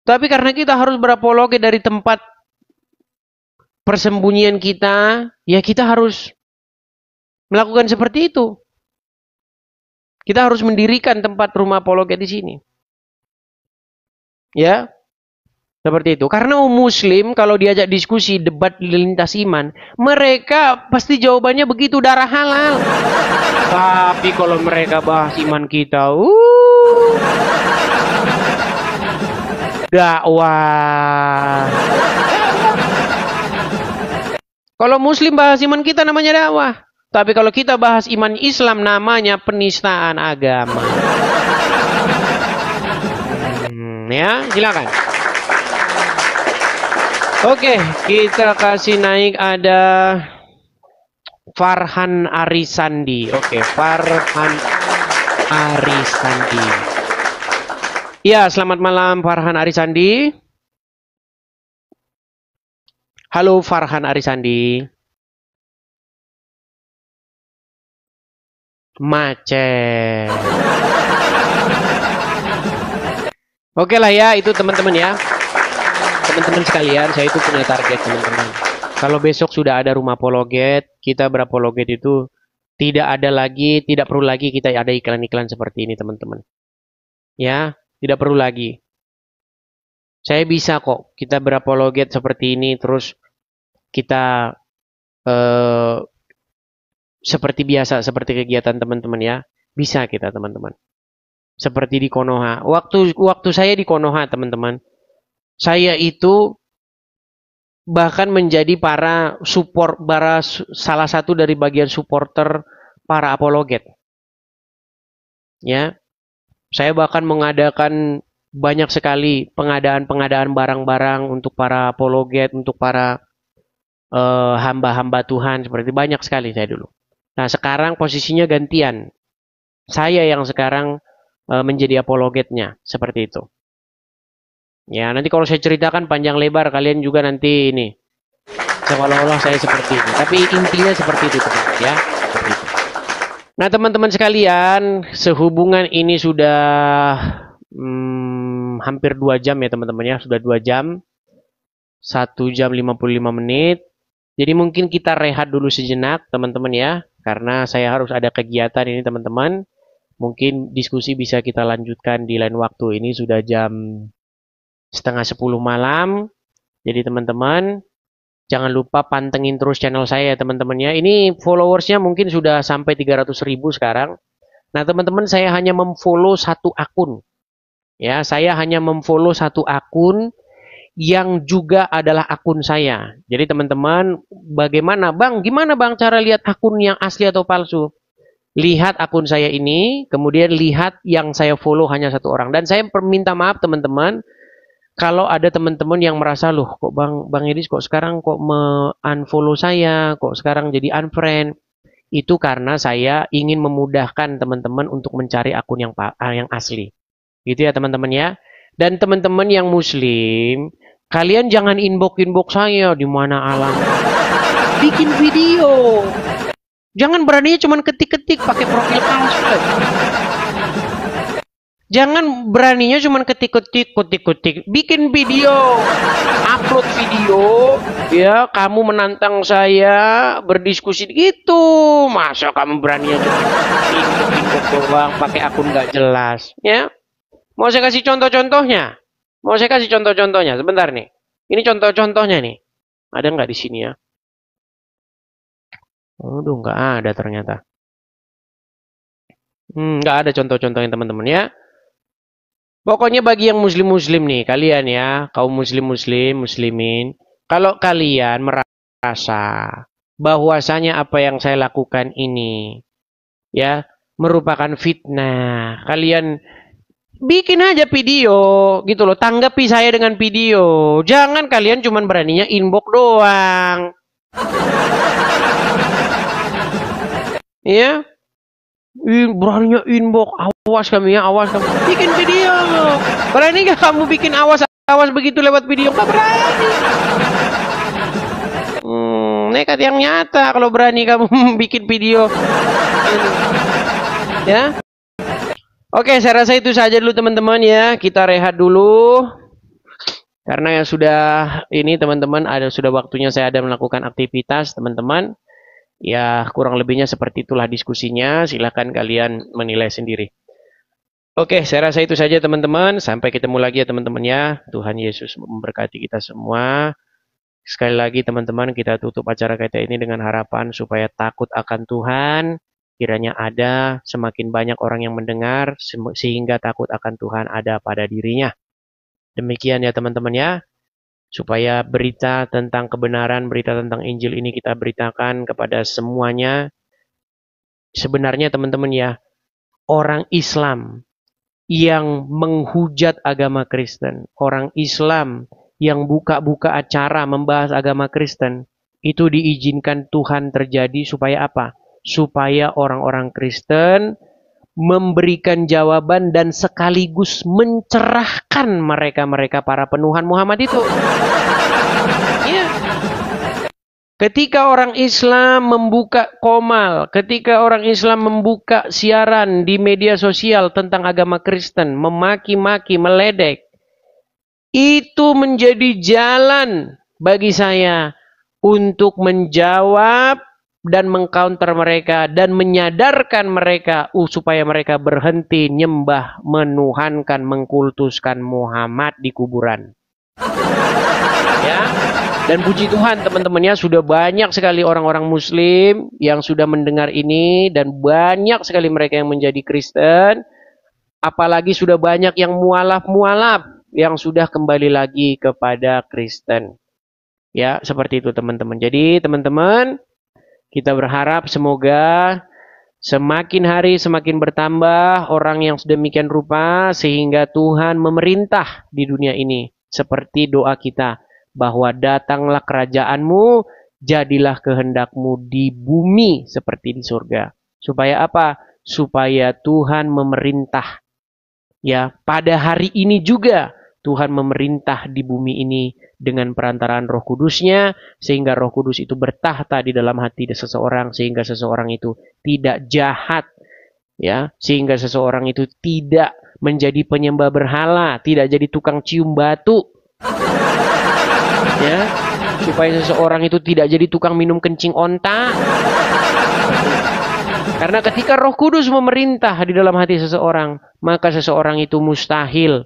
Tapi karena kita harus berapologet dari tempat persembunyian kita, ya kita harus melakukan seperti itu. Kita harus mendirikan tempat Rumah Apologet di sini. Ya. Seperti itu. Karena muslim kalau diajak diskusi debat lintas iman, mereka pasti jawabannya begitu, darah halal. Tapi kalau mereka bahas iman kita, dakwah. Kalau muslim bahas iman kita namanya dakwah. Tapi kalau kita bahas iman Islam namanya penistaan agama. Ya, silakan. Oke, kita kasih naik ada Farhan Arisandi. Oke, Farhan Arisandi. Ya, selamat malam Farhan Arisandi. Halo Farhan Arisandi. Macet. Oke lah ya, itu teman-teman ya. Teman-teman sekalian, saya itu punya target teman-teman. Kalau besok sudah ada Rumah Apologet, kita berapologet itu tidak perlu lagi kita ada iklan-iklan seperti ini teman-teman. Ya, tidak perlu lagi. Saya bisa kok, kita berapologet seperti ini, terus kita seperti biasa, seperti kegiatan teman-teman ya. Bisa kita teman-teman. Seperti di Konoha. Waktu saya di Konoha teman-teman, saya itu bahkan menjadi salah satu dari bagian supporter para apologet. Ya. Saya bahkan mengadakan banyak sekali pengadaan barang-barang untuk para apologet, untuk para hamba-hamba Tuhan, seperti banyak sekali saya dulu. Nah, sekarang posisinya gantian. Saya yang sekarang menjadi apologetnya, seperti itu. Ya, nanti kalau saya ceritakan panjang lebar, kalian juga nanti ini seolah-olah saya seperti ini. Tapi intinya seperti itu, teman-teman, ya. Seperti itu. Nah, teman-teman sekalian, sehubungan ini sudah hampir 2 jam ya, teman-teman ya. Sudah 2 jam. 1 jam 55 menit. Jadi mungkin kita rehat dulu sejenak, teman-teman ya. Karena saya harus ada kegiatan ini, teman-teman. Mungkin diskusi bisa kita lanjutkan di lain waktu. Ini sudah jam setengah 10 malam. Jadi teman-teman, jangan lupa pantengin terus channel saya ya teman-teman ya. Ini followersnya mungkin sudah sampai 300.000 sekarang. Nah teman-teman, saya hanya memfollow 1 akun. Ya, saya hanya memfollow 1 akun yang juga adalah akun saya. Jadi teman-teman, bagaimana Bang? Gimana Bang cara lihat akun yang asli atau palsu? Lihat akun saya ini, kemudian lihat yang saya follow hanya 1 orang. Dan saya minta maaf teman-teman, kalau ada teman-teman yang merasa, loh kok Bang Edis kok sekarang kok unfollow saya, kok sekarang jadi unfriend. Itu karena saya ingin memudahkan teman-teman untuk mencari akun yang asli. Gitu ya teman-teman ya. Dan teman-teman yang muslim, kalian jangan inbox saya di mana alam. Bikin video. Jangan beraninya cuma ketik-ketik pakai profil palsu. Jangan beraninya cuma ketik-ketik. Bikin video, upload video, ya kamu menantang saya berdiskusi gitu. Masa kamu beraninya cuma inbox doang pakai akun nggak jelas, ya? Mau saya kasih contoh-contohnya? Sebentar nih. Ini contoh-contohnya nih. Ada nggak di sini ya? Aduh, nggak ada ternyata. Nggak ada contoh-contohnya teman-teman ya. Pokoknya bagi yang muslim-muslim nih, kalian ya, kaum muslimin, kalau kalian merasa bahwasanya apa yang saya lakukan ini ya merupakan fitnah, kalian bikin aja video gitu loh, tanggapi saya dengan video. Jangan kalian cuman beraninya inbox doang. Ya, beraninya inbox, awas kamu ya, awas kamu. Bikin video. Berani gak kamu bikin awas begitu lewat video? Gak berani. Nekat yang nyata kalau berani kamu bikin video. Ya. Oke, saya rasa itu saja dulu teman-teman ya. Kita rehat dulu. Karena yang sudah ini teman-teman, sudah waktunya saya ada melakukan aktivitas teman-teman. Ya, kurang lebihnya seperti itulah diskusinya. Silahkan kalian menilai sendiri. Oke, saya rasa itu saja teman-teman. Sampai ketemu lagi ya teman-teman ya. Tuhan Yesus memberkati kita semua. Sekali lagi teman-teman, kita tutup acara kita ini dengan harapan supaya takut akan Tuhan kiranya ada, semakin banyak orang yang mendengar, sehingga takut akan Tuhan ada pada dirinya. Demikian ya teman-teman ya. Supaya berita tentang kebenaran, berita tentang Injil ini kita beritakan kepada semuanya. Sebenarnya teman-teman ya, orang Islam yang menghujat agama Kristen, orang Islam yang buka-buka acara membahas agama Kristen, itu diizinkan Tuhan terjadi supaya apa? Supaya orang-orang Kristen memberikan jawaban dan sekaligus mencerahkan mereka para penuhan Muhammad itu. Ya. Ketika orang Islam membuka komal, ketika orang Islam membuka siaran di media sosial tentang agama Kristen, memaki-maki, meledek, itu menjadi jalan bagi saya untuk menjawab dan mengcounter mereka dan menyadarkan mereka supaya mereka berhenti nyembah, menuhankan, mengkultuskan Muhammad di kuburan. Ya. Dan puji Tuhan teman-temannya, sudah banyak sekali orang-orang muslim yang sudah mendengar ini dan banyak sekali mereka yang menjadi Kristen. Apalagi sudah banyak yang mualaf yang sudah kembali lagi kepada Kristen. Ya, seperti itu teman-teman. Jadi teman-teman, kita berharap semoga semakin hari semakin bertambah orang yang sedemikian rupa sehingga Tuhan memerintah di dunia ini. Seperti doa kita, bahwa datanglah kerajaanmu, jadilah kehendakmu di bumi seperti di surga. Supaya apa? Supaya Tuhan memerintah. Ya, pada hari ini juga Tuhan memerintah di bumi ini dengan perantaraan Roh Kudus-Nya, sehingga Roh Kudus itu bertahta di dalam hati seseorang, sehingga seseorang itu tidak jahat, ya, sehingga seseorang itu tidak menjadi penyembah berhala, tidak jadi tukang cium batu, ya, supaya seseorang itu tidak jadi tukang minum kencing onta. Karena ketika Roh Kudus memerintah di dalam hati seseorang, maka seseorang itu mustahil